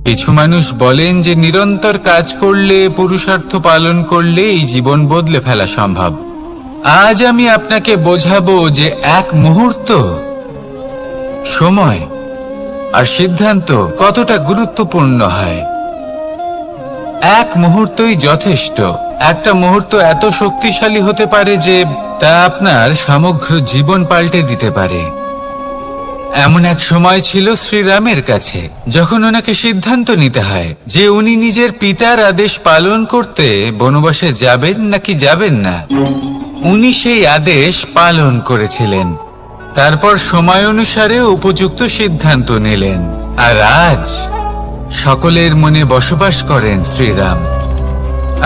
কিছু মানুষ বলেন যে নিরন্তর কাজ করলে, পুরুষার্থ পালন করলে এই জীবন বদলে ফেলা সম্ভব। আজ আমি আপনাকে বোঝাবো যে এক মুহূর্ত, সময় আর সিদ্ধান্ত কতটা গুরুত্বপূর্ণ হয়। এক মুহূর্তই যথেষ্ট। একটা মুহূর্ত এত শক্তিশালী হতে পারে যে তা আপনার সমগ্র জীবন পাল্টে দিতে পারে। এমন এক সময় ছিল শ্রীরামের কাছে যখন ওনাকে সিদ্ধান্ত নিতে হয় যে উনি নিজের পিতার আদেশ পালন করতে বনবাসে যাবেন নাকি যাবেন না। উনি সেই আদেশ পালন করেছিলেন, তারপর সময় অনুসারে উপযুক্ত সিদ্ধান্ত নিলেন। আর আজ সকলের মনে বসবাস করেন শ্রীরাম।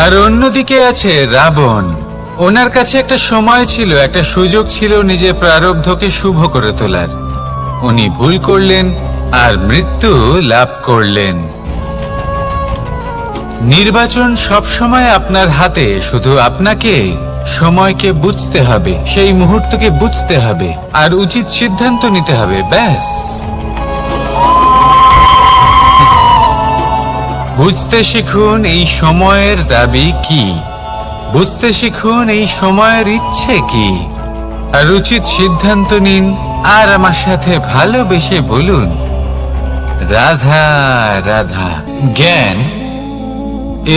আর অন্যদিকে আছে রাবণ। ওনার কাছে একটা সময় ছিল, একটা সুযোগ ছিল নিজের প্রারব্ধকে শুভ করে তোলার। উনি ভুল করলেন আর মৃত্যু লাভ করলেন। নির্বাচন সবসময় আপনার হাতে, শুধু আপনাকে সময়কে বুঝতে হবে, সেই মুহূর্তকে বুঝতে হবে আর উচিত সিদ্ধান্ত নিতে হবে, ব্যাস। বুঝতে শিখুন এই সময়ের দাবি কি, বুঝতে শিখুন এই সময়ের ইচ্ছে কি, আর উচিত সিদ্ধান্ত নিন। আর আমার সাথে ভালোবেসে বলুন, রাধা রাধা। জ্ঞান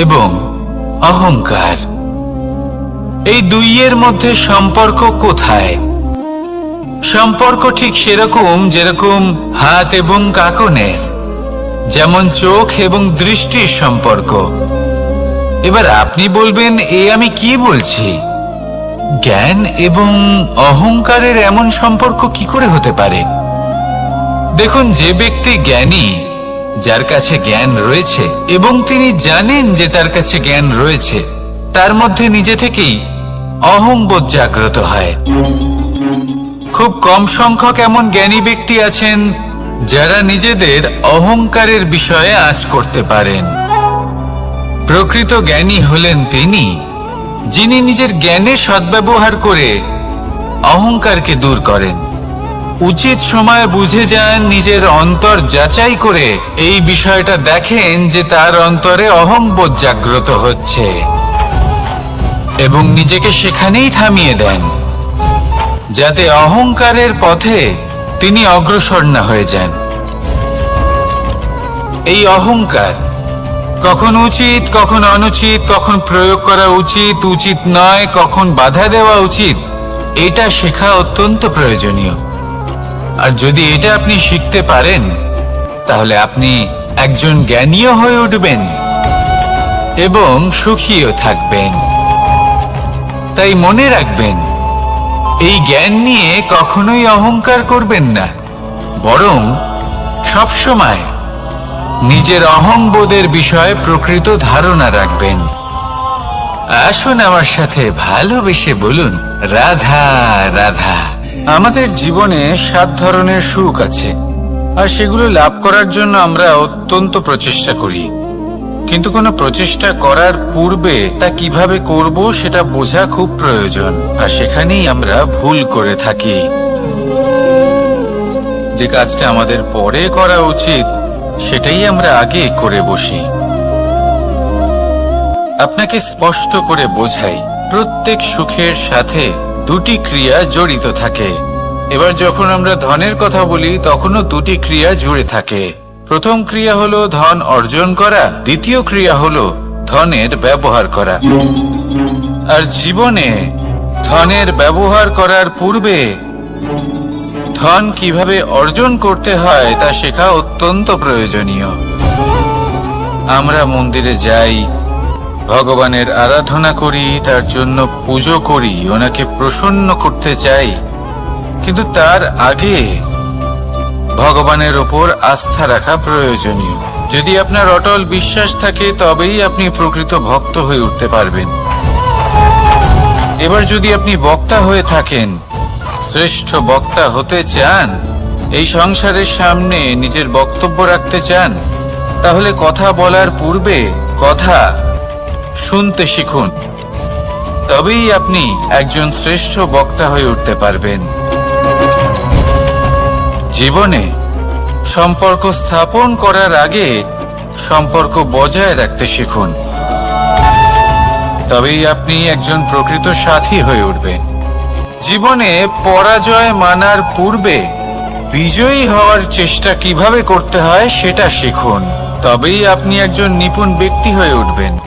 এবং অহংকার, এই দুইয়ের মধ্যে সম্পর্ক কোথায়? সম্পর্ক ঠিক সেরকম যেরকম হাত এবং কাঁকনের, যেমন চোখ এবং দৃষ্টির সম্পর্ক। এবার আপনি বলবেন, এ আমি কি বলছি? জ্ঞান এবং অহংকারের এমন সম্পর্ক কি করে হতে পারে? দেখুন, যে ব্যক্তি জ্ঞানী, যার কাছে জ্ঞান রয়েছে এবং তিনি জানেন যে তার কাছে জ্ঞান রয়েছে, তার মধ্যে নিজে থেকেই অহংবোধ জাগ্রত হয়। খুব কম সংখ্যক এমন জ্ঞানী ব্যক্তি আছেন যারা নিজেদের অহংকারের বিষয়ে আঁচ করতে পারেন। প্রকৃত জ্ঞানী হলেন তিনি, যিনি নিজের জ্ঞানের সদ্ব্যবহার করে অহংকারকে দূর করেন। উচিত সময় বুঝে যান, নিজের অন্তর যাচাই করে এই বিষয়টা দেখেন যে তার অন্তরে অহংবোধ জাগ্রত হচ্ছে এবং নিজেকে সেখানেই থামিয়ে দেন, যাতে অহংকারের পথে তিনি অগ্রসর না হয়ে যান। এই অহংকার কখন উচিত, কখন অনুচিত, কখন প্রয়োগ করা উচিত, উচিত নয়, কখন বাধা দেওয়া উচিত, এটা শেখা অত্যন্ত প্রয়োজনীয়। আর যদি এটা আপনি শিখতে পারেন, তাহলে আপনি একজন জ্ঞানীও হয়ে উঠবেন এবং সুখীও থাকবেন। তাই মনে রাখবেন, এই জ্ঞান নিয়ে কখনোই অহংকার করবেন না, বরং সবসময় নিজের অহংবোধের বিষয়ে প্রকৃত ধারণা রাখবেন। আসুন আমার সাথে ভালোবেসে বলুন, রাধা রাধা। আমাদের জীবনে 7 ধরনের সুখ আছে, আর সেগুলো লাভ করার জন্য আমরা অত্যন্ত প্রচেষ্টা করি। কিন্তু কোনো প্রচেষ্টা করার পূর্বে তা কিভাবে করব সেটা বোঝা খুব প্রয়োজন, আর সেখানেই আমরা ভুল করে থাকি। যে কাজটা আমাদের পরে করা উচিত, সেটাই আমরা আগে করে বসি। আপনাকে স্পষ্ট করে বোঝাই, প্রত্যেক সুখের সাথে 2টি ক্রিয়া জড়িত থাকে। এবার যখন আমরা ধনের কথা বলি, তখনও 2টি ক্রিয়া জুড়ে থাকে। প্রথম ক্রিয়া হলো ধন অর্জন করা, দ্বিতীয় ক্রিয়া হলো ধনের ব্যবহার করা। আর জীবনে ধনের ব্যবহার করার পূর্বে ধন কিভাবে অর্জন করতে হয় তা শেখা অত্যন্ত প্রয়োজনীয়। আমরা মন্দিরে যাই, ভগবানের আরাধনা করি, তার জন্য পুজো করি, ওনাকে প্রসন্ন করতে চাই, কিন্তু তার আগে ভগবানের ওপর আস্থা রাখা প্রয়োজনীয়। যদি আপনার অটল বিশ্বাস থাকে, তবেই আপনি প্রকৃত ভক্ত হয়ে উঠতে পারবেন। এবার যদি আপনি বক্তা হয়ে থাকেন, শ্রেষ্ঠ বক্তা হতে চান, এই সংসারের সামনে নিজের বক্তব্য রাখতে চান, তাহলে কথা বলার পূর্বে কথা শুনতে শিখুন। তবেই আপনি একজন শ্রেষ্ঠ বক্তা হয়ে উঠতে পারবেন। জীবনে সম্পর্ক স্থাপন করার আগে সম্পর্ক বজায় রাখতে শিখুন। তবেই আপনি একজন প্রকৃত সাথী হয়ে উঠবেন। জীবনে পরাজয় মানার পূর্বে বিজয়ী হওয়ার চেষ্টা কিভাবে করতে হয় সেটা শিখুন। তবেই আপনি একজন নিপুণ ব্যক্তি হয়ে উঠবেন।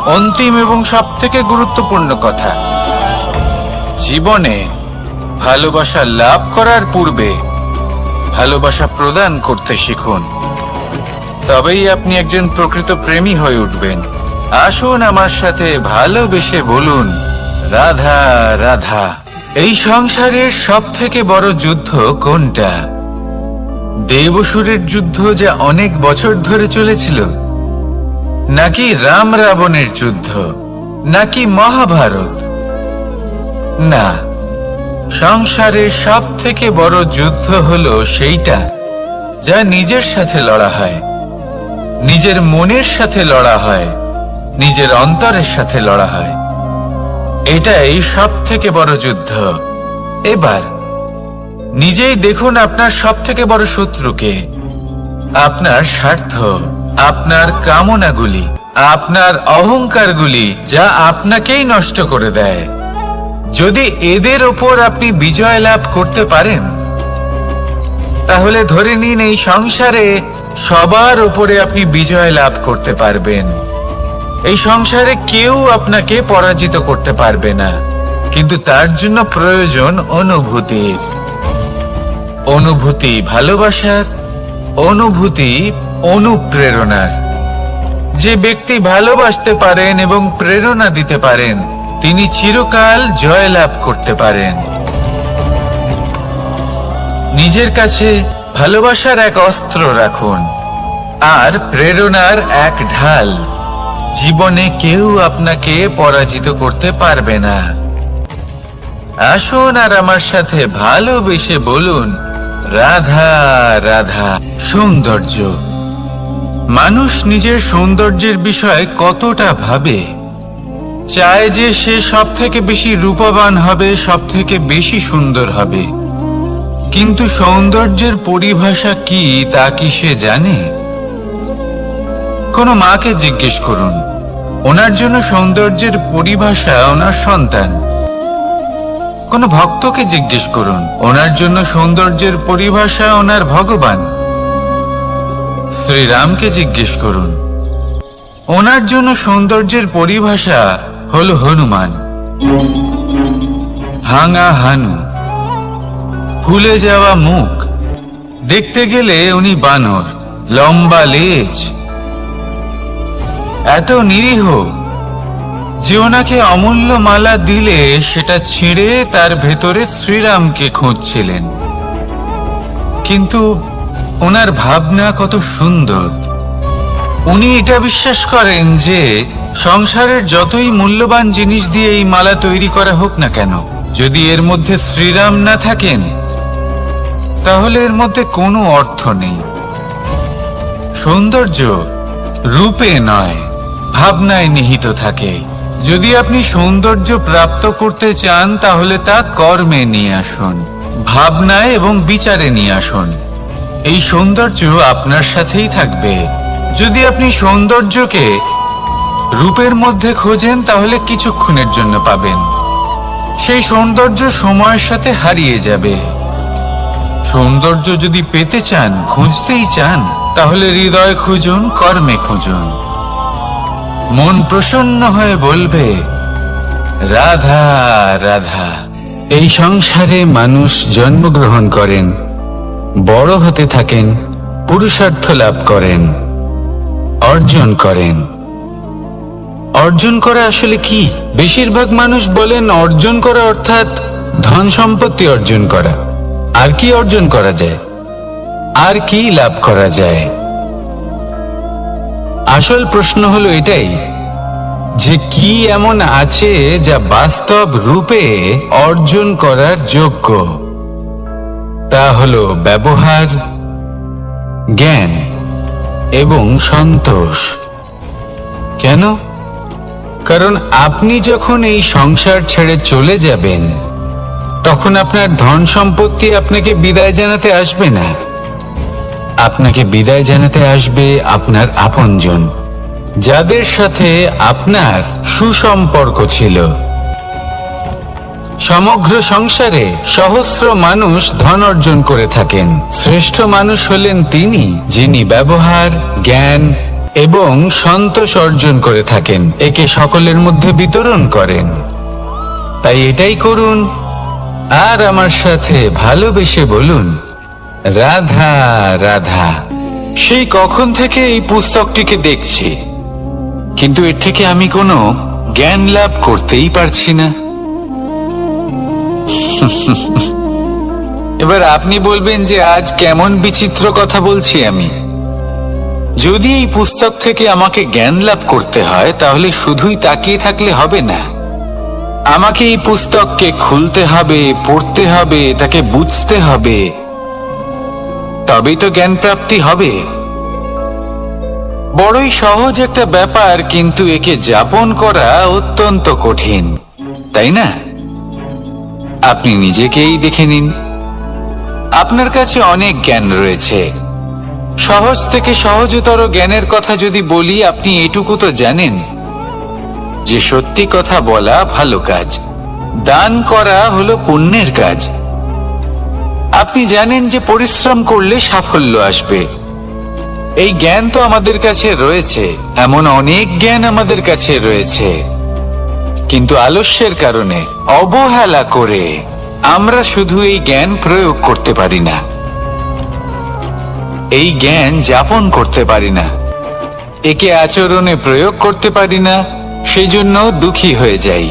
অন্তিম এবং সবথেকে গুরুত্বপূর্ণ কথা, জীবনে ভালোবাসা লাভ করার পূর্বে ভালোবাসা প্রদান করতে শিখুন। তবেই আপনি একজন প্রকৃত প্রেমী হয়ে উঠবেন। আসুন আমার সাথে ভালোবেসে বলুন, রাধা রাধা। এই সংসারের সব থেকে বড় যুদ্ধ কোনটা? দেব-অসুরের যুদ্ধ যা অনেক বছর ধরে চলেছিল, নাকি রাম রাবণের যুদ্ধ, নাকি মহাভারত? না, সংসারের সব থেকে বড় যুদ্ধ হলো সেইটা যা নিজের সাথে লড়া হয়, নিজের মনের সাথে লড়া হয়, নিজের অন্তরের সাথে লড়া হয়। এটাই সব থেকে বড় যুদ্ধ। এবার নিজেই দেখুন আপনার সব থেকে বড় শত্রুকে। আপনার স্বার্থ, আপনার কামনাগুলি, আপনার অহংকারগুলি, যা আপনাকেই নষ্ট করে দেয়। যদি এদের ওপর আপনি বিজয় লাভ করতে পারেন, তাহলে ধরে নিন এই সংসারে সবার উপরে আপনি বিজয় লাভ করতে পারবেন। এই সংসারে কেউ আপনাকে পরাজিত করতে পারবে না। কিন্তু তার জন্য প্রয়োজন অনুভূতির। অনুভূতি ভালোবাসার, অনুভূতি অনুপ্রেরণার। যে ব্যক্তি ভালোবাসতে পারেন এবং প্রেরণা দিতে পারেন, তিনি চিরকাল জয় লাভ করতে পারেন। নিজের কাছে ভালোবাসার এক অস্ত্র রাখুন আর প্রেরণার এক ঢাল। জীবনে কেউ আপনাকে পরাজিত করতে পারবে না। আসুন আর আমার সাথে ভালোবেসে বলুন, রাধা রাধা। সৌন্দর্য। মানুষ নিজের সৌন্দর্যের বিষয়ে কতটা ভাবে, চায় যে সে সব থেকে বেশি রূপবান হবে, সব থেকে বেশি সুন্দর হবে। কিন্তু সৌন্দর্যের পরিভাষা কি তা কি সে জানে? কোনো মাকে জিজ্ঞেস করুন, ওনার জন্য সৌন্দর্যের পরিভাষা ওনার সন্তান। কোনো ভক্তকে জিজ্ঞেস করুন, ওনার জন্য সৌন্দর্যের পরিভাষা ওনার ভগবান। শ্রীরামকে জিজ্ঞেস করুন, ওনার জন্য সৌন্দর্যের পরিভাষা হলো হনুমান। ভাঙা হানু, ফুলে যাওয়া মুখ, দেখতে গেলে উনি বানর, লম্বা লেজ, এত নিরীহ যে ওনাকে অমূল্য মালা দিলে সেটা ছিঁড়ে তার ভেতরে শ্রীরামকে খুঁজছিলেন। কিন্তু ওনার ভাবনা কত সুন্দর। উনি এটা বিশ্বাস করেন যে সংসারের যতই মূল্যবান জিনিস দিয়ে এই মালা তৈরি করা হোক না কেন, যদি এর মধ্যে শ্রীরাম না থাকেন, তাহলে এর মধ্যে কোনো অর্থ নেই। সৌন্দর্য রূপে নয়, ভাবনায় নিহিত থাকে। যদি আপনি সৌন্দর্য প্রাপ্ত করতে চান, তাহলে তা কর্মে নিয়ে আসুন, ভাবনায় এবং বিচারে নিয়ে আসুন। এই সৌন্দর্য আপনার সাথেই থাকবে। যদি আপনি সৌন্দর্যকে রূপের মধ্যে খোঁজেন, তাহলে কিছুক্ষণের জন্য পাবেন। সেই সৌন্দর্য সময়ের সাথে হারিয়ে যাবে। সৌন্দর্য যদি পেতে চান, খুঁজতেই চান, তাহলে হৃদয় খুঁজুন, কর্মে খুঁজুন। মন প্রসন্ন হয়ে বলবে, রাধা রাধা। এই সংসারে মানুষ জন্মগ্রহণ করেন, বড় হতে থাকেন, পুরুষার্থ লাভ করেন, অর্জন করেন। অর্জন করা আসলে কি? বেশিরভাগ মানুষ বলেন অর্জন করা অর্থাৎ ধন সম্পত্তি অর্জন করা। আর কি অর্জন করা যায়? আর কি লাভ করা যায়? আসল প্রশ্ন হলো এটাই যে কি এমন আছে যা বাস্তব রূপে অর্জন করার যোগ্য। তা হলো ব্যবহার, জ্ঞান এবং সন্তোষ। কেন? কারণ আপনি যখন এই সংসার ছেড়ে চলে যাবেন, তখন আপনার ধন সম্পত্তি আপনাকে বিদায় জানাতে আসবে না। আপনাকে বিদায় জানাতে আসবে আপনার আপনজন, যাদের সাথে আপনার সুসম্পর্ক ছিল। সমগ্র সংসারে সহস্র মানুষ ধন অর্জন করে থাকেন। শ্রেষ্ঠ মানুষ হলেন তিনি, যিনি ব্যবহার, জ্ঞান এবং সন্তোষ অর্জন করে থাকেন, একে সকলের মধ্যে বিতরণ করেন। তাই এটাই করুন আর আমার সাথে ভালোবেসে বলুন, রাধা রাধা। সেই কখন থেকে এই পুস্তকটিকে দেখছি, কিন্তু এর থেকে আমি কোনো জ্ঞান লাভ করতেই পারছি না। এবার আপনি বলবেন যে আজ কেমন বিচিত্র কথা বলছি আমি। যদি এই পুস্তক থেকে আমাকে জ্ঞান লাভ করতে হয়, তাহলে শুধুই তাকিয়ে থাকলে হবে না। আমাকে এই পুস্তককে খুলতে হবে, পড়তে হবে, তাকে বুঝতে হবে, তবেই তো জ্ঞান প্রাপ্তি হবে। বড়ই সহজ একটা ব্যাপার, কিন্তু একে যাপন করা অত্যন্ত কঠিন, তাই না? আপনি নিজেকেই দেখে নিন। আপনার কাছে অনেক জ্ঞান রয়েছে। সহজ থেকে সহজতর জ্ঞানের কথা যদি বলি, আপনি এটুকু তো জানেন যে সত্যি কথা বলা ভালো কাজ, দান করা হলো পুণ্যের কাজ। আপনি জানেন যে পরিশ্রম করলে সাফল্য আসবে। এই জ্ঞান তো আমাদের কাছে রয়েছে, এমন অনেক জ্ঞান আমাদের কাছে রয়েছে, কিন্তু আলস্যের কারণে, অবহেলা করে আমরা শুধু এই জ্ঞান প্রয়োগ করতে পারি না, এই জ্ঞান যাপন করতে পারি না, একে আচরণে প্রয়োগ করতে পারি না, সেই জন্য দুঃখী হয়ে যাই।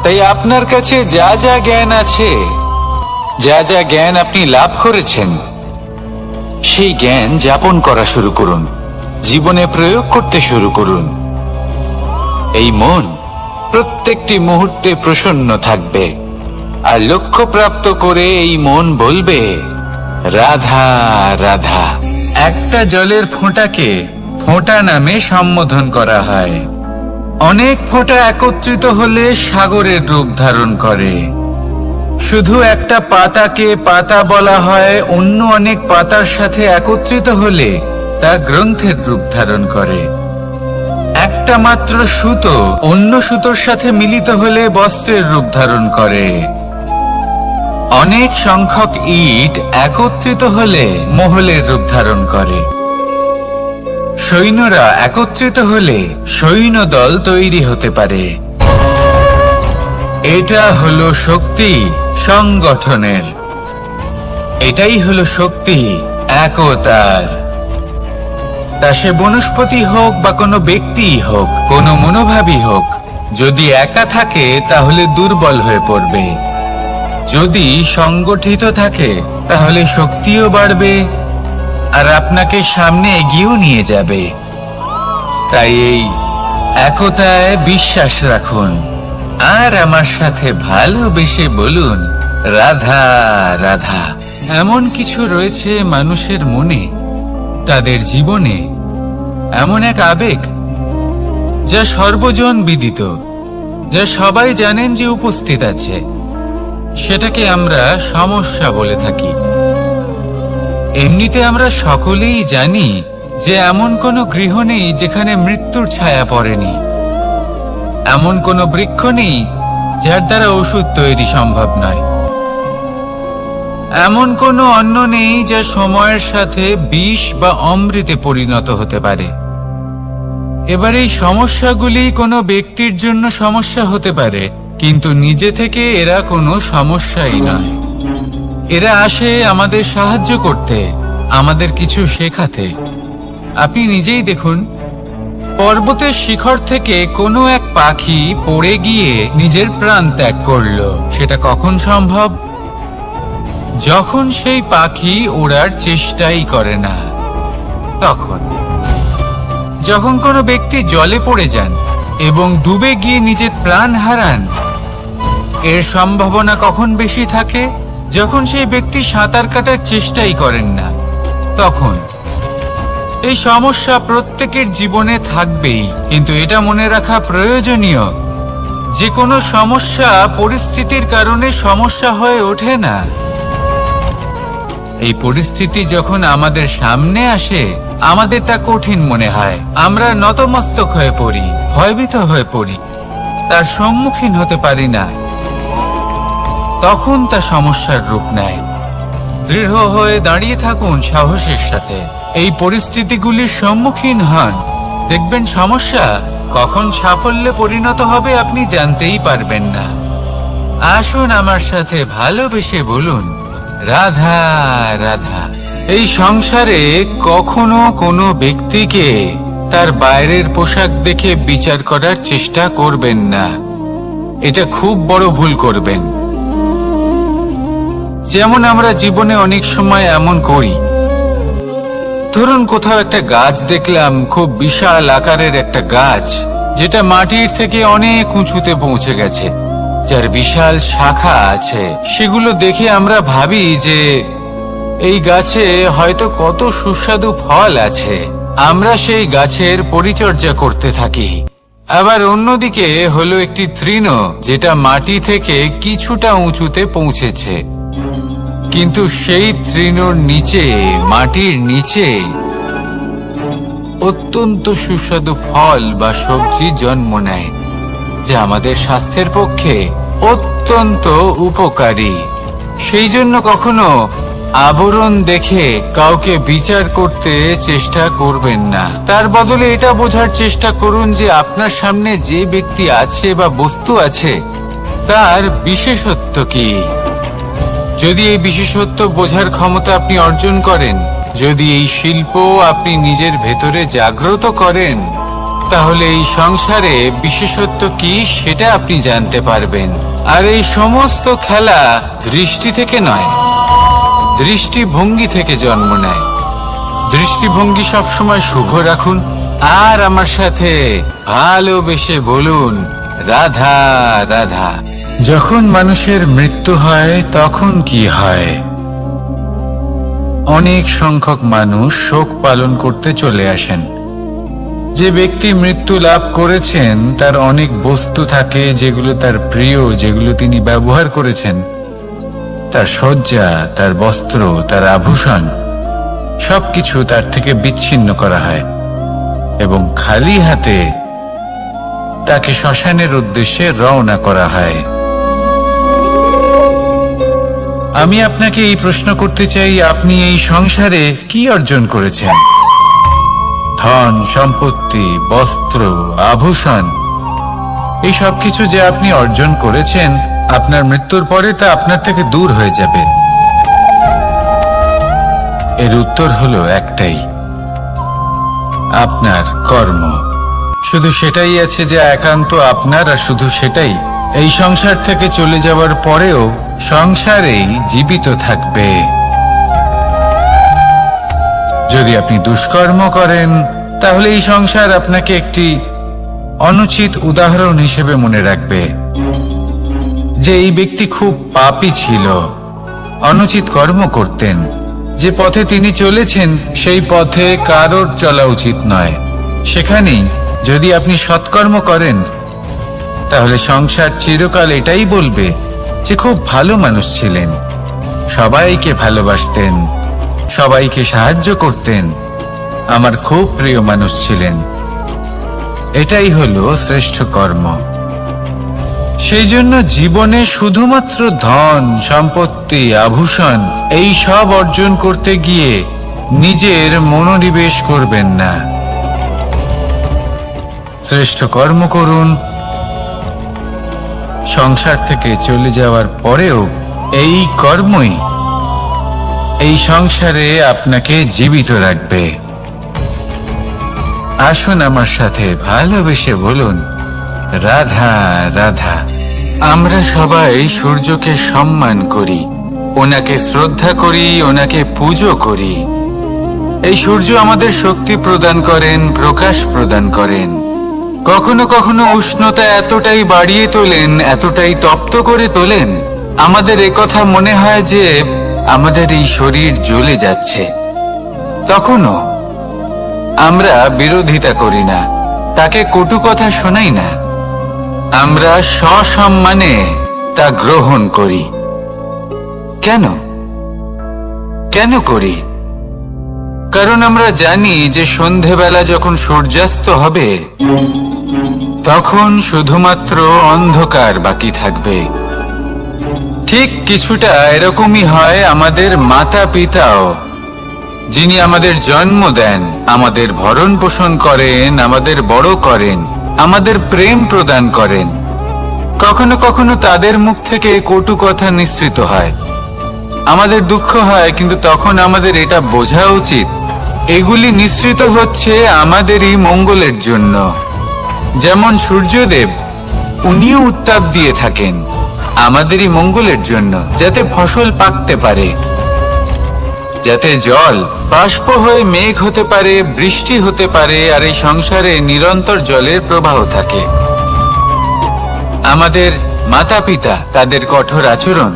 তাই আপনার কাছে যা যা জ্ঞান আছে, যা যা জ্ঞান আপনি লাভ করেছেন, সেই জ্ঞান যাপন করা শুরু করুন, জীবনে প্রয়োগ করতে শুরু করুন। এই মন প্রত্যেকটি মুহূর্তে প্রসন্ন থাকবে, আর লক্ষ্য প্রাপ্ত করে এই মন বলবে, রাধা রাধা। একটা জলের ফোঁটাকে ফোঁটা নামে সম্বোধন করা হয়। অনেক ফোঁটা একত্রিত হলে সাগরের রূপ ধারণ করে। শুধু একটা পাতাকে পাতা বলা হয়, অন্য অনেক পাতার সাথে একত্রিত হলে তা গ্রন্থের রূপ ধারণ করে। একটা মাত্র সুতো অন্য সুতোর সাথে মিলিত হলে বস্ত্রের রূপ ধারণ করে। অনেক সংখ্যক ইট একত্রিত হলে মহলের রূপ ধারণ করে। সৈন্যরা একত্রিত হলে সৈন্যদল তৈরি হতে পারে। এটা হলো শক্তি সংগঠনের, এটাই হলো শক্তি একতার। তা সে বনস্পতি হোক বা কোনো ব্যক্তিই হোক, কোনো মনোভাবই হোক, যদি একা থাকে তাহলে দুর্বল হয়ে পড়বে। যদি সংগঠিত থাকে তাহলে শক্তিও বাড়বে আর আপনাকে সামনে এগিয়েও নিয়ে যাবে। তাই এই একতায় বিশ্বাস রাখুন আর আমার সাথে ভালোবেসে বলুন, রাধা রাধা। এমন কিছু রয়েছে মানুষের মনে, তাদের জীবনে এমন এক আবেগ যা সর্বজন বিদিত, যা সবাই জানেন যে উপস্থিত আছে, সেটাকে আমরা সমস্যা বলে থাকি। এমনিতে আমরা সকলেই জানি যে এমন কোনো গৃহ নেই যেখানে মৃত্যুর ছায়া পড়েনি, এমন কোনো বৃক্ষ নেই যার দ্বারা ওষুধ তৈরি সম্ভব নয়, এমন কোনো অন্ন নেই যা সময়ের সাথে বিষ বা অমৃতে পরিণত হতে পারে। এবার এই সমস্যাগুলি কোনো ব্যক্তির জন্য সমস্যা হতে পারে, কিন্তু নিজে থেকে এরা কোনো সমস্যাই নয়। এরা আসে আমাদের সাহায্য করতে, আমাদের কিছু শেখাতে। আপনি নিজেই দেখুন, পর্বতের শিখর থেকে কোনো এক পাখি পড়ে গিয়ে নিজের প্রাণ ত্যাগ করলো। সেটা কখন সম্ভব? যখন সেই পাখি ওড়ার চেষ্টাই করে না। তখন যখন কোনো ব্যক্তি জলে পড়ে যান এবং ডুবে গিয়ে নিজের প্রাণ হারান, এর সম্ভাবনা কখন বেশি থাকে? যখন সেই ব্যক্তি সাঁতার কাটার চেষ্টাই করেন না। তখন এই সমস্যা প্রত্যেকের জীবনে থাকবেই, কিন্তু এটা মনে রাখা প্রয়োজনীয় যে কোনো সমস্যা পরিস্থিতির কারণে সমস্যা হয়ে ওঠে না। এই পরিস্থিতি যখন আমাদের সামনে আসে, আমাদের তা কঠিন মনে হয়। আমরা নতমস্তক হয়ে পড়ি, ভয়ভীত হয়ে পড়ি, তার সম্মুখীন হতে পারি না। তখন তা সমস্যার রূপ নেয়। দৃঢ় হয়ে দাঁড়িয়ে থাকুন সাহসের সাথে, এই পরিস্থিতিগুলির সম্মুখীন হন। দেখবেন সমস্যা কখন সাফল্যে পরিণত হবে আপনি জানতেই পারবেন না। আসুন আমার সাথে ভালোবেসে বলুন, রাধা রাধা। এই সংসারে কখনো কোনো ব্যক্তিকে তার বাইরের পোশাক দেখে বিচার করার চেষ্টা করবেন না। এটা খুব বড় ভুল করবেন। যেমন আমরা জীবনে অনেক সময় এমন করি। ধরুন কোথাও একটা গাছ দেখলাম, খুব বিশাল আকারের একটা গাছ, যেটা মাটির থেকে অনেক উঁচুতে পৌঁছে গেছে, যার বিশাল শাখা আছে। সেগুলো দেখে আমরা ভাবি যে এই গাছে হয়তো কত সুস্বাদু ফল আছে। আমরা সেই গাছের পরিচর্যা করতে থাকি। আবার অন্যদিকে হলো একটি তৃণ, যেটা মাটি থেকে কিছুটা উঁচুতে পৌঁছেছে, কিন্তু সেই তৃণর নিচে, মাটির নিচে অত্যন্ত সুস্বাদু ফল বা সবজি জন্ম নেয়, যা আমাদের স্বাস্থ্যের পক্ষে অত্যন্ত উপকারী। সেই জন্য কখনো আবরণ দেখে কাউকে বিচার করতে চেষ্টা করবেন না। তার বদলে এটা বোঝার চেষ্টা করুন যে আপনার সামনে যে ব্যক্তি আছে বা বস্তু আছে, তার বিশেষত্ব কি। যদি এই বিশেষত্ব বোঝার ক্ষমতা আপনি অর্জন করেন, যদি এই শিল্প আপনি নিজের ভেতরে জাগ্রত করেন, তাহলে এই সংসারে বিশেষত্ব কি সেটা আপনি জানতে পারবেন। আর এই সমস্ত খেলা দৃষ্টি থেকে নয়, দৃষ্টিভঙ্গি থেকে জন্ম নেয়। দৃষ্টিভঙ্গি সবসময় শুভ রাখুন, আর আমার সাথে ভালোবেসে বলুন, রাধা রাধা। যখন মানুষের মৃত্যু হয় তখন কি হয়? অনেক সংখ্যক মানুষ শোক পালন করতে চলে আসেন। যে ব্যক্তি মৃত্যু লাভ করেছেন তার অনেক বস্তু থাকে যেগুলো তার প্রিয়, যেগুলো তিনি ব্যবহার করেছেন। তার শয্যা, তার বস্ত্র, তার আভূষণ সবকিছু তার থেকে বিচ্ছিন্ন করা হয় এবং খালি হাতে তাকে শ্মশানের উদ্দেশ্যে রওনা করা হয়। আমি আপনাকে এই প্রশ্ন করতে চাই, আপনি এই সংসারে কি অর্জন করেছেন? ধন সম্পত্তি, বস্ত্র, আভূষণ, এই সব কিছু যে আপনি অর্জন করেছেন, আপনার মৃত্যুর পরে তা আপনার থেকে দূর হয়ে যাবে। এর উত্তর হলো একটাই, আপনার কর্ম। শুধু সেটাই আছে যে একান্ত আপনার, আর শুধু সেটাই এই সংসার থেকে চলে যাওয়ার পরেও সংসারেই জীবিত থাকবে। যদি আপনি দুষ্কর্ম করেন, তাহলে এই সংসার আপনাকে একটি অনুচিত উদাহরণ হিসেবে মনে রাখবে যে এই ব্যক্তি খুব পাপী ছিল, অনুচিত কর্ম করতেন। যে পথে তিনি চলেছেন সেই পথে কারোর চলা উচিত নয়। সেখানেই যদি আপনি সৎকর্ম করেন, তাহলে সংসার চিরকাল এটাই বলবে যে খুব ভালো মানুষ ছিলেন, সবাইকে ভালোবাসতেন, সবাইকে সাহায্য করতেন, আমার খুব প্রিয় মানুষ ছিলেন। এটাই হলো শ্রেষ্ঠ কর্ম। সেই জন্য জীবনে শুধুমাত্র ধন সম্পত্তি, আভূষণ এই সব অর্জন করতে গিয়ে নিজের মনোনিবেশ করবেন না। শ্রেষ্ঠ কর্ম করুন। সংসার থেকে চলে যাওয়ার পরেও এই কর্মই এই সংসারে আপনাকে জীবিত রাখবে। আসুন আমার সাথে ভালোবেসে বলুন, রাধা রাধা। আমরা সবাই সূর্যকে সম্মান করি, ওনাকে শ্রদ্ধা করি, ওনাকে পুজো করি। এই সূর্য আমাদের শক্তি প্রদান করেন, প্রকাশ প্রদান করেন। কখনো কখনো উষ্ণতা এতটাই বাড়িয়ে তোলেন, এতটাই তপ্ত করে তোলেন, আমাদের একথা মনে হয় যে আমাদের এই শরীর জ্বলে যাচ্ছে। তখনও আমরা বিরোধিতা করি না, তাকে কটু কথা শোনাই না, আমরা সসম্মানে তা গ্রহণ করি। কেন? কেন করি? কারণ আমরা জানি যে সন্ধেবেলা যখন সূর্যাস্ত হবে তখন শুধুমাত্র অন্ধকার বাকি থাকবে। ঠিক কিছুটা এরকমই হয় আমাদের মাতা পিতাও, যিনি আমাদের জন্ম দেন, আমাদের ভরণ পোষণ করেন, আমাদের বড় করেন, আমাদের প্রেম প্রদান করেন। কখনো কখনো তাদের মুখ থেকে কটু কথা নিঃসৃত হয়, আমাদের দুঃখ হয়, কিন্তু তখন আমাদের এটা বোঝা উচিত এগুলি নিঃসৃত হচ্ছে আমাদেরই মঙ্গলের জন্য। যেমন সূর্যদেব, উনিও উত্তাপ দিয়ে থাকেন আমাদেরই মঙ্গলের জন্য, যাতে ফসল পাকতে পারে, যাতে জল বাষ্প হয়ে মেঘ হতে পারে, বৃষ্টি হতে পারে, আর এই সংসারে নিরন্তর জলের প্রবাহ থাকে। আমাদের মাতা পিতা, তাদের কঠোর আচরণ,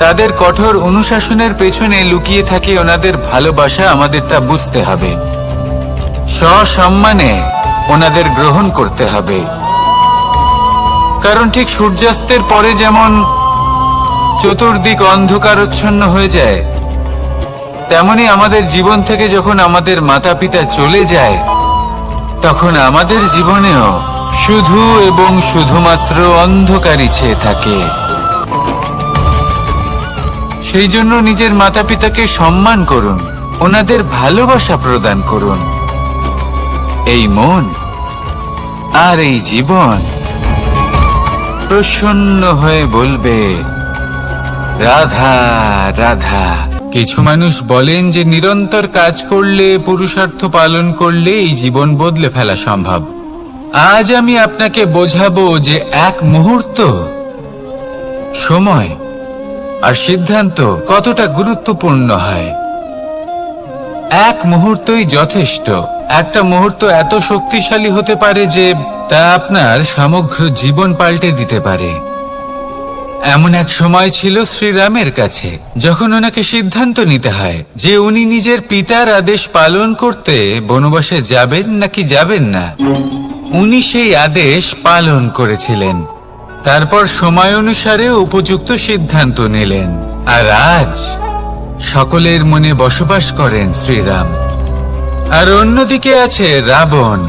তাদের কঠোর অনুশাসনের পেছনে লুকিয়ে থাকে ওনাদের ভালোবাসা। আমাদের তা বুঝতে হবে, সসম্মানে ওনাদের গ্রহণ করতে হবে। কারণ ঠিক সূর্যাস্তের পরে যেমন চতুর্দিক অন্ধকারচ্ছন্ন হয়ে যায়, তেমনি আমাদের জীবন থেকে যখন আমাদের মাতা পিতা চলে যায় তখন আমাদের জীবনেও শুধু এবং শুধুমাত্র অন্ধকারই ছেয়ে থাকে। সেই জন্য নিজের মাতা পিতাকে সম্মান করুন, ওনাদের ভালোবাসা প্রদান করুন। এই মন আর এই জীবন প্রসন্ন হয়ে বলবে রাধা রাধা। কিছু মানুষ বলেন যে নিরন্তর কাজ করলে, পুরুষার্থ পালন করলে এই জীবন বদলে ফেলা সম্ভব। আজ আমি আপনাকে বোঝাবো যে এক মুহূর্ত, সময় আর সিদ্ধান্ত কতটা গুরুত্বপূর্ণ হয়। এক মুহূর্তই যথেষ্ট। একটা মুহূর্ত এত শক্তিশালী হতে পারে যে তা আপনার সমগ্র জীবন পাল্টে দিতে পারে। এমন এক সময় ছিল শ্রীরামের কাছে, যখন ওনাকে সিদ্ধান্ত নিতে হয় যে উনি নিজের পিতার আদেশ পালন করতে বনবাসে যাবেন নাকি যাবেন না। উনি সেই আদেশ পালন করেছিলেন, তারপর সময় অনুসারে উপযুক্ত সিদ্ধান্ত নিলেন। আর আজ সকলের মনে বসবাস করেন শ্রীরাম। আর অন্যদিকে আছে রাবণ।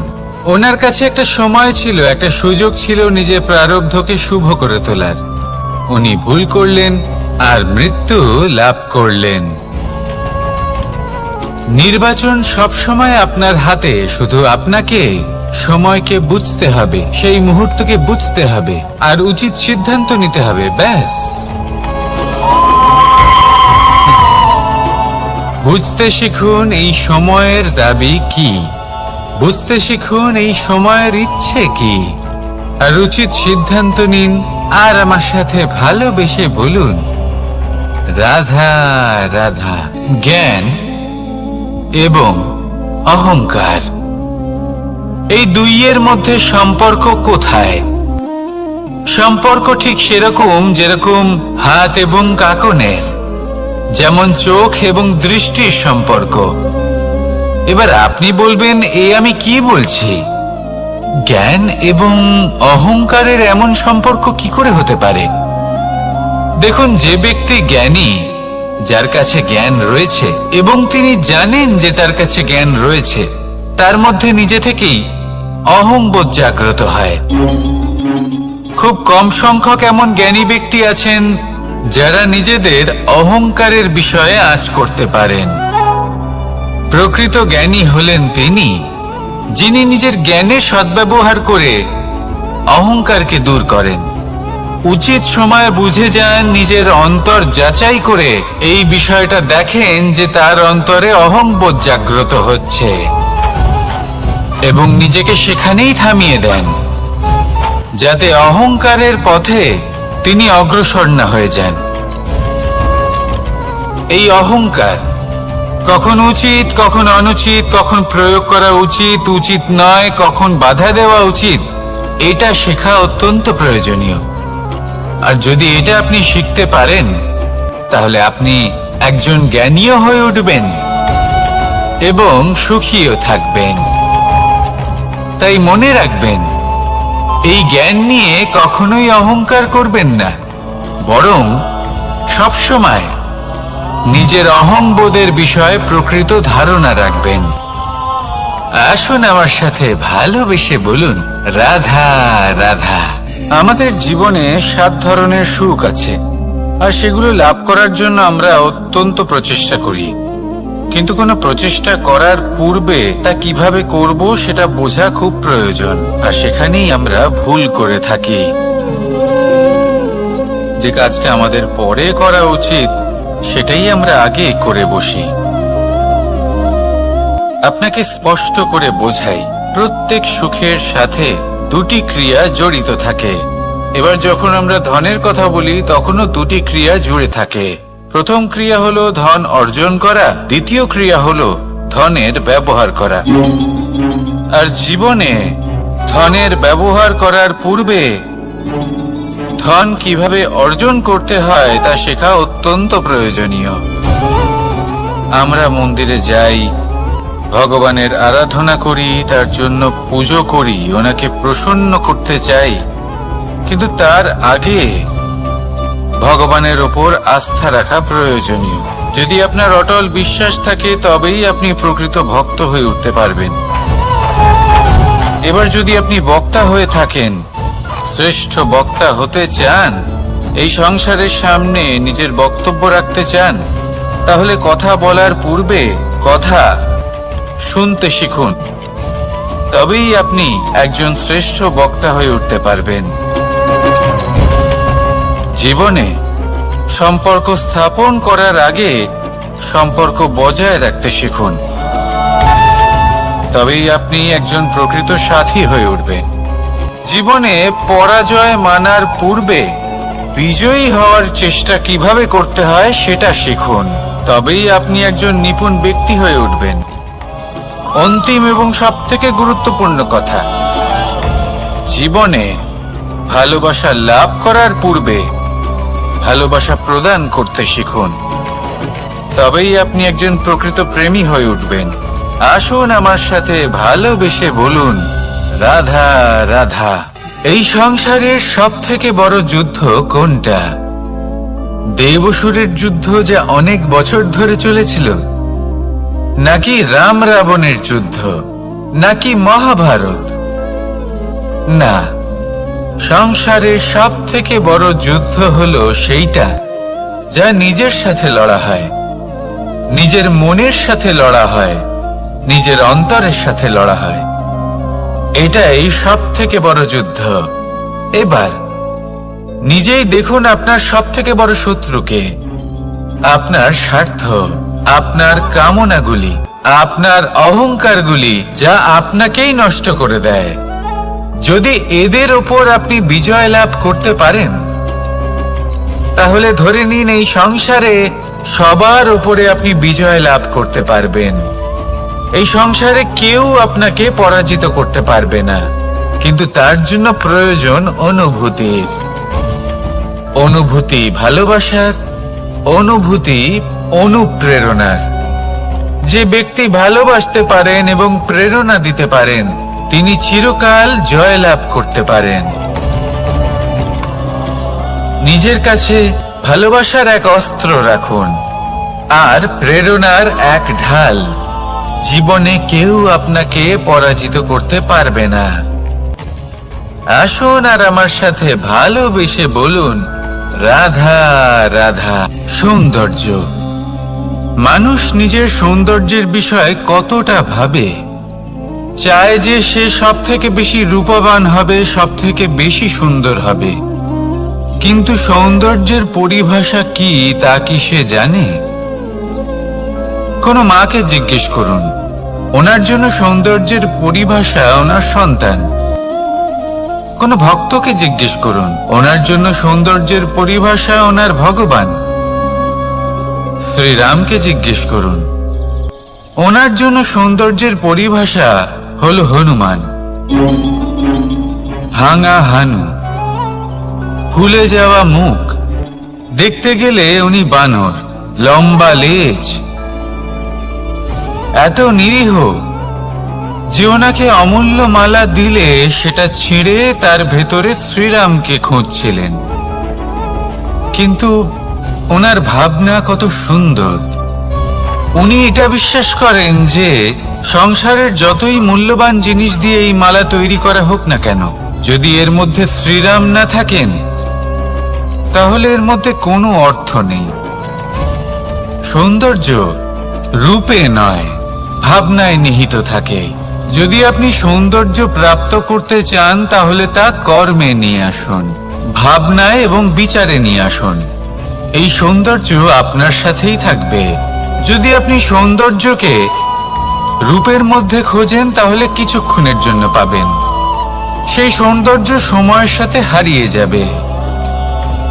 ওনার কাছে একটা সময় ছিল, একটা সুযোগ ছিল নিজের প্রারব্ধকে শুভ করে তোলার। উনি ভুল করলেন আর মৃত্যু লাভ করলেন। নির্বাচন সবসময় আপনার হাতে, শুধু আপনাকে সময়কে বুঝতে হবে, সেই মুহূর্তকে বুঝতে হবে আর উচিত সিদ্ধান্ত নিতে হবে, ব্যাস। বুঝতে শিখুন এই সময়ের দাবি কি, বুঝতে শিখুন এই সময়ের ইচ্ছে কি, আর উচিত সিদ্ধান্ত নিন। আর আমার সাথে ভালোবেসে বলুন রাধা রাধা। জ্ঞান এবং অহংকার, এই দুইয়ের মধ্যে সম্পর্ক কোথায়? সম্পর্ক ঠিক সেরকম যেরকম হাত এবং কাঁকনের, যেমন চোখ এবং দৃষ্টির সম্পর্ক। এবার আপনি বলবেন, এ আমি কি বলছি? জ্ঞান এবং অহংকারের এমন সম্পর্ক কি করে হতে পারে? দেখুন, যে ব্যক্তি জ্ঞানী, যার কাছে জ্ঞান রয়েছে এবং তিনি জানেন যে তার কাছে জ্ঞান রয়েছে, তার মধ্যে নিজে থেকেই অহংবোধ জাগ্রত হয়। খুব কম সংখ্যক এমন জ্ঞানী ব্যক্তি আছেন যারা নিজেদের অহংকারের বিষয়ে আঁচ করতে পারেন। প্রকৃত জ্ঞানী হলেন তিনি, যিনি নিজের জ্ঞানের সদ্ব্যবহার করে অহংকারকে দূর করেন। উচিত সময়ে বুঝে যান, নিজের অন্তর যাচাই করে এই বিষয়টা দেখেন যে তার অন্তরে অহংবোধ জাগ্রত হচ্ছে এবং নিজেকে সেখানেই থামিয়ে দেন, যাতে অহংকারের পথে তিনি অগ্রসর না হয়ে যান। এই অহংকার কখন উচিত, কখন অনুচিত, কখন প্রয়োগ করা উচিত, উচিত নয়, কখন বাধা দেওয়া উচিত, এটা শেখা অত্যন্ত প্রয়োজনীয়। আর যদি এটা আপনি শিখতে পারেন, তাহলে আপনি একজন জ্ঞানীও হয়ে উঠবেন এবং সুখীও থাকবেন। তাই মনে রাখবেন, এই জ্ঞান নিয়ে কখনোই অহংকার করবেন না, বরং সবসময় নিজের অহংবোধের বিষয়ে প্রকৃত ধারণা রাখবেন। আসুন আমার সাথে ভালোবেসে বলুন, রাধা রাধা। আমাদের জীবনে 7 ধরনের সুখ আছে, আর সেগুলো লাভ করার জন্য আমরা অত্যন্ত প্রচেষ্টা করি। কিন্তু কোনো প্রচেষ্টা করার পূর্বে তা কিভাবে করব সেটা বোঝা খুব প্রয়োজন, আর সেখানেই আমরা ভুল করে থাকি। যে কাজটা আমাদের পরে করা উচিত সেটাই আমরা আগে করে বসি। আপনাকে স্পষ্ট করে বোঝাই, প্রত্যেক সুখের সাথে 2টি ক্রিয়া জড়িত থাকে। এবার যখন আমরা ধনের কথা বলি তখনও 2টি ক্রিয়া জুড়ে থাকে। প্রথম ক্রিয়া হলো ধন অর্জন করা, দ্বিতীয় ক্রিয়া হলো ধনের ব্যবহার করা। আর জীবনে ধনের ব্যবহার করার পূর্বে ধন কিভাবে অর্জন করতে হয় তা শেখা অত্যন্ত প্রয়োজনীয়। আমরা মন্দিরে যাই, ভগবানের আরাধনা করি, তার জন্য পুজো করি, ওনাকে প্রসন্ন করতে চাই, কিন্তু তার আগে ভগবানের ওপর আস্থা রাখা প্রয়োজনীয়। যদি আপনার অটল বিশ্বাস থাকে তবেই আপনি প্রকৃত ভক্ত হয়ে উঠতে পারবেন। এবার যদি আপনি বক্তা হয়ে থাকেন, শ্রেষ্ঠ বক্তা হতে চান, এই সংসারের সামনে নিজের বক্তব্য রাখতে চান, তাহলে কথা বলার পূর্বে কথা শুনতে শিখুন। তবেই আপনি একজন শ্রেষ্ঠ বক্তা হয়ে উঠতে পারবেন। জীবনে সম্পর্ক স্থাপন করার আগে সম্পর্ক বজায় রাখতে শিখুন, তবেই আপনি একজন প্রকৃত সাথী হয়ে উঠবেন। জীবনে পরাজয় মানার পূর্বে বিজয়ী হওয়ার চেষ্টা কিভাবে করতে হয় সেটা শিখুন, তবেই আপনি একজন নিপুণ ব্যক্তি হয়ে উঠবেন। অন্তিম এবং সবথেকে গুরুত্বপূর্ণ কথা, জীবনে ভালোবাসা লাভ করার পূর্বে ভালোবাসা প্রদান করতে শিখুন, তবেই আপনি একজন প্রকৃত প্রেমী হয়ে উঠবেন। আসুন আমার সাথে ভালোবেসে বলুন, রাধা রাধা। এই সংসারের সবথেকে বড় যুদ্ধ কোনটা? দেব-অসুরের যুদ্ধ যা অনেক বছর ধরে চলেছিল, নাকি রাম রাবণের যুদ্ধ, নাকি মহাভারত? না, সংসারের সবথেকে বড় যুদ্ধ হলো সেইটা যা নিজের সাথে লড়া হয়, নিজের মনের সাথে লড়া হয়, নিজের অন্তরের সাথে লড়া হয়। এটাই সবথেকে বড় যুদ্ধ। এবার নিজেই দেখুন আপনার সবথেকে বড় শত্রুকে। আপনার স্বার্থ, আপনার কামনাগুলি, আপনার অহংকারগুলি, যা আপনাকেই নষ্ট করে দেয়। যদি এদের ওপর আপনি বিজয় লাভ করতে পারেন, তাহলে ধরে নিন এই সংসারে সবার উপরে আপনি বিজয় লাভ করতে পারবেন। এই সংসারে কেউ আপনাকে পরাজিত করতে পারবে না, কিন্তু তার জন্য প্রয়োজন অনুভূতির। অনুভূতি ভালোবাসার, অনুভূতি অনুপ্রেরণার। যে ব্যক্তি ভালোবাসতে পারেন এবং প্রেরণা দিতে পারেন, তিনি চিরকাল জয়লাভ করতে পারেন। নিজের কাছে ভালোবাসার এক অস্ত্র রাখুন আর প্রেরণার এক ঢাল। জীবনে কেউ আপনাকে পরাজিত করতে পারবে না। আসুন আর আমার সাথে ভালোবেসে বলুন, রাধা রাধা। সৌন্দর্য। মানুষ নিজের সৌন্দর্যের বিষয়ে কতটা ভাবে, চায় যে সে সব থেকে বেশি রূপবান হবে, সব থেকে বেশি সুন্দর হবে। কিন্তু সৌন্দর্যের পরিভাষা কি তা কি সে জানে? কোনো মাকে জিজ্ঞেস করুন, ওনার জন্য সৌন্দর্যের পরিভাষা ওনার সন্তান। কোনো ভক্তকে জিজ্ঞেস করুন, ওনার জন্য সৌন্দর্যের পরিভাষা ওনার ভগবান। শ্রীরামকে জিজ্ঞেস করুন, ওনার জন্য সৌন্দর্যের পরিভাষা হলো হনুমান। ভাঙা হানু, ফুলে যাওয়া মুখ, দেখতে গেলে উনি বানর, লম্বা লেজ, এত নিরীহ যে ওনাকে অমূল্য মালা দিলে সেটা ছিঁড়ে তার ভেতরে শ্রীরামকে খুঁজছিলেন। কিন্তু ওনার ভাবনা কত সুন্দর। উনি এটা বিশ্বাস করেন যে সংসারের যতই মূল্যবান জিনিস দিয়ে এই মালা তৈরি করা হোক না কেন, যদি এর মধ্যে শ্রীরাম না থাকেন তাহলে এর মধ্যে কোনো অর্থ নেই। সৌন্দর্য রূপে নয়, ভাবনায় নিহিত থাকে। যদি আপনি সৌন্দর্য প্রাপ্ত করতে চান তাহলে তা কর্মে নিয়ে আসুন, ভাবনায় এবং বিচারে নিয়ে আসুন। এই সৌন্দর্য আপনার সাথেই থাকবে। যদি আপনি সৌন্দর্যকে রূপের মধ্যে খোঁজেন তাহলে কিছুক্ষণের জন্য পাবেন, সেই সৌন্দর্য সময়ের সাথে হারিয়ে যাবে।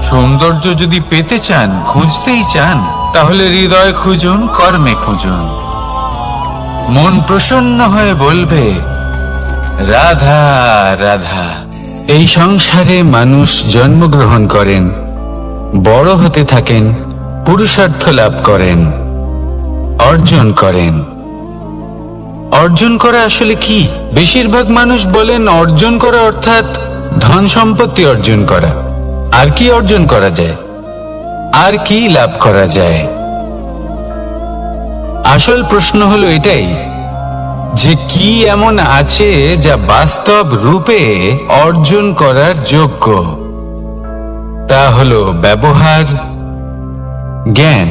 সৌন্দর্য যদি পেতে চান, খুঁজতেই চান, তাহলে হৃদয় খুঁজুন, কর্মে খুঁজুন। মন প্রসন্ন হয়ে বলবে রাধা রাধা। এই সংসারে মানুষ জন্মগ্রহণ করেন, বড় হতে থাকেন, পুরুষার্থ লাভ করেন, অর্জন করেন। অর্জন করা আসলে কি? বেশিরভাগ মানুষ বলেন অর্জন করা অর্থাৎ ধন সম্পত্তি অর্জন করা। আর কি অর্জন করা যায়? আর কি লাভ করা যায়? আসল প্রশ্ন হলো এটাই যে কি এমন আছে যা বাস্তব রূপে অর্জন করার যোগ্য। তা হলো ব্যবহার, জ্ঞান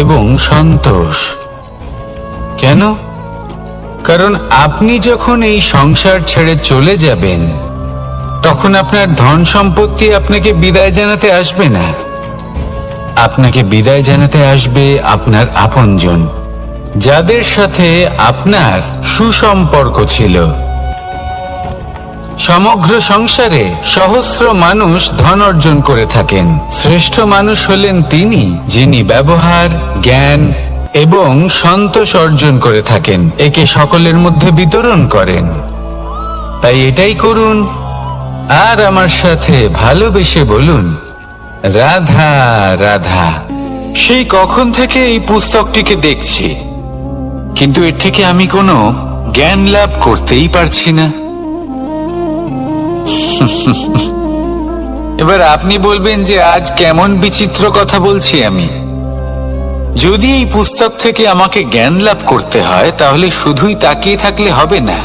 এবং সন্তোষ। কেন? কারণ আপনি যখন এই সংসার ছেড়ে চলে যাবেন তখন আপনার ধন সম্পত্তি আপনাকে বিদায় জানাতে আসবে না। আপনাকে বিদায় জানাতে আসবে আপনার আপনজন, যাদের সাথে আপনার সুসম্পর্ক ছিল। সমগ্র সংসারে সহস্র মানুষ ধন অর্জন করে থাকেন। শ্রেষ্ঠ মানুষ হলেন তিনি যিনি ব্যবহার, জ্ঞান এবং সন্তোষ অর্জন করে থাকেন, একে সকলের মধ্যে বিতরণ করেন। তাই এটাই করুন আর আমার সাথে ভালোবেসে বলুন রাধা রাধা। সেই কখন থেকে এই পুস্তকটিকে দেখছি, কিন্তু এর থেকে আমি কোনো জ্ঞান লাভ করতেই পারছি না। এবার আপনি বলবেন যে আজ কেমন বিচিত্র কথা বলছি আমি। যদি এই পুস্তক থেকে আমাকে জ্ঞান লাভ করতে হয় তাহলে শুধুই তাকিয়ে থাকলে হবে না।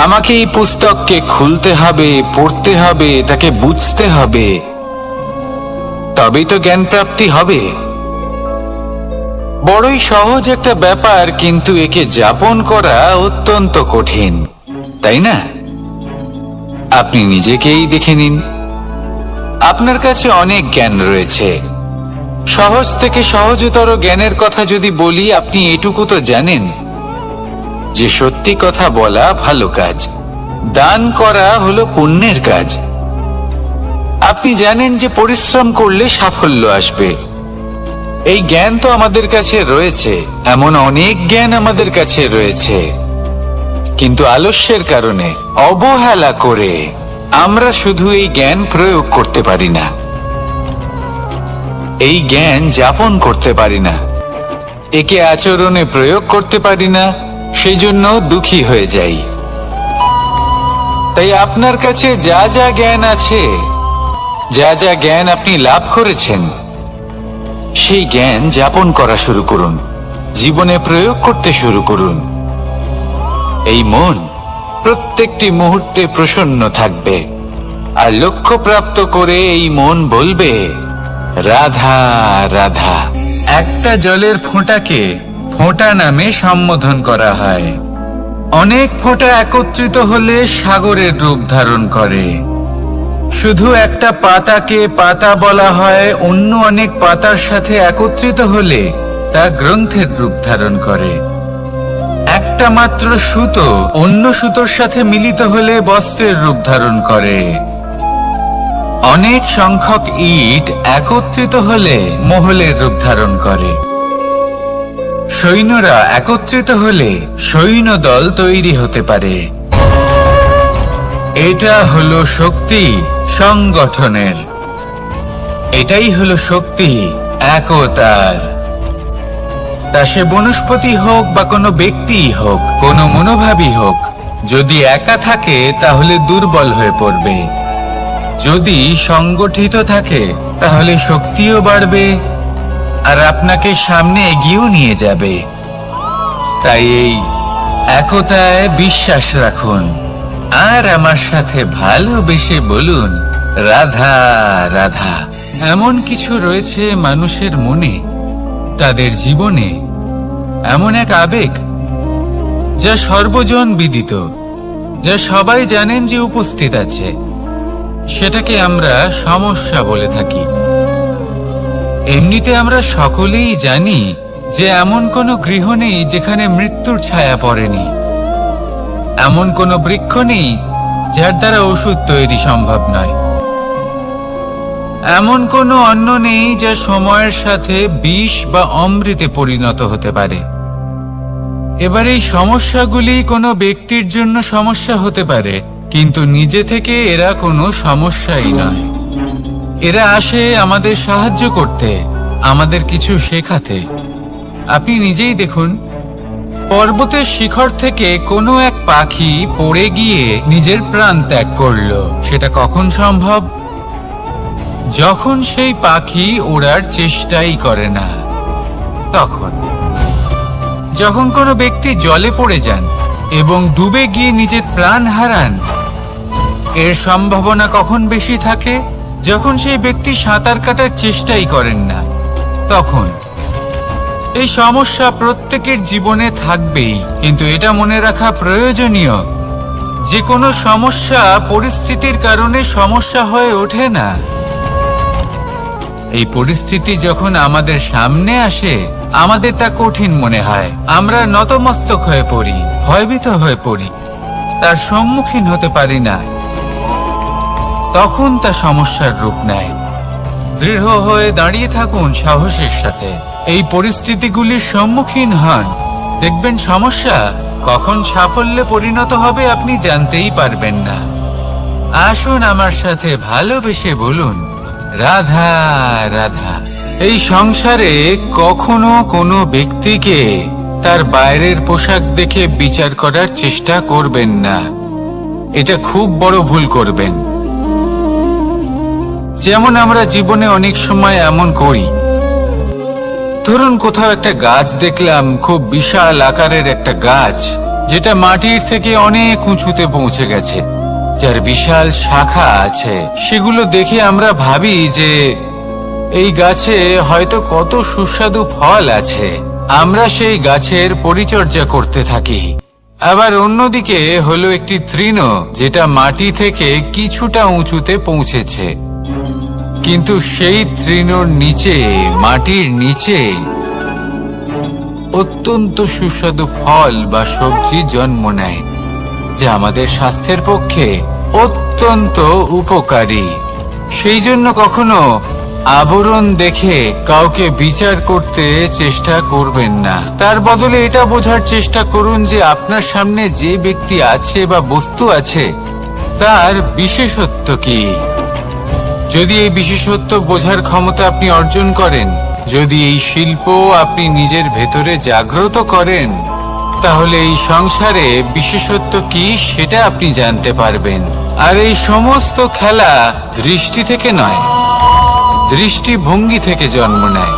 আমাকে এই পুস্তককে খুলতে হবে, পড়তে হবে, তাকে বুঝতে হবে, তবেই তো জ্ঞান প্রাপ্তি হবে। বড়ই সহজ একটা ব্যাপার, কিন্তু একে যাপন করা অত্যন্ত কঠিন, তাই না? আপনি নিজেকেই দেখে নিন। আপনার কাছে অনেক জ্ঞান রয়েছে। সহজ থেকে সহজতর জ্ঞানের কথা যদি বলি, আপনি এটুকু তো জানেন যে সত্যি কথা বলা ভালো কাজ, দান করা হলো পুণ্যের কাজ। আপনি জানেন যে পরিশ্রম করলে সাফল্য আসবে। এই জ্ঞান তো আমাদের কাছে রয়েছে, এমন অনেক জ্ঞান আমাদের কাছে রয়েছে, কিন্তু আলস্যের কারণে, অবহেলা করে আমরা শুধু এই জ্ঞান প্রয়োগ করতে পারি না, এই জ্ঞান যাপন করতে পারি না, একে আচরণে প্রয়োগ করতে পারি না, সেই জন্য দুঃখী হয়ে যাই। তাই আপনার কাছে যা যা জ্ঞান আছে, যা যা জ্ঞান আপনি লাভ করেছেন, সেই জ্ঞান যাপন করা শুরু করুন, জীবনে প্রয়োগ করতে শুরু করুন। এই মন প্রত্যেকটি মুহূর্তে প্রসন্ন থাকবে, আর লক্ষ্য প্রাপ্ত করে এই মন বলবে রাধা রাধা। একটা জলের ফোঁটাকে ফোঁটা নামে সম্বোধন করা হয়। অনেক ফোঁটা একত্রিত হলে সাগরের রূপ ধারণ করে। শুধু একটা পাতাকে পাতা বলা হয়, অন্য অনেক পাতার সাথে একত্রিত হলে তা গ্রন্থের রূপ ধারণ করে। একটা মাত্র সুতো অন্য সুতোর সাথে মিলিত হলে বস্ত্রের রূপ ধারণ করে। অনেক সংখ্যক ইট একত্রিত হলে মহলের রূপ ধারণ করে। সৈন্যরা একত্রিত হলে সৈন্যদল তৈরি হতে পারে। এটা হলো শক্তি সংগঠনের, এটাই হলো শক্তি একতার। তা সে বনস্পতি হোক বা কোনো ব্যক্তিই হোক, কোনো মনোভাবই হোক, যদি একা থাকে তাহলে দুর্বল হয়ে পড়বে। যদি সংগঠিত থাকে তাহলে শক্তিও বাড়বে আর আপনাকে সামনে এগিয়েও নিয়ে যাবে। তাই এই একতায় বিশ্বাস রাখুন আর আমার সাথে ভালোবেসে বলুন, রাধা রাধা। এমন কিছু রয়েছে মানুষের মনে, তাদের জীবনে এমন এক আবেগ যা সর্বজন বিদিত, যা সবাই জানেন যে উপস্থিত আছে। সেটাকে আমরা সমস্যা বলে থাকি। এমনিতে আমরা সকলেই জানি যে এমন কোনো গৃহ নেই যেখানে মৃত্যুর ছায়া পড়েনি, এমন কোনো বৃক্ষ নেই যার দ্বারা ওষুধ তৈরি সম্ভব নয়, এমন কোনো অন্ন নেই যা সময়ের সাথে বিষ বা অমৃতে পরিণত হতে পারে। এবার এই সমস্যাগুলি কোনো ব্যক্তির জন্য সমস্যা হতে পারে, কিন্তু নিজে থেকে এরা কোনো সমস্যাই নয়। এরা আসে আমাদের সাহায্য করতে, আমাদের কিছু শেখাতে। আপনি নিজেই দেখুন, পর্বতের শিখর থেকে কোনো এক পাখি পড়ে গিয়ে নিজের প্রাণ ত্যাগ করলো। সেটা কখন সম্ভব? যখন সেই পাখি ওড়ার চেষ্টাই করে না। তখন যখন কোনো ব্যক্তি জলে পড়ে যান এবং ডুবে গিয়ে নিজের প্রাণ হারান, এর সম্ভাবনা কখন বেশি থাকে? যখন সেই ব্যক্তি সাঁতার কাটার চেষ্টাই করেন না। তখন এই সমস্যা প্রত্যেকের জীবনে থাকবেই, কিন্তু এটা মনে রাখা প্রয়োজনীয় যে কোনো সমস্যা পরিস্থিতির কারণে সমস্যা হয়ে ওঠে না। এই পরিস্থিতি যখন আমাদের সামনে আসে, আমাদের তা কঠিন মনে হয়। আমরা নতমস্তক হয়ে পড়ি, ভয়ভীত হয়ে পড়ি, তার সম্মুখীন হতে পারি না। তখন তা সমস্যার রূপ নেয়। দৃঢ় হয়ে দাঁড়িয়ে থাকুন সাহসের সাথে, এই পরিস্থিতিগুলির সম্মুখীন হন। দেখবেন সমস্যা কখন সাফল্যে পরিণত হবে আপনি জানতেই পারবেন না। আসুন আমার সাথে ভালোবেসে বলুন, রাধা রাধা। এই সংসারে কখনো কোনো ব্যক্তিকে তার বাইরের পোশাক দেখে বিচার করার চেষ্টা করবেন না। এটা খুব বড় ভুল করবেন। যেমন আমরা জীবনে অনেক সময় এমন করি। ধরুন কোথাও একটা গাছ দেখলাম, খুব বিশাল আকারের একটা গাছ, যেটা মাটির থেকে অনেক উঁচুতে পৌঁছে গেছে, যার বিশাল শাখা আছে। সেগুলো দেখে আমরা ভাবি যে এই গাছে হয়তো কত সুস্বাদু ফল আছে। আমরা সেই গাছের পরিচর্যা করতে থাকি। আবার অন্যদিকে হলো একটি তৃণ, যেটা মাটি থেকে কিছুটা উঁচুতে পৌঁছেছে, কিন্তু সেই তৃণর নিচে, মাটির নিচে অত্যন্ত সুস্বাদু ফল বা সবজি জন্ম নেয়, যা আমাদের স্বাস্থ্যের পক্ষে অত্যন্ত উপকারী। সেই জন্য কখনো আবরণ দেখে কাউকে বিচার করতে চেষ্টা করবেন না। তার বদলে এটা বোঝার চেষ্টা করুন যে আপনার সামনে যে ব্যক্তি আছে বা বস্তু আছে, তার বিশেষত্ব কি। যদি এই বিশেষত্ব বোঝার ক্ষমতা আপনি অর্জন করেন, যদি এই শিল্প আপনি নিজের ভেতরে জাগ্রত করেন, তাহলে এই সংসারে বিশেষত্ব কি সেটা আপনি জানতে পারবেন। আর এই সমস্ত খেলা দৃষ্টি থেকে নয়, দৃষ্টিভঙ্গি থেকে জন্ম নেয়।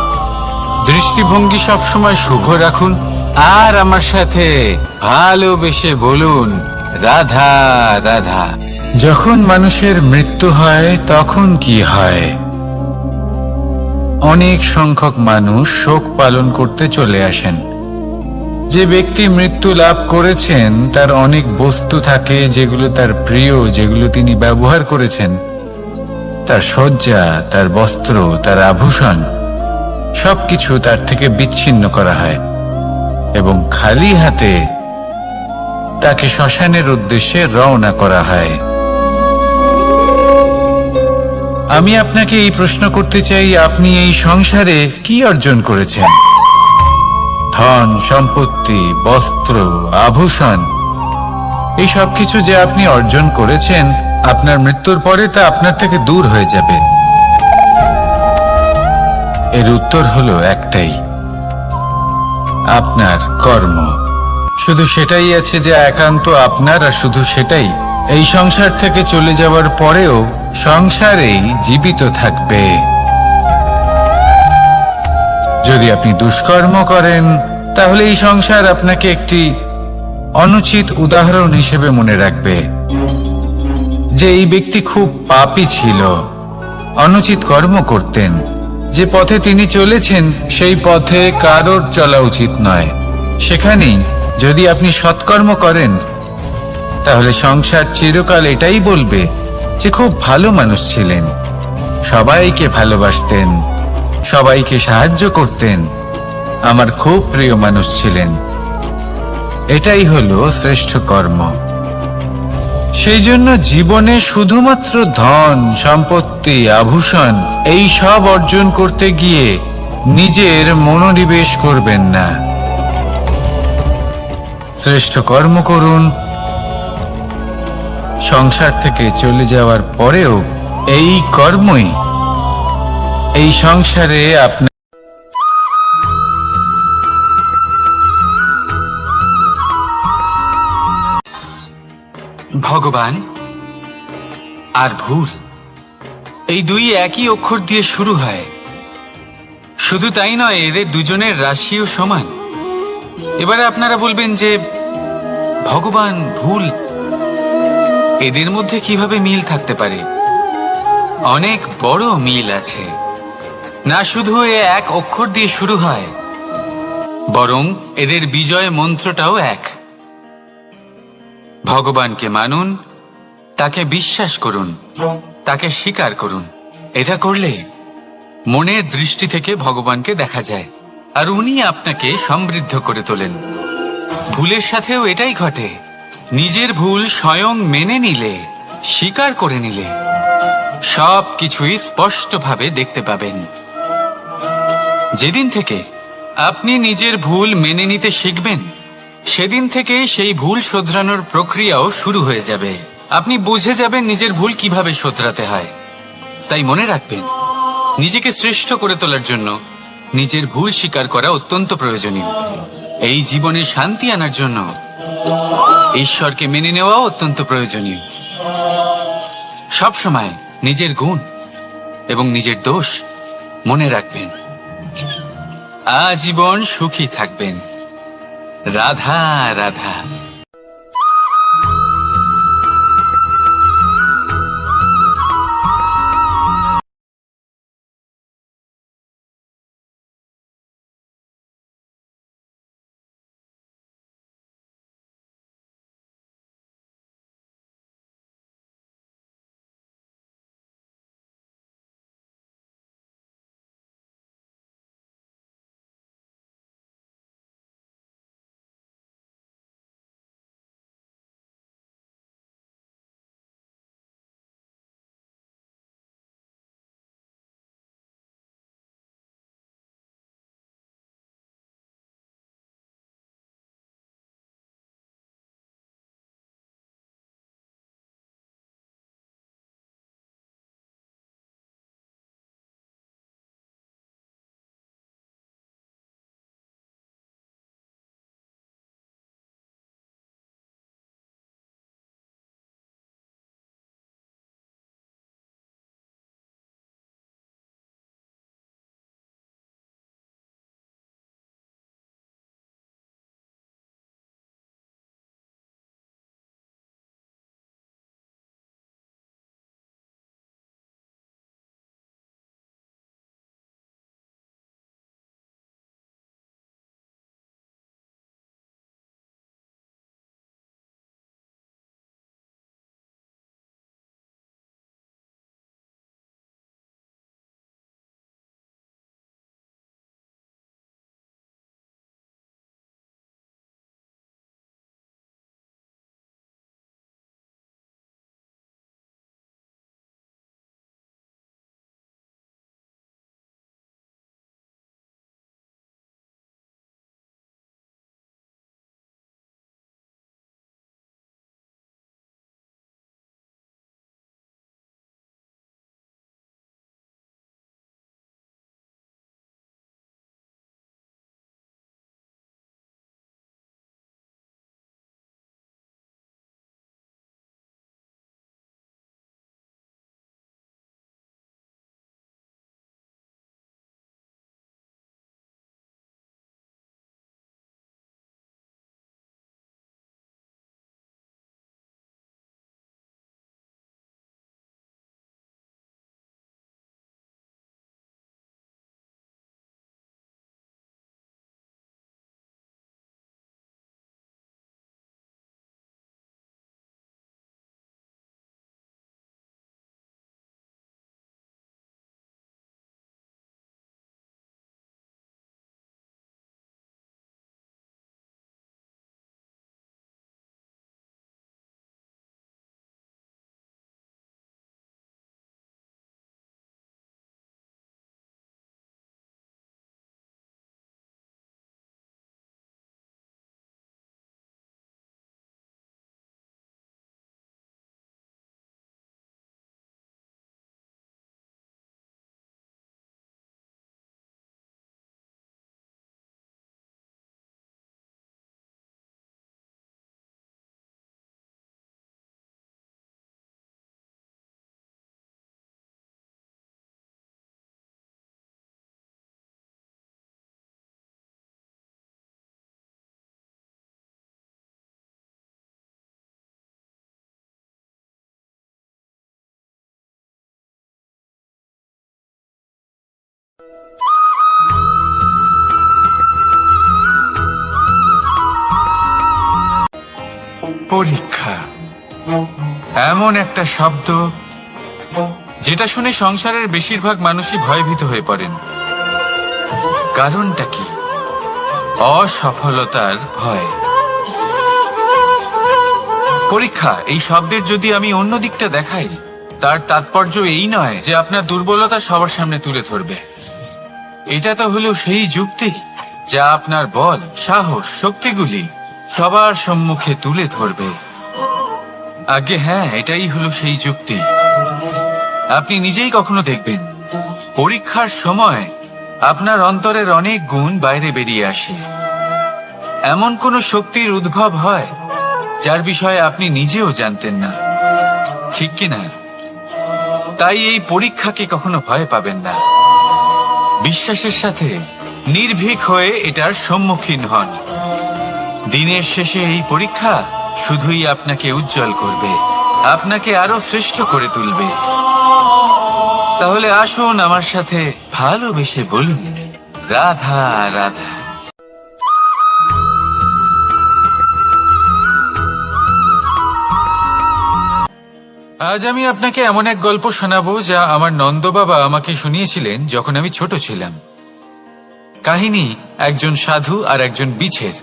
দৃষ্টিভঙ্গি সবসময় শুভ রাখুন আর আমার সাথে ভালোবেসে বলুন, রাধা রাধা। যখন মানুষের মৃত্যু হয় তখন কি হয়? অনেক সংখ্যক মানুষ শোক পালন করতে চলে আসেন। যে ব্যক্তি মৃত্যু লাভ করেছেন তার অনেক বস্তু থাকে যেগুলো তার প্রিয়, যেগুলো তিনি ব্যবহার করেছেন। তার শয্যা, তার বস্ত্র, তার আভূষণ সবকিছু তার থেকে বিচ্ছিন্ন করা হয় এবং খালি হাতে তাকে শ্মশানের উদ্দেশ্যে রওনা করা হয়। আমি আপনাকে এই প্রশ্ন করতে চাই, আপনি এই সংসারে কি অর্জন করেছেন? ধন সম্পত্তি, বস্ত্র, আভূষণ, এই সব কিছু যে আপনি অর্জন করেছেন, আপনার মৃত্যুর পরে তা আপনার থেকে দূর হয়ে যাবে। এর উত্তর হলো একটাই, আপনার কর্ম। শুধু সেটাই আছে যে একান্ত আপনার, আর শুধু সেটাই এই সংসার থেকে চলে যাওয়ার পরেও সংসারেই জীবিত থাকবে। যদি আপনি দুষ্কর্ম করেন তাহলে এই সংসার আপনাকে একটি অনুচিত উদাহরণ হিসেবে মনে রাখবে যে এই ব্যক্তি খুব পাপী ছিল, অনুচিত কর্ম করতেন। যে পথে তিনি চলেছেন সেই পথে কারোর চলা উচিত নয়। সেখানেই যদি আপনি সৎকর্ম করেন তাহলে সংসার চিরকাল এটাই বলবে যে খুব ভালো মানুষ ছিলেন, সবাইকে ভালোবাসতেন, সবাইকে সাহায্য করতেন, আমার খুব প্রিয় মানুষ ছিলেন। এটাই হলো শ্রেষ্ঠ কর্ম। সেই জন্য জীবনে শুধুমাত্র ধন সম্পত্তি আভূষণ এই সব অর্জন করতে গিয়ে নিজের মনোনিবেশ করবেন না। শ্রেষ্ঠ কর্ম করুন। সংসার থেকে চলে যাওয়ার পরেও এই কর্মই এই সংসারে আপনার ভগবান আর ভুল এই দুই একই অক্ষর দিয়ে শুরু হয়। শুধু তাই নয়, এদের দুজনের রাশিও সমান। এবারে আপনারা বলবেন যে ভগবান ভুল, এদের মধ্যে কিভাবে মিল থাকতে পারে? অনেক বড় মিল আছে। না শুধু এ এক অক্ষর দিয়ে শুরু হয়, বরং এদের বিজয় মন্ত্রটাও এক। ভগবানকে মানুন, তাকে বিশ্বাস করুন, তাকে স্বীকার করুন। এটা করলে মনের দৃষ্টি থেকে ভগবানকে দেখা যায় আর উনি আপনাকে সমৃদ্ধ করে তোলেন। ভুলের সাথেও এটাই ঘটে। নিজের ভুল স্বয়ং মেনে নিলে, স্বীকার করে নিলে সব কিছুই স্পষ্টভাবে দেখতে পাবেন। যেদিন থেকে আপনি নিজের ভুল মেনে নিতে শিখবেন, সেদিন থেকে সেই ভুল শোধরানোর প্রক্রিয়াও শুরু হয়ে যাবে। আপনি বুঝে যাবেন নিজের ভুল কিভাবে শোধরাতে হয়। তাই মনে রাখবেন, নিজেকে শ্রেষ্ঠ করে তোলার জন্য নিজের ভুল স্বীকার করা অত্যন্ত প্রয়োজনীয়। এই জীবনে শান্তি আনার জন্য ঈশ্বরকে মেনে নেওয়াও অত্যন্ত প্রয়োজনীয়। সবসময় নিজের গুণ এবং নিজের দোষ মনে রাখবেন। আজীবন সুখী থাকবেন। রাধা রাধা। পরীক্ষা এমন একটা শব্দ যেটা শুনে সংসারের বেশিরভাগ মানুষই ভয়ভীত হয়ে পড়েন। কারণটা কি? অসফলতার ভয়। পরীক্ষা এই শব্দের যদি আমি অন্য দিকটা দেখাই, তার তাৎপর্য এই নয় যে আপনার দুর্বলতা সবার সামনে তুলে ধরবে। এটা তো হলো সেই যুক্তি যা আপনার বল, সাহস, শক্তিগুলি সবার সম্মুখে তুলে ধরবে। আগে হ্যাঁ, এটাই হলো সেই যুক্তি। আপনি নিজেই কখনো দেখবেন পরীক্ষার সময় আপনার অন্তরের অনেক গুণ বাইরে বেরিয়ে আসে। এমন কোন শক্তির উদ্ভব হয় যার বিষয়ে আপনি নিজেও জানতেন না, ঠিক কিনা? তাই এই পরীক্ষাকে কখনো ভয় পাবেন না। বিশ্বাসের সাথে নির্ভীক হয়ে এটার সম্মুখীন হন। দিনের শেষে এই পরীক্ষা শুধুই আপনাকে উজ্জ্বল করবে, আপনাকে আরো শ্রেষ্ঠ করে তুলবে। তাহলে আসুন আমার সাথে ভালোবেসে বলুন, রাধা রাধা। আজ আমি আপনাকে এমন এক গল্প শোনাবো যা আমার নন্দ বাবা আমাকে শুনিয়েছিলেন যখন আমি ছোট ছিলাম। কাহিনী একজন সাধু আর একজন বিছের।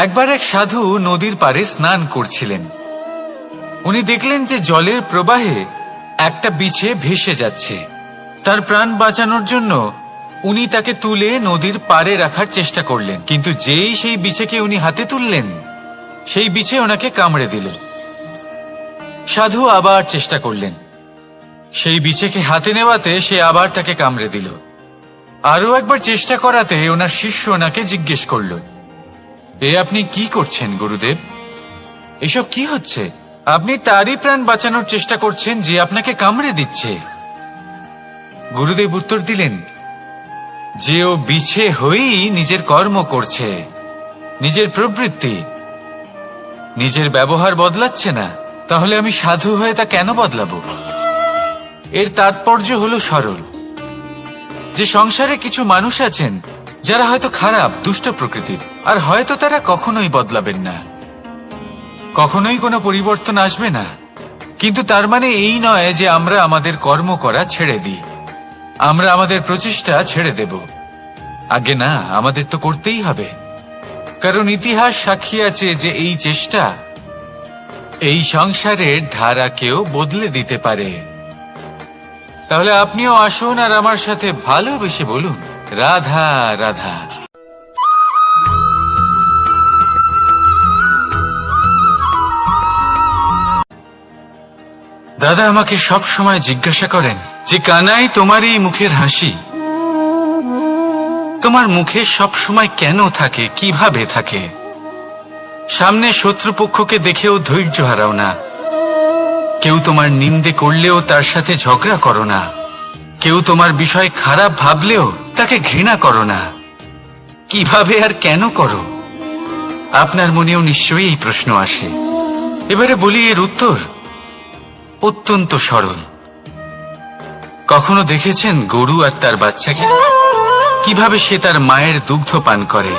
একবার এক সাধু নদীর পাড়ে স্নান করছিলেন। উনি দেখলেন যে জলের প্রবাহে একটা বিছে ভেসে যাচ্ছে। তার প্রাণ বাঁচানোর জন্য উনি তাকে তুলে নদীর পাড়ে রাখার চেষ্টা করলেন, কিন্তু যেই সেই বিছেকে উনি হাতে তুললেন, সেই বিছে ওনাকে কামড়ে দিল। সাধু আবার চেষ্টা করলেন, সেই বিছেকে হাতে নেওয়াতে সে আবার তাকে কামড়ে দিল। আরো একবার চেষ্টা করাতে ওনার শিষ্য ওনাকে জিজ্ঞেস করল, এ আপনি কি করছেন গুরুদেব? এসব কি হচ্ছে? আপনি তারই প্রাণ বাঁচানোর চেষ্টা করছেন যে আপনাকে কামড়ে দিচ্ছে। গুরুদেব উত্তর দিলেন যে ও বিছে হয়েই নিজের কর্ম করছে, নিজের প্রবৃত্তি, নিজের ব্যবহার বদলাচ্ছে না। তাহলে আমি সাধু হয়ে তা কেন বদলাবো? এর তাৎপর্য হলো সরল, যে সংসারে কিছু মানুষ আছেন যারা হয়তো খারাপ, দুষ্ট প্রকৃতির, আর হয়তো তারা কখনোই বদলাবেন না, কখনোই কোনো পরিবর্তন আসবে না। কিন্তু তার মানে এই নয় যে আমরা আমাদের কর্ম করা ছেড়ে দিই, আমরা আমাদের প্রচেষ্টা ছেড়ে দেব। আগে না, আমাদের তো করতেই হবে, কারণ ইতিহাস সাক্ষী আছে যে এই চেষ্টা এই সংসারের ধারাকেও বদলে দিতে পারে। তাহলে আপনিও আসুন আর আমার সাথে ভালোবেসে বলুন, রাধা রাধা। দাদা আমাকে সব সময় জিজ্ঞাসা করেন যে কানাই, তোমার এই মুখের হাসি, তোমার মুখে সব সময় কেন থাকে, কিভাবে থাকে? সামনে শত্রুপক্ষকে দেখেও ধৈর্য হারাও না, কেউ তোমার নিন্দে করলেও তার সাথে ঝগড়া করো না, কেউ তোমার বিষয় খারাপ ভাবলেও তাকে ঘৃণা করো না। কিভাবে আর কেন করো? আপনার মনেও নিশ্চয়ই এই প্রশ্ন আসে। এবারে বলি, এর উত্তর অত্যন্ত সরল। কখনো দেখেছেন গরু আর তার বাচ্চাকে কিভাবে সে তার মায়ের দুগ্ধ পান করে?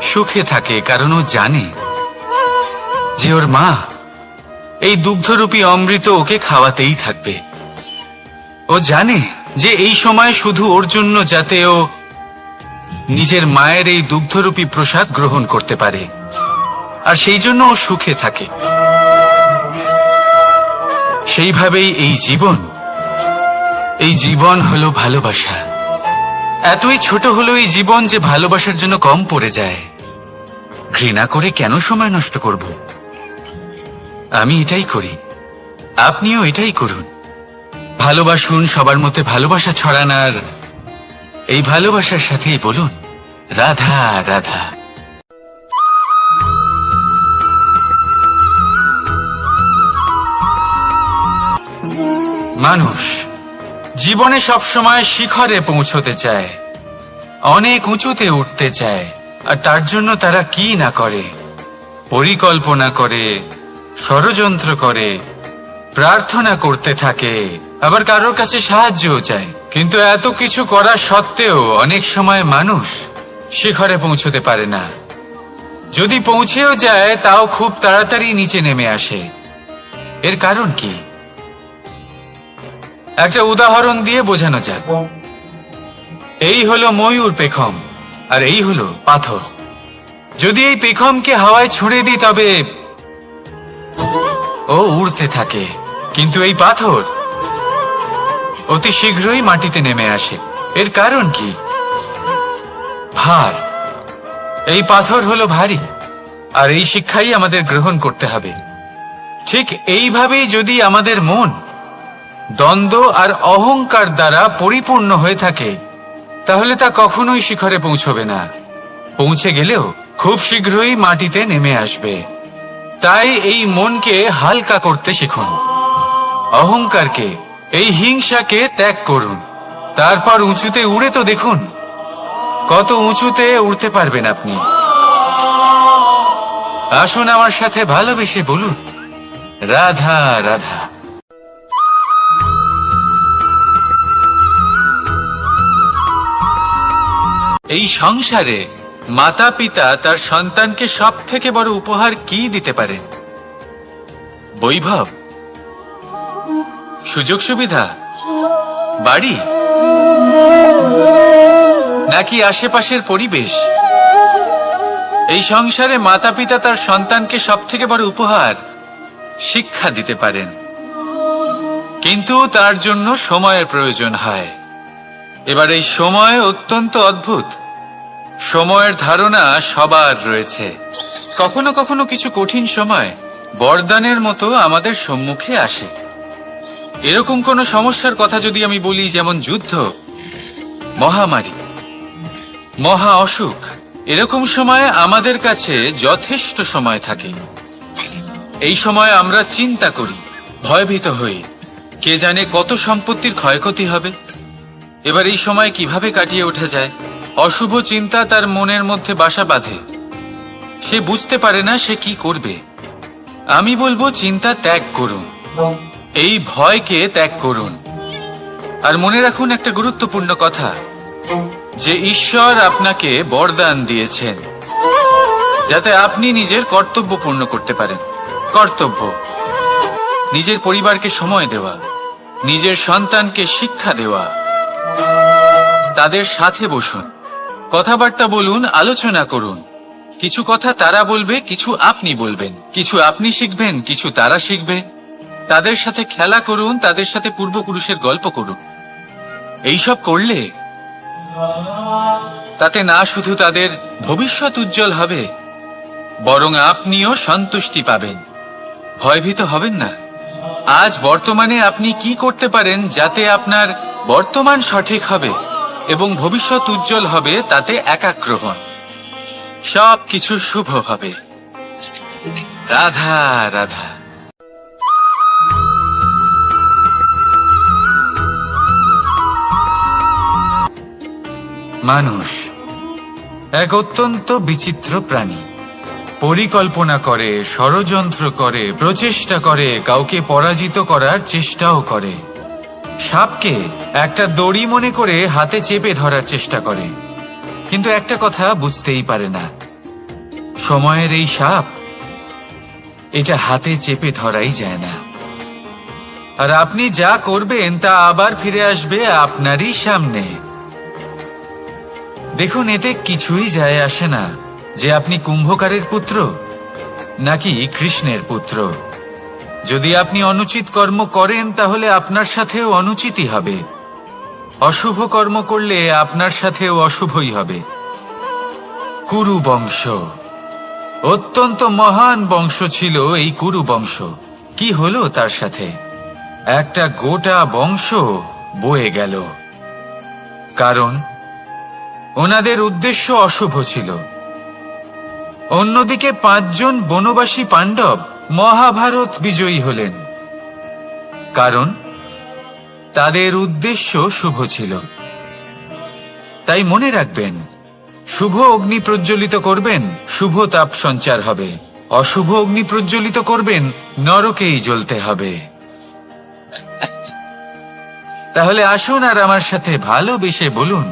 সুখে থাকে, কারণ ও জানে যে ওর মা এই দুগ্ধরূপী অমৃত ওকে খাওয়াতেই থাকবে। ও জানে যে এই সময় শুধু ওর জন্য, যাতে ও নিজের মায়ের এই দুগ্ধরূপী প্রসাদ গ্রহণ করতে পারে, আর সেই জন্য ও সুখে থাকে। সেইভাবেই এই জীবন হলো ভালোবাসা। এতই ছোট হলো এই জীবন যে ভালোবাসার জন্য কম পড়ে যায়। ঘৃণা করে কেন সময় নষ্ট করব? আমি এটাই করি, আপনিও এটাই করুন। ভালোবাসুন, সবার মধ্যে ভালোবাসা ছড়ান, আর এই ভালোবাসার সাথেই বলুন, রাধা রাধা। মানুষ জীবনে সবসময় শিখরে পৌঁছতে চায়, অনেক উঁচুতে উঠতে চায়, আর তার জন্য তারা কি না করে, পরিকল্পনা করে, ষড়যন্ত্র করে, প্রার্থনা করতে থাকে, আবার কারোর কাছে সাহায্যও চায়। কিন্তু এত কিছু করা সত্ত্বেও অনেক সময় মানুষ শিখরে পৌঁছতে পারে না। যদি পৌঁছেও যায় তাও খুব তাড়াতাড়ি নিচে নেমে আসে। এর কারণ কি? একটা উদাহরণ দিয়ে বোঝানো যাক। এই হলো ময়ূর পেখম, আর এই হলো পাথর। যদি এই পেখমকে হাওয়ায় ছুঁড়ে দিই তবে ও উড়তে থাকে, কিন্তু এই পাথর অতি শীঘ্রই মাটিতে নেমে আসে। এর কারণ কি? ভার। এই পাথর হলো ভারী, আর এই শিক্ষাই আমাদের গ্রহণ করতে হবে। ঠিক এইভাবেই যদি আমাদের মন দ্বন্দ্ব আর অহংকার দ্বারা পরিপূর্ণ হয়ে থাকে, তাহলে তা কখনোই শিখরে পৌঁছবে না। পৌঁছে গেলেও খুব শীঘ্রই মাটিতে নেমে আসবে। তাই এই মনকে হালকা করতে শিখুন, অহংকারকে, এই হিংসাকে ত্যাগ করুন। তারপর উঁচুতে উড়ে তো দেখুন কত উঁচুতে উড়তে পারবেন আপনি। আসুন আমার সাথে ভালোবেসে বলুন, রাধা রাধা। এই সংসারে মাতা পিতা তার সন্তানকে সব থেকে বড় উপহার কি দিতে পারে? বৈভব, সুযোগ সুবিধা, বাড়ি, নাকি আশেপাশের পরিবেশ? এই সংসারে মাতা পিতা তার সন্তানকে সব থেকে বড় উপহার শিক্ষা দিতে পারেন, কিন্তু তার জন্য সময়ের প্রয়োজন হয়। এবার এই সময় অত্যন্ত অদ্ভুত। সময়ের ধারণা সবার রয়েছে। কখনো কখনো কিছু কঠিন সময় বরদানের মতো আমাদের সম্মুখে আসে। এরকম কোন সমস্যার কথা যদি আমি বলি, যেমন যুদ্ধ, মহামারী, মহা অসুখ, এরকম সময় আমাদের কাছে যথেষ্ট সময় থাকে। এই সময় আমরা চিন্তা করি, ভয়ভীত হই, কে জানে কত সম্পত্তির ক্ষয়ক্ষতি হবে। এবার এই সময় কিভাবে কাটিয়ে ওঠা যায়? অশুভ চিন্তা তার মনের মধ্যে বাসা বাঁধে। সে বুঝতে পারে না সে কি করবে। আমি বলবো, চিন্তা ত্যাগ করুন, এই ভয়কে ত্যাগ করুন। আর মনে রাখুন একটা গুরুত্বপূর্ণ কথা, যে ঈশ্বর আপনাকে বরদান দিয়েছেন যাতে আপনি নিজের কর্তব্য পূর্ণ করতে পারেন। কর্তব্য, নিজের পরিবারকে সময় দেওয়া, নিজের সন্তানকে শিক্ষা দেওয়া। তাদের সাথে বসুন, কথাবার্তা বলুন, আলোচনা করুন। কিছু কথা তারা বলবে, কিছু আপনি বলবেন, কিছু আপনি শিখবেন, কিছু তারা শিখবে। তাদের সাথে খেলা করুন, তাদের সাথে পূর্বপুরুষের গল্প করুন। এইসব করলে তাতে না শুধু তাদের ভবিষ্যৎ উজ্জ্বল হবে, বরং আপনিও সন্তুষ্টি পাবেন। ভয়ভীত হবেন না। আজ বর্তমানে আপনি কি করতে পারেন যাতে আপনার বর্তমান সঠিক হবে এবং ভবিষ্যৎ উজ্জ্বল হবে, তাতে একাগ্র হন। সবকিছু শুভ হবে। রাধা রাধা। মানুষ এক অত্যন্ত বিচিত্র প্রাণী। পরিকল্পনা করে, ষড়যন্ত্র করে, প্রচেষ্টা করে, কাউকে পরাজিত করার চেষ্টাও করে। সাপকে একটা দড়ি মনে করে হাতে চেপে ধরার চেষ্টা করে, কিন্তু একটা কথা বুঝতেই পারে না, সময়ের এই সাপ, এটা হাতে চেপে ধরাই যায় না। আর আপনি যা করবেন তা আবার ফিরে আসবে আপনারই সামনে। দেখুন, এতে কিছুই যায় আসে না যে আপনি কুম্ভকারের পুত্র নাকি কৃষ্ণের পুত্র। যদি আপনি অনুচিত কর্ম করেন তাহলে আপনার সাথেও অনুচিতই হবে। অশুভ কর্ম করলে আপনার সাথেও অশুভই হবে। কুরু বংশ অত্যন্ত মহান বংশ ছিল। এই কুরু বংশ কি হলো তার সাথে? একটা গোটা বংশ বয়ে গেল, কারণ ওনাদের উদ্দেশ্য অশুভ ছিল। অন্যদিকে 5 জন বনবাসী পাণ্ডব মহাভারত বিজয়ী হলেন, কারণ তাদের উদ্দেশ্য শুভ ছিল। তাই মনে রাখবেন, শুভ অগ্নি প্রজ্বলিত করবেন, শুভ তাপ সঞ্চার হবে। অশুভ অগ্নি প্রজ্বলিত করবেন, নরকেই জ্বলতে হবে। তাহলে আসুন আর আমার সাথে ভালোবেসে বলুন,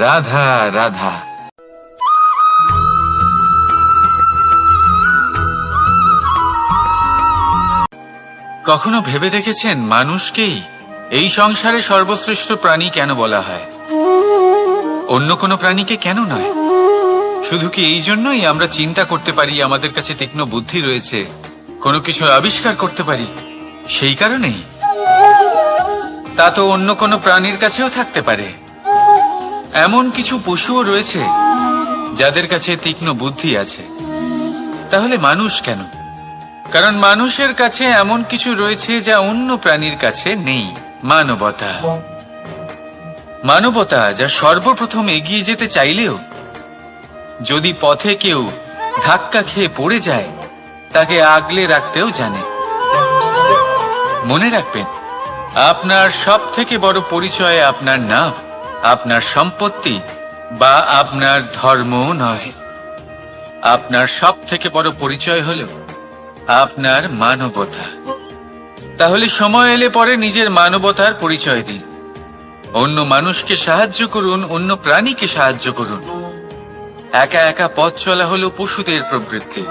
রাধা রাধা। কখনো ভেবে দেখেছেন মানুষকেই এই সংসারে সর্বশ্রেষ্ঠ প্রাণী কেন বলা হয়? অন্য কোনো প্রাণীকে কেন নয়? শুধু কি এই জন্যই আমরা চিন্তা করতে পারি, আমাদের কাছে তীক্ষ্ণ বুদ্ধি রয়েছে, কোনো কিছু আবিষ্কার করতে পারি, সেই কারণেই? তা তো অন্য কোনো প্রাণীর কাছেও থাকতে পারে। এমন কিছু পশুও রয়েছে যাদের কাছে তীক্ষ্ণ বুদ্ধি আছে। তাহলে মানুষ কেন? কারণ মানুষের কাছে এমন কিছু রয়েছে যা অন্য প্রাণীর কাছে নেই। মানবতা। মানবতা, যা সর্বপ্রথম এগিয়ে যেতে চাইলেও যদি পথে কেউ ধাক্কা খেয়ে পড়ে যায়, তাকে আগলে রাখতেও জানে। মনে রাখবেন, আপনার সব থেকে বড় পরিচয় আপনার নাম, আপনার সম্পত্তি বা আপনার ধর্মও নয়। আপনার সব থেকে বড় পরিচয় হলো আপনার মানবতা। তাহলে সময় এলে পরে নিজের মানবতার পরিচয় দিন। অন্য মানুষকে সাহায্য করুন, অন্য প্রাণীকে সাহায্য করুন। একা একা পথ চলা হলো পশুদের প্রবৃত্তি।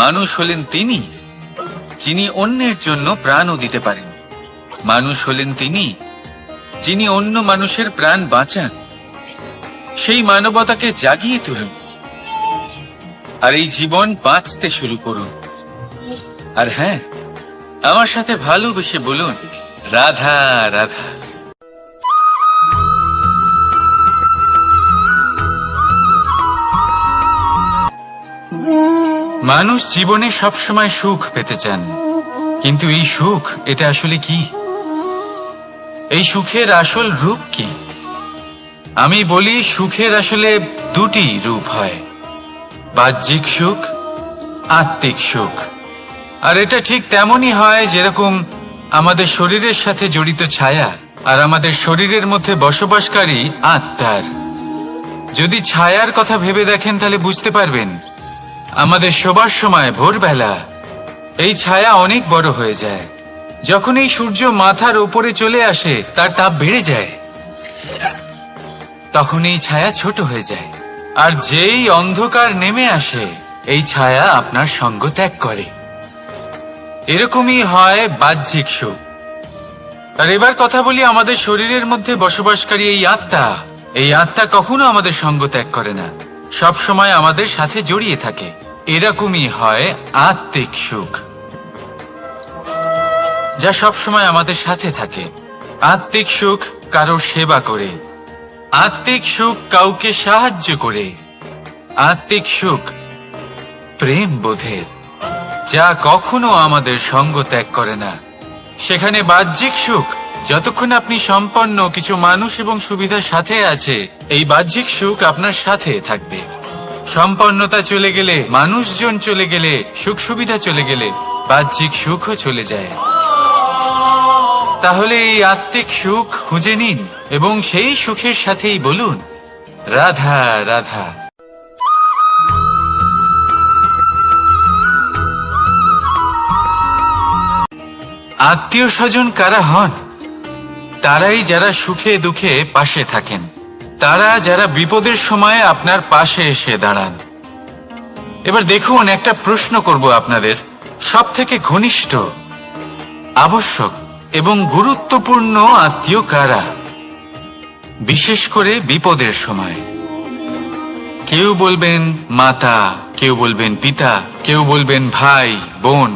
মানুষ হলেন তিনি যিনি অন্যের জন্য প্রাণও দিতে পারেন। মানুষ হলেন তিনি যিনি অন্য মানুষের প্রাণ বাঁচান। সেই মানবতাকে জাগিয়ে তুলুন আর এই জীবন বাঁচতে শুরু করুন। আর হ্যাঁ, আমার সাথে ভালোবেসে বলুন, রাধা রাধা। মানুষ জীবনে সবসময় সুখ পেতে চান, কিন্তু এই সুখ, এটা আসলে কি? এই সুখের আসল রূপ কি? আমি বলি, সুখের আসলে দুটি রূপ হয়, বাহ্যিক সুখ, আত্মিক সুখ। আর এটা ঠিক তেমনই হয় যেরকম আমাদের শরীরের সাথে জড়িত ছায়া আর আমাদের শরীরের মধ্যে বসবাসকারী আত্মার। যদি ছায়ার কথা ভেবে দেখেন তাহলে বুঝতে পারবেন, আমাদের শোবার সময় ভোরবেলা এই ছায়া অনেক বড় হয়ে যায়। যখন এই সূর্য মাথার উপরে চলে আসে, তার তাপ বেড়ে যায়, তখন এই ছায়া ছোট হয়ে যায়। আর যেই অন্ধকার নেমে আসে, এই ছায়া আপনার সঙ্গ ত্যাগ করে। এরকমই হয় বাহ্যিক সুখ। আর এবার কথা বলি আমাদের শরীরের মধ্যে বসবাসকারী এই আত্মা। এই আত্মা কখনো আমাদের সঙ্গ ত্যাগ করে না, সব সময় আমাদের সাথে জড়িয়ে থাকে। এরকমই হয় আত্মিক সুখ, যা সব সময় আমাদের সাথে থাকে। আত্মিক সুখ কারোর সেবা করে, আত্মিক সুখ কাউকে সাহায্য করে, আত্মিক সুখ প্রেম বোধের, যা কখনো আমাদের সঙ্গ ত্যাগ করে না। সেখানে বাহ্যিক সুখ, যতক্ষণ আপনি সম্পন্ন কিছু মানুষ এবং সুবিধার সাথে আছে, এই বাহ্যিক সুখ আপনার সাথে থাকবে। সম্পন্নতা চলে গেলে, মানুষজন চলে গেলে, সুখ সুবিধা চলে গেলে, বাহ্যিক সুখও চলে যায়। তাহলে এই আত্মিক সুখ খুঁজে নিন এবং সেই সুখের সাথেই বলুন, রাধা রাধা। আত্মীয় স্বজন কারা হন? তারাই যারা সুখে দুঃখে পাশে থাকেন, তারা যারা বিপদের সময় আপনার পাশে এসে দাঁড়ান। এবার দেখুন, একটা প্রশ্ন করব আপনাদের, সব থেকে ঘনিষ্ঠ, আবশ্যক এবং গুরুত্বপূর্ণ আত্মীয় কারা, বিশেষ করে বিপদের সময়? কেউ বলবেন মাতা, কেউ বলবেন পিতা, কেউ বলবেন ভাই বোন,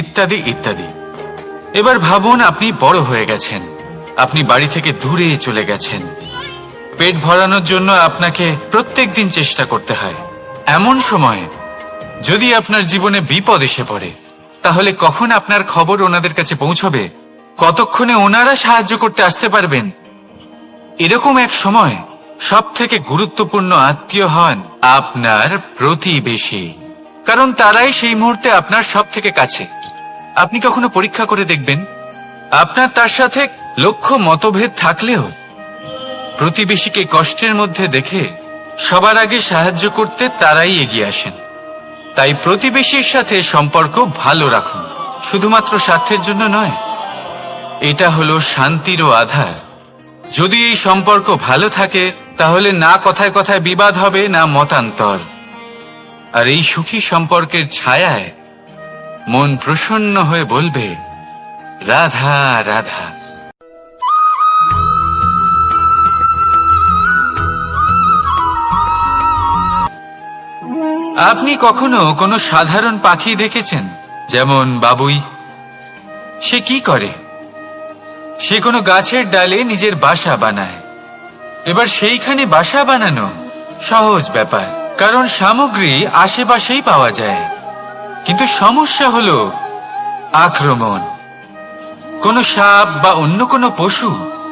ইত্যাদি ইত্যাদি। এবার ভাবুন, আপনি বড় হয়ে গেছেন, আপনি বাড়ি থেকে দূরে চলে গেছেন। পেট ভরানোর জন্য আপনাকে প্রত্যেকদিন চেষ্টা করতে হয়। এমন সময় যদি আপনার জীবনে বিপদ এসে পড়ে, তাহলে কখন আপনার খবর ওনাদের কাছে পৌঁছবে? কতক্ষণে ওনারা সাহায্য করতে আসতে পারবেন? এরকম এক সময় সব থেকে গুরুত্বপূর্ণ আত্মীয় হন আপনার প্রতিবেশী, কারণ তারাই সেই মুহূর্তে আপনার সব থেকে কাছে। আপনি কখনো পরীক্ষা করে দেখবেন, আপনার তার সাথে লক্ষ্য মতভেদ থাকলেও প্রতিবেশীকে কষ্টের মধ্যে দেখে সবার আগে সাহায্য করতে তারাই এগিয়ে আসেন। তাই প্রতিবেশীর সাথে সম্পর্ক ভালো রাখুন, শুধুমাত্র স্বার্থের জন্য নয়। এটা হলো শান্তিরও আধার। যদি এই সম্পর্ক ভালো থাকে তাহলে না কথায় কথায় বিবাদ হবে, না মতান্তর। আর এই সুখী সম্পর্কের ছায়ায় মন প্রসন্ন হয়ে বলবে, রাধা রাধা। আপনি কখনো কোনো সাধারণ পাখি দেখেছেন? যেমন বাবুই। সে কি করে? সে কোনো গাছের ডালে নিজের বাসা বানায়। এবার সেইখানে বাসা বানানো সহজ ব্যাপার, কারণ সামগ্রী আশেপাশেই পাওয়া যায়। কিন্তু সমস্যা হলো আক্রমণ। কোনো সাপ বা অন্য কোনো পশু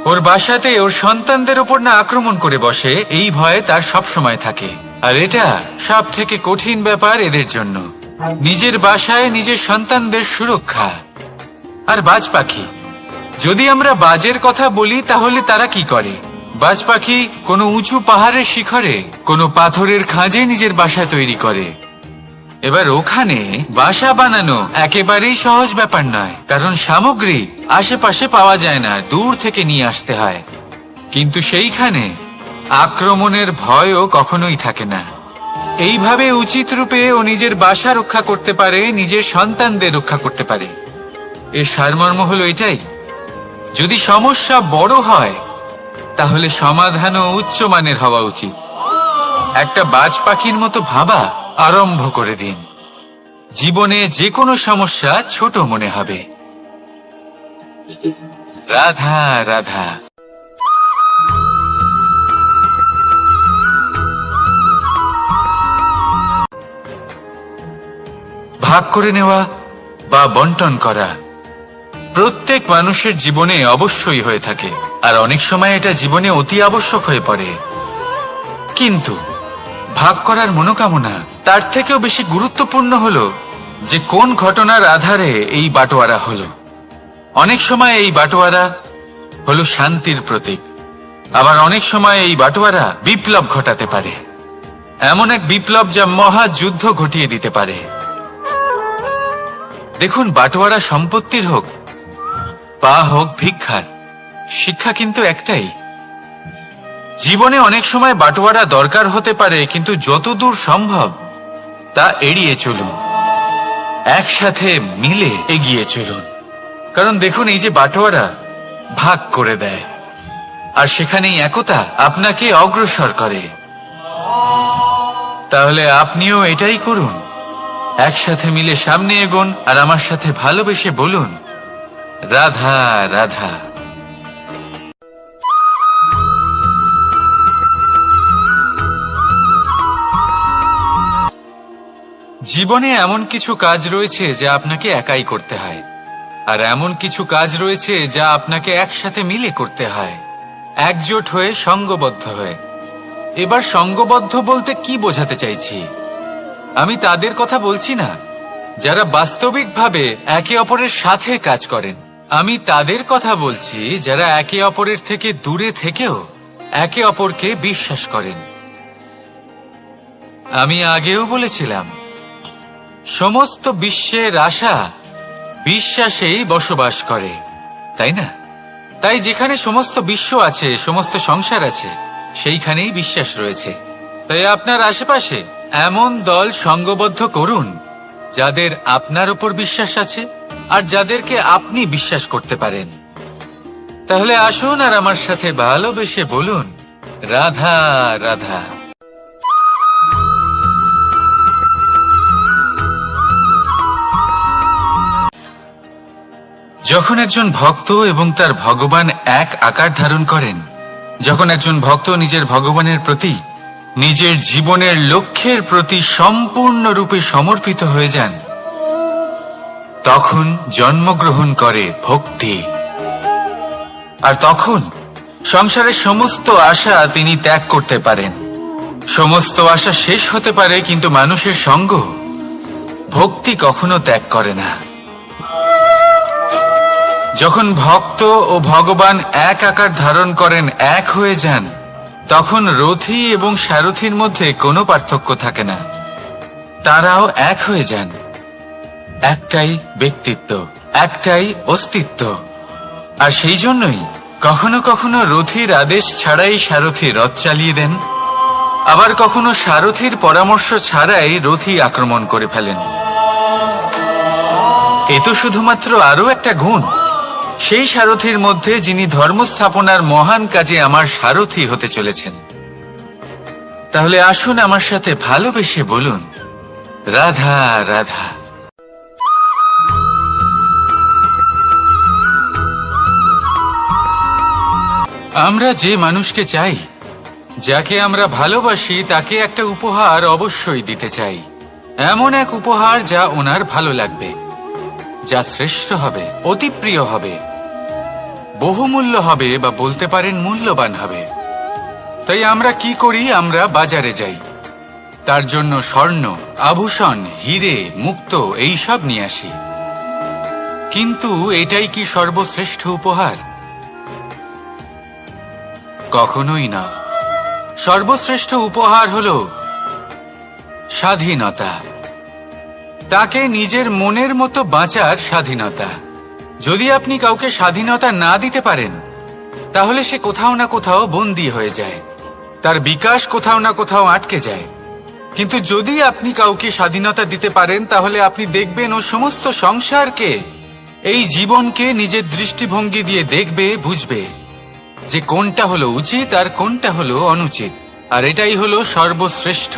ওর বাসাতে ওর সন্তানদের উপর না আক্রমণ করে বসে, এই ভয়ে তার সব সময় থাকে। আর এটা সব থেকে কঠিন ব্যাপার এদের জন্য, নিজের বাসায় নিজের সন্তানদের সুরক্ষা। আর বাজ পাখি, যদি আমরা বাজের কথা বলি তাহলে তারা কি করে? বাজ পাখি কোনো উঁচু পাহাড়ের শিখরে কোনো পাথরের খাঁজে নিজের বাসা তৈরি করে। এবার ওখানে বাসা বানানো একেবারেই সহজ ব্যাপার নয়, কারণ সামগ্রী আশেপাশে পাওয়া যায় না, দূর থেকে নিয়ে আসতে হয়। কিন্তু সেইখানে আক্রমণের ভয়ও কখনোই থাকে না। এইভাবে উচিত রূপে ও নিজের বাসা রক্ষা করতে পারে, নিজের সন্তানদের রক্ষা করতে পারে। এর সারমর্ম হলো এটাই, যদি সমস্যা বড় হয় তাহলে সমাধানও উচ্চমানের হওয়া উচিত। একটা বাজ পাখির মতো ভাবা আরম্ভ করে দিন। জীবনে যে কোনো সমস্যা ছোট মনে হবে। রাধা রাধা। ভাগ করে নেওয়া বা বন্টন করা প্রত্যেক মানুষের জীবনে অবশ্যই হয়ে থাকে, আর অনেক সময় এটা জীবনে অতি আবশ্যক হয়ে পড়ে। কিন্তু ভাগ করার মনোকামনা তার থেকেও বেশি গুরুত্বপূর্ণ হলো যে কোন ঘটনার আধারে এই বাটোয়ারা হলো। অনেক সময় এই বাটোয়ারা হলো শান্তির প্রতীক, আবার অনেক সময় এই বাটোয়ারা বিপ্লব ঘটাতে পারে, এমন এক বিপ্লব যা মহাযুদ্ধ ঘটিয়ে দিতে পারে। দেখুন, বাটোয়ারা সম্পত্তির হোক বা হোক ভিক্ষার, শিক্ষা কিন্তু একটাই। জীবনে অনেক সময় বাটোয়ারা দরকার হতে পারে, কিন্তু যতদূর সম্ভব তা এড়িয়ে চলুন, একসাথে মিলে এগিয়ে চলুন। কারণ দেখুন, এই যে বাটোয়ারা ভাগ করে দেয়, আর সেখানেই একতা আপনাকে অগ্রসর করে। তাহলে আপনিও এটাই করুন, একসাথে মিলে সামনে এগোন, আর আমার সাথে ভালোবেসে বলুন, রাধা রাধা। জীবনে এমন কিছু কাজ রয়েছে যা আপনাকে একাই করতে হয়, আর এমন কিছু কাজ রয়েছে যা আপনাকে একসাথে মিলে করতে হয়, একজোট হয়ে, সঙ্গবদ্ধ হয়ে। এবার সঙ্গবদ্ধ বলতে কি বোঝাতে চাইছি? আমি তাদের কথা বলছি না যারা বাস্তবিকভাবে একে অপরের সাথে কাজ করেন। আমি তাদের কথা বলছি যারা একে অপরের থেকে দূরে থেকেও একে অপরকে বিশ্বাস করেন। আমি আগেও বলেছিলাম, সমস্ত বিশ্বের আশা বিশ্বাসেই বসবাস করে, তাই না? তাই যেখানে সমস্ত বিশ্ব আছে, সমস্ত সংসার আছে, সেইখানেই বিশ্বাস রয়েছে। তাই আপনার আশেপাশে এমন দল সঙ্গবদ্ধ করুন যাদের আপনার উপর বিশ্বাস আছে আর যাদেরকে আপনি বিশ্বাস করতে পারেন। তাহলে আসুন আর আমার সাথে ভালোবেসে বলুন, রাধা রাধা। যখন একজন ভক্ত এবং তার ভগবান এক আকার ধারণ করেন, যখন একজন ভক্ত নিজের ভগবানের প্রতি, নিজের জীবনের লক্ষ্যের প্রতি সম্পূর্ণরূপে সমর্পিত হয়ে যান, তখন জন্মগ্রহণ করে ভক্তি। আর তখন সংসারের সমস্ত আশা তিনি ত্যাগ করতে পারেন। সমস্ত আশা শেষ হতে পারে, কিন্তু মানুষের সঙ্গ ভক্তি কখনো ত্যাগ করে না। যখন ভক্ত ও ভগবান এক আকার ধারণ করেন, এক হয়ে যান, তখন রথী এবং সারথীর মধ্যে কোনো পার্থক্য থাকে না। তারাও এক হয়ে যান। একটাই ব্যক্তিত্ব, একটাই অস্তিত্ব। আর সেই জন্যই কখনো কখনো রথীর আদেশ ছাড়াই সারথি রথ চালিয়ে দেন, আবার কখনো সারথির পরামর্শ ছাড়াই রথী আক্রমণ করে ফেলেন। এ তো শুধুমাত্র আরো একটা গুণ সেই সারথির মধ্যে, যিনি ধর্ম স্থাপনার মহান কাজে আমার সারথি হতে চলেছেন। তাহলে আসুন আমার সাথে ভালোবেসে বলুন, রাধা রাধা। আমরা যে মানুষকে চাই, যাকে আমরা ভালোবাসি, তাকে একটা উপহার অবশ্যই দিতে চাই। এমন এক উপহার যা ওনার ভালো লাগবে, যা শ্রেষ্ঠ হবে, অতি প্রিয় হবে, বহুমূল্য হবে, বা বলতে পারেন মূল্যবান হবে। তাই আমরা কি করি? আমরা বাজারে যাই, তার জন্য স্বর্ণ, আভূষণ, হিরে, মুক্ত এইসব নিয়ে আসি। কিন্তু এটাই কি সর্বশ্রেষ্ঠ উপহার? কখনোই না। সর্বশ্রেষ্ঠ উপহার হলো স্বাধীনতা, তাকে নিজের মনের মতো বাঁচার স্বাধীনতা। যদি আপনি কাউকে স্বাধীনতা না দিতে পারেন, তাহলে সে কোথাও না কোথাও বন্দী হয়ে যায়, তার বিকাশ কোথাও না কোথাও আটকে যায়। কিন্তু যদি আপনি কাউকে স্বাধীনতা দিতে পারেন, তাহলে আপনি দেখবেন ও সমস্ত সংসারকে, এই জীবনকে নিজের দৃষ্টিভঙ্গি দিয়ে দেখবে, বুঝবে যে কোনটা হলো উচিত আর কোনটা হলো অনুচিত। আর এটাই হলো সর্বশ্রেষ্ঠ।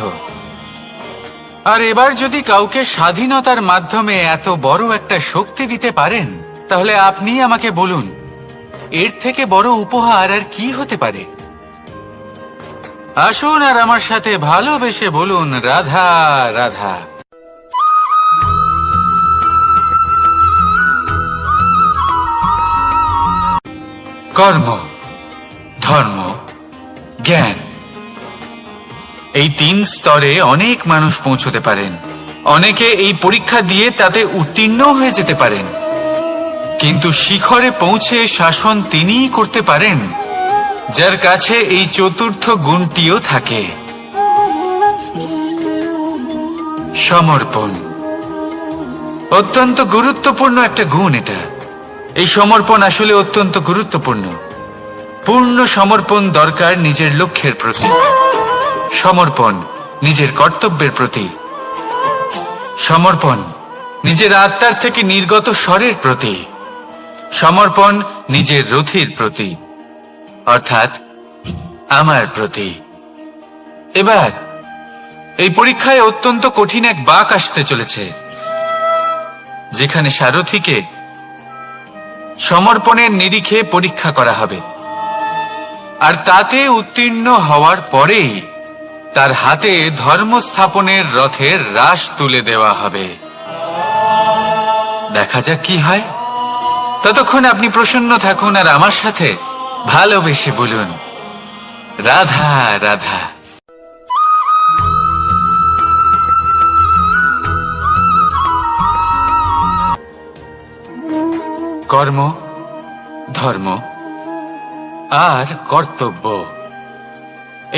আর এবার যদি কাউকে স্বাধীনতার মাধ্যমে এত বড় একটা শক্তি দিতে পারেন, তাহলে আপনি আমাকে বলুন, এর থেকে বড় উপহার আর কি হতে পারে? আসুন আর আমার সাথে ভালোবেসে বলুন, রাধা রাধা। কর্ম, ধর্ম, জ্ঞান, এই 3 স্তরে অনেক মানুষ পৌঁছতে পারেন। অনেকে এই পরীক্ষা দিয়ে তাতে উত্তীর্ণ হয়ে যেতে পারেন, কিন্তু শিখরে পৌঁছে শাসন তিনিই করতে পারেন, যার কাছে এই চতুর্থ গুণটিও থাকে, সমর্পণ। অত্যন্ত গুরুত্বপূর্ণ একটা গুণ এটা। এই সমর্পণ আসলে অত্যন্ত গুরুত্বপূর্ণ। পূর্ণ সমর্পণ দরকার নিজের লক্ষ্যের প্রতি, সমর্পণ নিজের কর্তব্যের প্রতি, সমর্পণ নিজের আত্মার থেকে নির্গত স্বরের প্রতি, সমর্পণ নিজের রথীর প্রতি, অর্থাৎ আমার প্রতি। এবার এই পরীক্ষায় অত্যন্ত কঠিন এক বাঁক আসতে চলেছে, যেখানে সারথীকে সমর্পণের নিরিখে পরীক্ষা করা হবে। আর তাতে উত্তীর্ণ হওয়ার পরেই তার হাতে ধর্ম স্থাপনের রথের রাশ তুলে দেওয়া হবে। দেখা যাক কি হয়। ততক্ষণ আপনি প্রসন্ন থাকুন আর আমার সাথে ভালোবেসে বলুন, রাধা রাধা। কর্ম, ধর্ম আর কর্তব্য,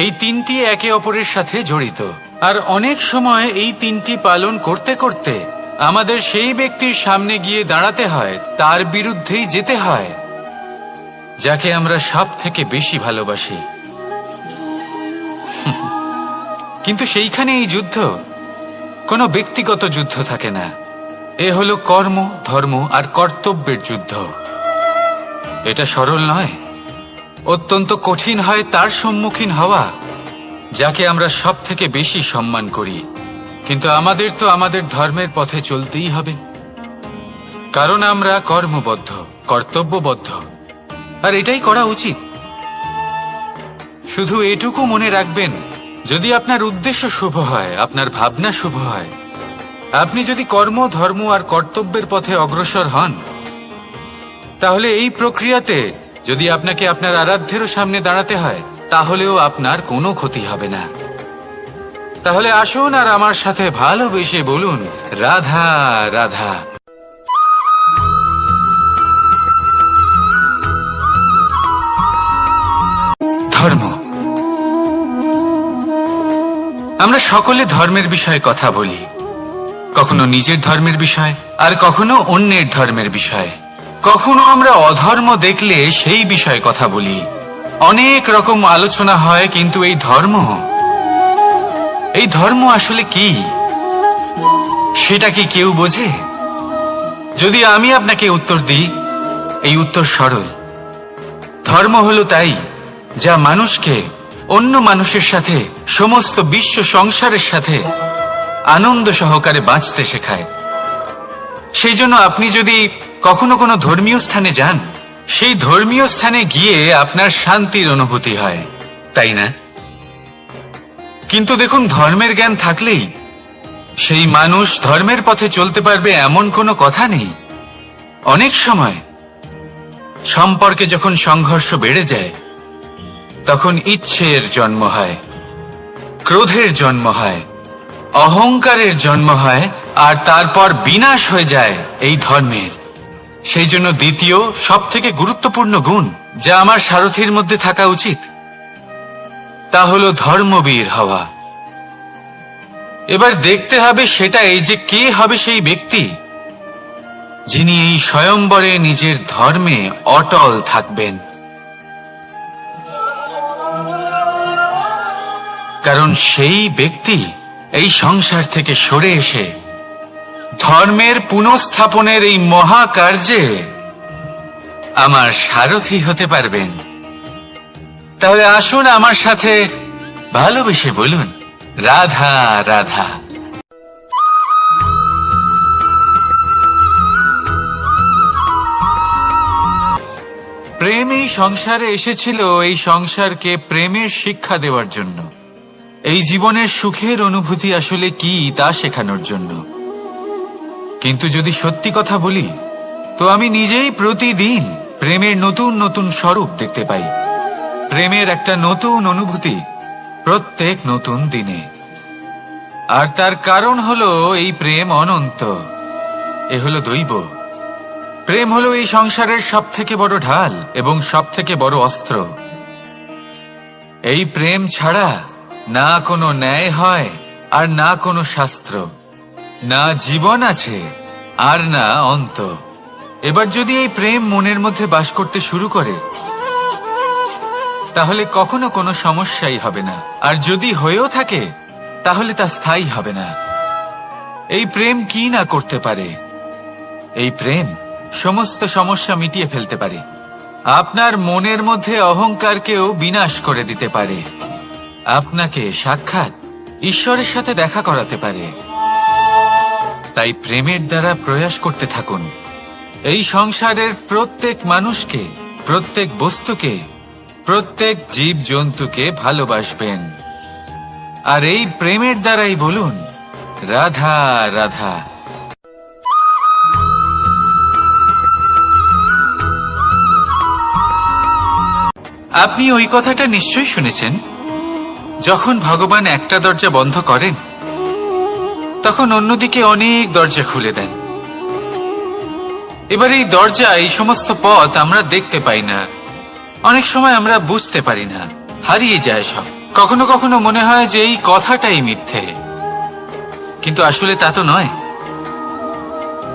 এই 3টি একে অপরের সাথে জড়িত। আর অনেক সময় এই 3টি পালন করতে করতে আমাদের সেই ব্যক্তির সামনে গিয়ে দাঁড়াতে হয়, তার বিরুদ্ধেই যেতে হয়, যাকে আমরা সব থেকে বেশি ভালোবাসি। কিন্তু সেইখানে এই যুদ্ধ কোনো ব্যক্তিগত যুদ্ধ থাকে না। এ হলো কর্ম, ধর্ম আর কর্তব্যের যুদ্ধ। এটা সরল নয়, অত্যন্ত কঠিন হয় তার সম্মুখীন হওয়া, যাকে আমরা সব থেকে বেশি সম্মান করি। কিন্তু আমাদের তো আমাদের ধর্মের পথে চলতেই হবে, কারণ আমরা কর্মবদ্ধ, কর্তব্যবদ্ধ, আর এটাই করা উচিত। শুধু এটুকু মনে রাখবেন, যদি আপনার উদ্দেশ্য শুভ হয়, আপনার ভাবনা শুভ হয়, আপনি যদি কর্ম, ধর্ম আর কর্তব্যের পথে অগ্রসর হন, তাহলে এই প্রক্রিয়াতে যদি আপনাকে আপনার আরাধ্যেরও সামনে দাঁড়াতে হয়, তাহলেও আপনার কোনো ক্ষতি হবে না। তাহলে আসুন আর আমার সাথে ভালোবেসে বলুন, রাধা রাধা। ধর্ম। আমরা সকলে ধর্মের বিষয়ে কথা বলি, কখনো নিজের ধর্মের বিষয় আর কখনো অন্যের ধর্মের বিষয়। কখনো আমরা অধর্ম দেখলে সেই বিষয়ে কথা বলি, অনেক রকম আলোচনা হয়, কিন্তু এই ধর্ম আসলে কি সেটা কি কেউ বোঝে? যদি আমি আপনাকে উত্তর দিই, এই উত্তর সরল। ধর্ম হলো তাই যা মানুষকে অন্য মানুষের সাথে, সমস্ত বিশ্ব সংসারের সাথে আনন্দ সহকারে বাঁচতে শেখায়। সেই জন্য আপনি যদি কখনো কোনো ধর্মীয় স্থানে যান, সেই ধর্মীয় স্থানে গিয়ে আপনার শান্তির অনুভূতি হয়, তাই না? কিন্তু দেখুন, ধর্মের জ্ঞান থাকলেই সেই মানুষ ধর্মের পথে চলতে পারবে এমন কোনো কথা নেই। অনেক সময় সম্পর্কে যখন সংঘর্ষ বেড়ে যায়, তখন ইচ্ছের জন্ম হয়, ক্রোধের জন্ম হয়, অহংকারের জন্ম হয়, আর তারপর বিনাশ হয়ে যায় এই ধর্মের। সেই জন্য দ্বিতীয় সবথেকে গুরুত্বপূর্ণ গুণ যা আমার সারথীর মধ্যে থাকা উচিত, তা হলো ধর্মবীর হওয়া। এবার দেখতে হবে সেটা এই যে কে হবে সেই ব্যক্তি যিনি এই স্বয়ম্বরে নিজের ধর্মে অটল থাকবেন। কারণ সেই ব্যক্তি এই সংসার থেকে সরে এসে ধর্মের পুনঃস্থাপনের এই মহাকার্যে আমার সারথি হতে পারবেন। তাহলে আসুন আমার সাথে ভালোবেসে বলুন, রাধা রাধা। প্রেম এই সংসারে এসেছিল এই সংসারকে প্রেমের শিক্ষা দেওয়ার জন্য, এই জীবনের সুখের অনুভূতি আসলে কি তা শেখানোর জন্য। কিন্তু যদি সত্যি কথা বলি, তো আমি নিজেই প্রতিদিন প্রেমের নতুন নতুন স্বরূপ দেখতে পাই, প্রেমের একটা নতুন অনুভূতি প্রত্যেক নতুন দিনে। আর তার কারণ হলো এই প্রেম অনন্ত, এ হলো দৈব। প্রেম হলো এই সংসারের সবথেকে বড় ঢাল এবং সবথেকে বড় অস্ত্র। এই প্রেম ছাড়া না কোনো ন্যায় হয়, আর না কোনো শাস্ত্র, না জীবন আছে, আর না অন্ত। এবার যদি এই প্রেম মনের মধ্যে বাস করতে শুরু করে, তাহলে কখনো কোনো সমস্যাই হবে না। আর যদি হয়েও থাকে, তাহলে তা স্থায়ী হবে না। এই প্রেম কি না করতে পারে? এই প্রেম সমস্ত সমস্যা মিটিয়ে ফেলতে পারে, আপনার মনের মধ্যে অহংকারকেও বিনাশ করে দিতে পারে, আপনাকে সাক্ষাৎ ঈশ্বরের সাথে দেখা করাতে পারে। তাই প্রেমের দ্বারা প্রয়াস করতে থাকুন, এই সংসারের প্রত্যেক মানুষকে, প্রত্যেক বস্তুকে, প্রত্যেক জীব জন্তুকে ভালোবাসবেন। আর এই প্রেমের দ্বারাই বলুন, রাধা রাধা। আপনি ওই কথাটা নিশ্চয়ই শুনেছেন, যখন ভগবান একটা দরজা বন্ধ করেন, তখন অন্যদিকে অনেক দরজা খুলে দেন। এবার এই দরজা, এই সমস্ত পথ আমরা দেখতে পাই না, অনেক সময় আমরা বুঝতে পারি না, হারিয়ে যায় সব। কখনো কখনো মনে হয় যে এই কথাটাই মিথ্যে, কিন্তু আসলে তা তো নয়।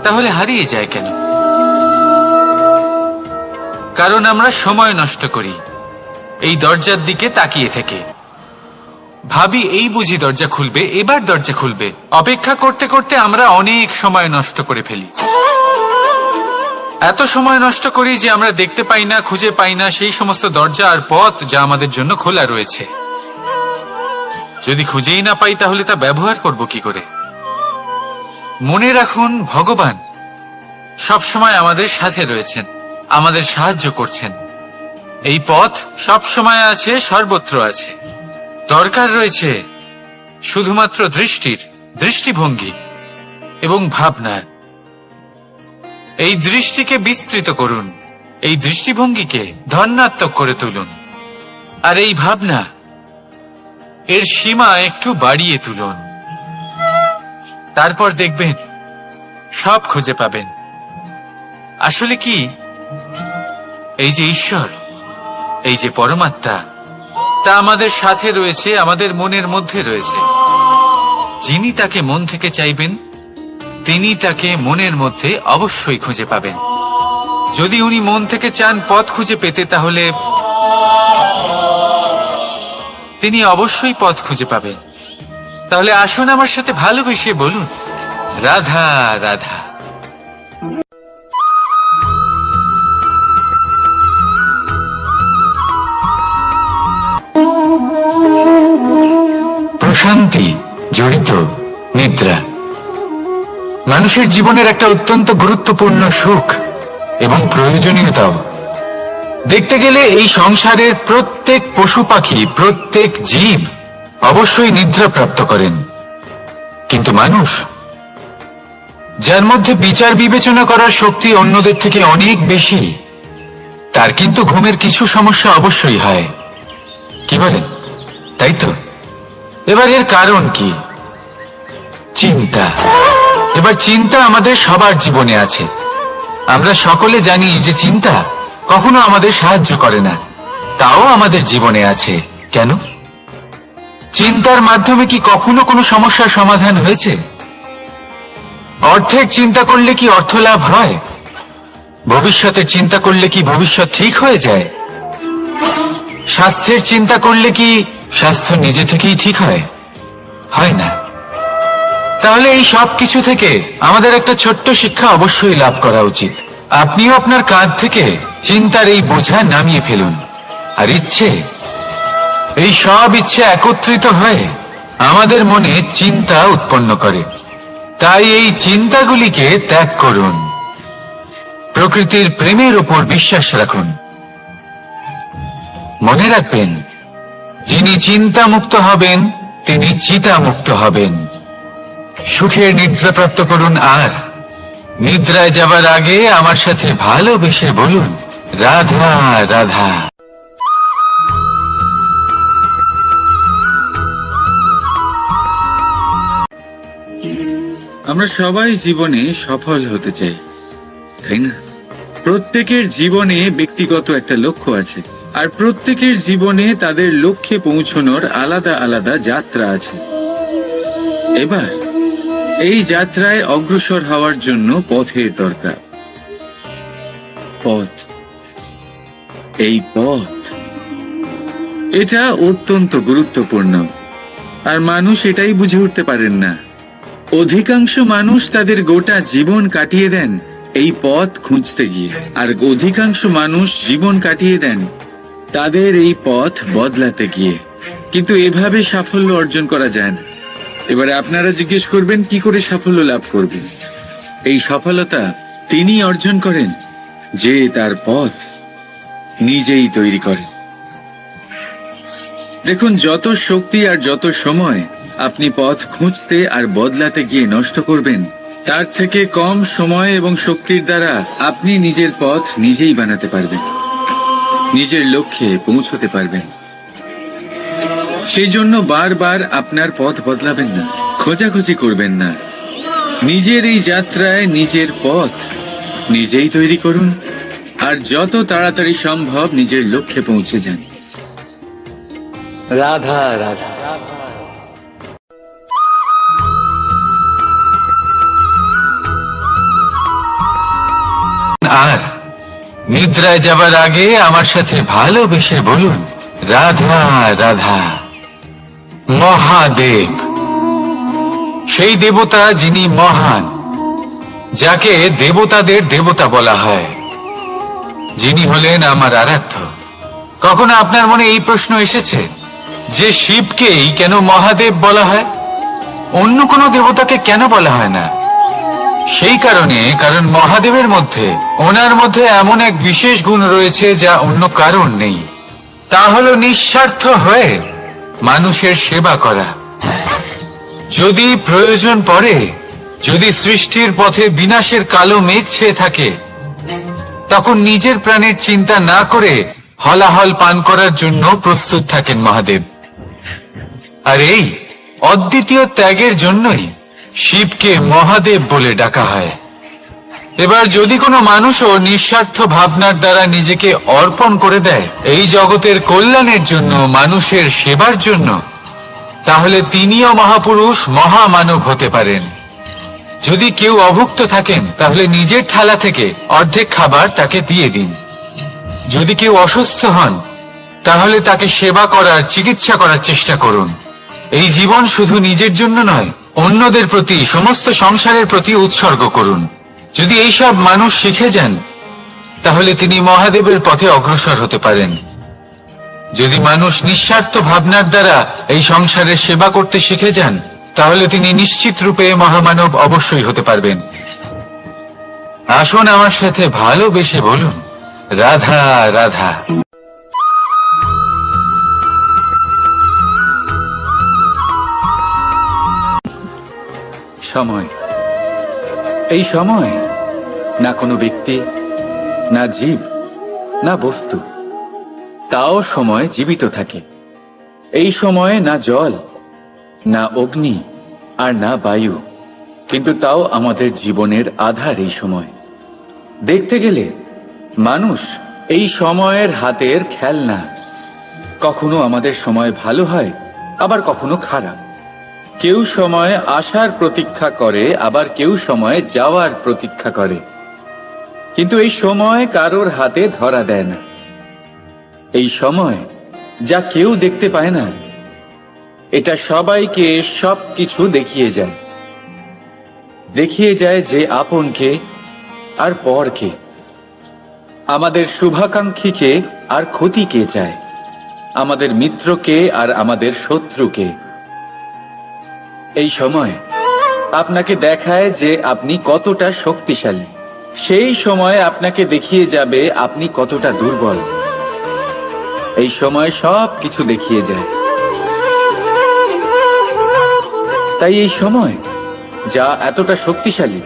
তাহলে হারিয়ে যায় কেন? কারণ আমরা সময় নষ্ট করি এই দরজার দিকে তাকিয়ে থেকে, ভাবি এই বুঝি দরজা খুলবে, এবার দরজা খুলবে। অপেক্ষা করতে করতে আমরা অনেক সময় নষ্ট করে ফেলি। এত সময় নষ্ট করি যে আমরা দেখতে পাই না, খুঁজে পাই না সেই সমস্ত দরজা আর পথ যা আমাদের জন্য খোলা রয়েছে। যদি খুঁজেই না পাই, তাহলে তা ব্যবহার করব কি করে? মনে রাখুন, ভগবান সব সময় আমাদের সাথে রয়েছেন, আমাদের সাহায্য করছেন। এই পথ সব সময় আছে, সর্বত্র আছে। দরকার রয়েছে শুধুমাত্র দৃষ্টির, দৃষ্টিভঙ্গি এবং ভাবনার। এই দৃষ্টিকে বিস্তৃত করুন, এই দৃষ্টিভঙ্গিকে ধন্যাত্মক করে তুলুন, আর এই ভাবনা, এর সীমা একটু বাড়িয়ে তুলুন। তারপর দেখবেন সব খুঁজে পাবেন। আসলে কি, এই যে ঈশ্বর, এই যে পরমাত্মা, তা আমাদের সাথে রয়েছে, আমাদের মনের মধ্যে রয়েছে। যিনি তাকে মন থেকে চাইবেন, তিনি তাকে মনের মধ্যে অবশ্যই খুঁজে পাবেন। যদি উনি মন থেকে চান পথ খুঁজে পেতে, তাহলে তিনি অবশ্যই পথ খুঁজে পাবেন। তাহলে আসুন আমার সাথে ভালোবেসে বলুন, রাধা রাধা। প্রশান্তি জড়িত নিদ্রা মানুষের জীবনের একটা অত্যন্ত গুরুত্বপূর্ণ সুখ এবং প্রয়োজনীয়তাও। দেখতে গেলে এই সংসারের প্রত্যেক পশু পাখি, প্রত্যেক জীব অবশ্যই নিদ্রা প্রাপ্ত করেন, কিন্তু মানুষ, যার মধ্যে বিচার বিবেচনা করার শক্তি অন্যদের থেকে অনেক বেশি, তার কিন্তু ঘুমের কিছু সমস্যা অবশ্যই হয়। কি বলেন, তাই তো? এবার এর কারণ কি? চিন্তা। এবার চিন্তা আমাদের সবার জীবনে আছে। আমরা সকলে জানি যে চিন্তা কখনো আমাদের সাহায্য করে না, তাও আমাদের জীবনে আছে। কেন? চিন্তার মাধ্যমে কি কখনো কোনো সমস্যার সমাধান হয়েছে? অর্থের চিন্তা করলে কি অর্থ লাভ হয়? ভবিষ্যতের চিন্তা করলে কি ভবিষ্যৎ ঠিক হয়ে যায়? স্বাস্থ্যের চিন্তা করলে কি স্বাস্থ্য নিজে থেকেই ঠিক হয়? হয় না। তাহলে এই সব কিছু থেকে আমাদের একটা ছোট্ট শিক্ষা অবশ্যই লাভ করা উচিত। আপনিও আপনার কাঁধ থেকে চিন্তার এই বোঝা নামিয়ে ফেলুন। আর ইচ্ছে, এই সব ইচ্ছে একত্রিত হয়ে আমাদের মনে চিন্তা উৎপন্ন করে। তাই এই চিন্তাগুলিকে ত্যাগ করুন। প্রকৃতির প্রেমের উপর বিশ্বাস রাখুন। মনে রাখবেন, যিনি চিন্তা মুক্ত হবেন তিনি চিতা মুক্ত হবেন। সুখের নিদ্রা প্রাপ্ত করুন, আর নিদ্রায় যাবার আগে আমার সাথে ভালোবেসে বলুন, রাধা রাধা। আমরা সবাই জীবনে সফল হতে চাই, তাই না? প্রত্যেকের জীবনে ব্যক্তিগত একটা লক্ষ্য আছে, আর প্রত্যেকের জীবনে তাদের লক্ষ্যে পৌঁছানোর আলাদা আলাদা যাত্রা আছে। এবার এই যাত্রায় অগ্রসর হওয়ার জন্য পথের দরকার। পথ, এই পথ, এটা অত্যন্ত গুরুত্বপূর্ণ, আর মানুষ এটাই বুঝে উঠতে পারেন না। অধিকাংশ মানুষ তাদের গোটা জীবন কাটিয়ে দেন এই পথ খুঁজতে গিয়ে, আর অধিকাংশ মানুষ জীবন কাটিয়ে দেন তাদের এই পথ বদলাতে গিয়ে। কিন্তু এভাবে সাফল্য অর্জন করা যায় না। এবারে আপনারা জিজ্ঞেস করবেন, কি করে সাফল্য লাভ করবেন? এই সফলতা তিনি অর্জন করেন যে তার পথ নিজেই তৈরি করেন। দেখুন, যত শক্তি আর যত সময় আপনি পথ খুঁজতে আর বদলাতে গিয়ে নষ্ট করবেন, তার থেকে কম সময় এবং শক্তির দ্বারা আপনি নিজের পথ নিজেই বানাতে পারবেন, নিজের লক্ষ্যে পৌঁছতে পারবেন। সেই জন্য বারবার আপনার পথ বদলাবেন না, খোঁজাখুঁজি করবেন না। নিজের এই যাত্রায় নিজের পথ নিজেই তৈরি করুন, আর যত তাড়াতাড়ি সম্ভব নিজের লক্ষ্যে পৌঁছে যান। রাধা রাধা। আর নিদ্রায় যাবার আগে আমার সাথে ভালোবেসে বলুন, রাধা রাধা। মহাদেব, সেই দেবতা যিনি মহান, যাকে দেবতাদের দেবতা বলা হয়, যিনি হলেন আমার আরাধ্য। কখনো আপনার মনে এই প্রশ্ন এসেছে যে শিবকেই কেন মহাদেব বলা হয়, অন্য কোনো দেবতাকে কেন বলা হয় না? সেই কারণ মহাদেবের মধ্যে, ওনার মধ্যে এমন এক বিশেষ গুণ রয়েছে যা অন্য কারণ নেই। তা হলো নিঃস্বার্থ হয়ে মানুষের সেবা করা। যদি প্রয়োজন পড়ে, যদি সৃষ্টির পথে বিনাশের কালো মেঘ ছেয়ে থাকে, তখন নিজের প্রাণের চিন্তা না করে হলাহল পান করার জন্য প্রস্তুত থাকেন মহাদেব। আর এই অদ্বিতীয় ত্যাগের জন্যই শিবকে মহাদেব বলে ডাকা হয়। এবার যদি কোনো মানুষও নিঃস্বার্থ ভাবনার দ্বারা নিজেকে অর্পণ করে দেয় এই জগতের কল্যাণের জন্য, মানুষের সেবার জন্য, তাহলে তিনিও মহাপুরুষ, মহামানব হতে পারেন। যদি কেউ অভুক্ত থাকেন তাহলে নিজের থালা থেকে অর্ধেক খাবার তাকে দিয়ে দিন। যদি কেউ অসুস্থ হন তাহলে তাকে সেবা করার, চিকিৎসা করার চেষ্টা করুন। এই জীবন শুধু নিজের জন্য নয়, অন্যদের প্রতি, সমস্ত সংসারের প্রতি উৎসর্গ করুন। যদি এইসব মানুষ শিখে যান তাহলে তিনি মহাদেবের পথে অগ্রসর হতে পারেন। যদি মানুষ নিঃস্বার্থ ভাবনার দ্বারা এই সংসারের সেবা করতে শিখে যান তাহলে তিনি নিশ্চিত রূপে মহামানব অবশ্যই হতে পারবেন। আসুন আমার সাথে ভালোবেসে বলুন, রাধা রাধা। সময়, এই সময় না কোনো ব্যক্তি, না জীব, না বস্তু, তাও সময় জীবিত থাকে। এই সময়ে না জল, না অগ্নি, আর না বায়ু, কিন্তু তাও আমাদের জীবনের আধার। এই সময় দেখতে গেলে মানুষ এই সময়ের হাতের খেলনা। কখনো আমাদের সময় ভালো হয়, আবার কখনো খারাপ। কেউ সময় আসার প্রতীক্ষা করে, আবার কেউ সময় যাওয়ার প্রতীক্ষা করে, কিন্তু এই সময় কারোর হাতে ধরা দেয় না। এই সময় যা কেউ দেখতে পায় না, এটা সবাইকে সবকিছু দেখিয়ে যায়। দেখিয়ে যায় যে আপনকে আর পরকে, আমাদের শুভাকাঙ্ক্ষীকে আর ক্ষতিকে চায়, আমাদের মিত্রকে আর আমাদের শত্রুকে। এই সময় আপনাকে দেখায় যে আপনি কতটা শক্তিশালী, সেই সময় আপনাকে দেখিয়ে যাবে আপনি কতটা দুর্বল। এই সময় সব কিছু দেখিয়ে যায়। তাই এই সময় যা এতটা শক্তিশালী,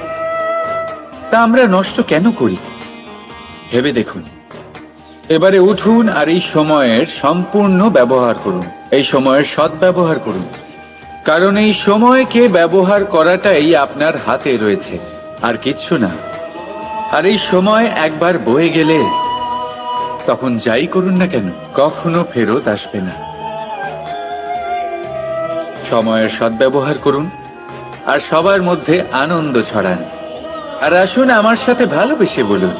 তা আমরা নষ্ট কেন করি? ভেবে দেখুন। এবারে উঠুন আর এই সময়ের সম্পূর্ণ ব্যবহার করুন। এই সময়ের সদ্ব্যবহার করুন, কারণ এই সময়কে ব্যবহার করাটাই আপনার হাতে রয়েছে, আর কিচ্ছু না। আর এই সময় একবার বয়ে গেলে তখন যাই করুন না কেন, কখনো ফেরত আসবে না। সময়ের সদ্ব্যবহার করুন আর সবার মধ্যে আনন্দ ছড়ান। আর আসুন আমার সাথে ভালোবেসে বলুন,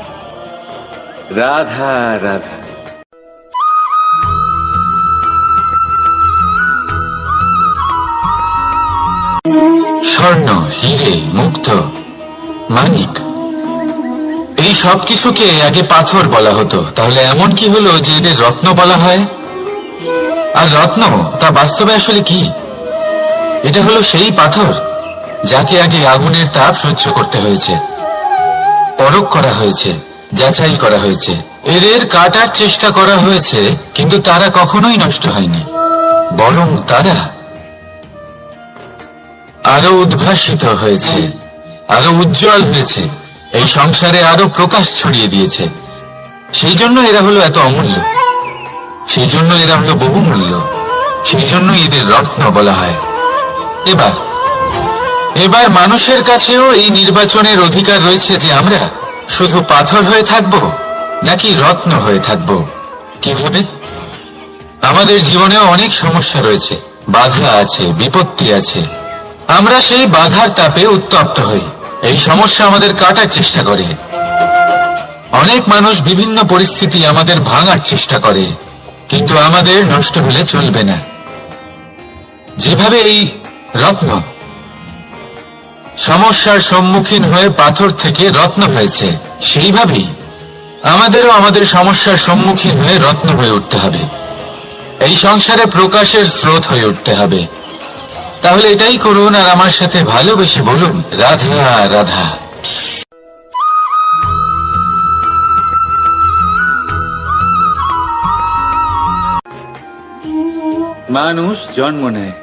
রাধা রাধা। স্বর্ণ, হিরে, মুক্ত, মানিক, এই সব কিছুকে আগে পাথর বলা হতো। তাহলে এমন কি হলো যে এদের রত্ন বলা হয়? আর রত্ন তা বাস্তবে আসলে কি? এটা হলো সেই পাথর যাকে আগে আগুনের তাপ সহ্য করতে হয়েছে, পরখ করা হয়েছে, যাচাই করা হয়েছে, এদের কাটার চেষ্টা করা হয়েছে, কিন্তু তারা কখনোই নষ্ট হয়নি, বরং তারা আরো উদ্ভাসিত হয়েছে, আরো উজ্জ্বল হয়েছে, এই সংসারে আরো প্রকাশ ছড়িয়ে দিয়েছে। সেই জন্য এরা হলো এত অমূল্য, সেই জন্য এরা হলো বহুমূল্য, সেই জন্য এদের রত্ন বলা হয়। এবার মানুষের কাছেও এই নির্বাচনের অধিকার রয়েছে যে আমরা শুধু পাথর হয়ে থাকব নাকি রত্ন হয়ে থাকব। কিভাবে? আমাদের জীবনেও অনেক সমস্যা রয়েছে, বাধা আছে, বিপত্তি আছে। আমরা সেই বাধার তাপে উত্তপ্ত হই, এই সমস্যা আমাদের কাটার চেষ্টা করে। অনেক মানুষ বিভিন্ন পরিস্থিতি আমাদের ভাঙার চেষ্টা করে, কিন্তু আমাদের নষ্ট হলে চলবে না। যেভাবে এই রত্ন সমস্যার সম্মুখীন হয়ে পাথর থেকে রত্ন হয়েছে, সেইভাবেই আমাদেরও আমাদের সমস্যার সম্মুখীন হয়ে রত্ন হয়ে উঠতে হবে, এই সংসারে প্রকাশের স্রোত হয়ে উঠতে হবে। তাহলে এটাই করুন আর আমার সাথে ভালোবেসে বলুন, রাধা রাধা। মানুষ জন্ম নেয়,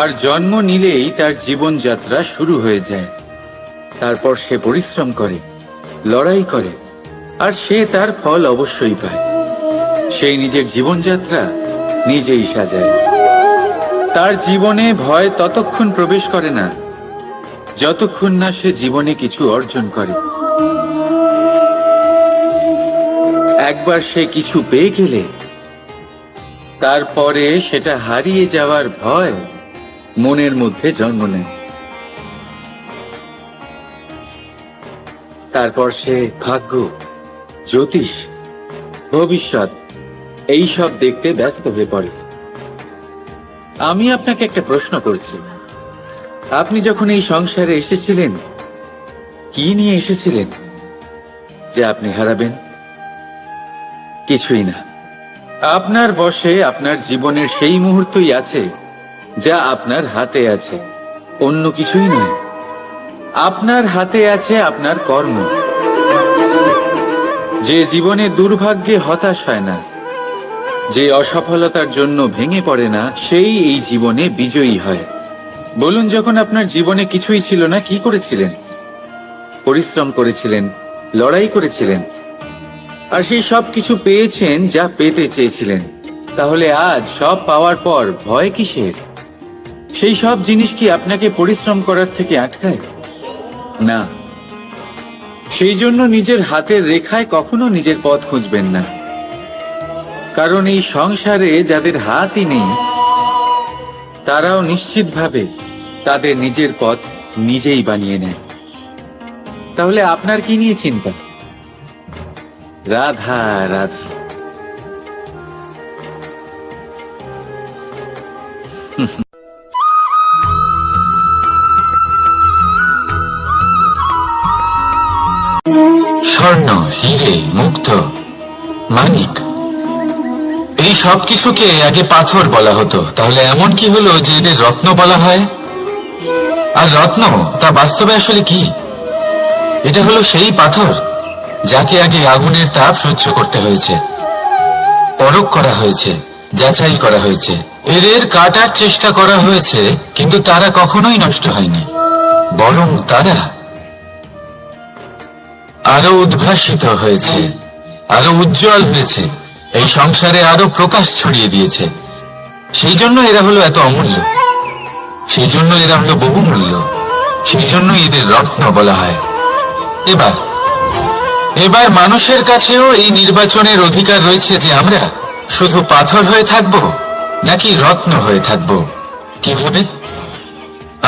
আর জন্ম নিলেই তার জীবনযাত্রা শুরু হয়ে যায়। তারপর সে পরিশ্রম করে, লড়াই করে, আর সে তার ফল অবশ্যই পায়। সেই নিজের জীবনযাত্রা নিজেই সাজায়। তার জীবনে ভয় ততক্ষণ প্রবেশ করে না যতক্ষণ না সে জীবনে কিছু অর্জন করে। একবার সে কিছু পেয়ে গেলে তারপরে সেটা হারিয়ে যাওয়ার ভয় মনের মধ্যে জন্ম নেয়। তারপর সে ভাগ্য, জ্যোতিষ, ভবিষ্যৎ এই সব দেখতে ব্যস্ত হয়ে পড়ে। আমি আপনাকে একটা প্রশ্ন করছি, আপনি যখন এই সংসারে এসেছিলেন কি নিয়ে এসেছিলেন যে আপনি হারাবেন? কিছুই না। আপনার বশে আপনার জীবনের সেই মুহূর্তই আছে যা আপনার হাতে আছে, অন্য কিছুই নয়। আপনার হাতে আছে আপনার কর্ম। যে জীবনে দুর্ভাগ্যে হতাশ হয় না, যে অসফলতার জন্য ভেঙে পড়ে না, সেই এই জীবনে বিজয়ী হয়। বলুন, যখন আপনার জীবনে কিছুই ছিল না, কি করেছিলেন? পরিশ্রম করেছিলেন, লড়াই করেছিলেন, আর সেই সব কিছু পেয়েছেন যা পেতে চেয়েছিলেন। তাহলে আজ সব পাওয়ার পর ভয় কিসের? সেই সব জিনিস কি আপনাকে পরিশ্রম করার থেকে আটকায়? না। সেই জন্য নিজের হাতের রেখায় কখনো নিজের পথ খুঁজবেন না, কারণ এই সংসারে যাদের হাতই নেই তারাও নিশ্চিতভাবে তাদের নিজের পথ নিজেই বানিয়ে নেয়। তাহলে আপনার কি নিয়ে চিন্তা? রাধা রাধা। স্বর্ণ, হিরে, মুক্ত, মানিক, এই সব কিছুকে আগে পাথর বলা হতো। তাহলে এমন কি হলো যে এদের রত্ন বলা হয়? আর রত্ন তা বাস্তবে আসলে কি? এটা হলো সেই পাথর যাকে আগে আগুনের তাপ সহ্য করতে হয়েছে, পরখ করা হয়েছে, যাচাই করা হয়েছে, এদের কাটার চেষ্টা করা হয়েছে, কিন্তু তারা কখনোই নষ্ট হয়নি, বরং তারা আরো উদ্ভাসিত হয়েছে, আরো উজ্জ্বল হয়েছে, এই সংসারে আরো প্রকাশ ছড়িয়ে দিয়েছে। সেই জন্য এরা হলো এত অমূল্য, সেই জন্য এরা হলো বহুমূল্য, সেই জন্য এদের রত্ন বলা হয়। এবার মানুষের কাছেও এই নির্বাচনের অধিকার রয়েছে যে আমরা শুধু পাথর হয়ে থাকব নাকি রত্ন হয়ে থাকব। কিভাবে?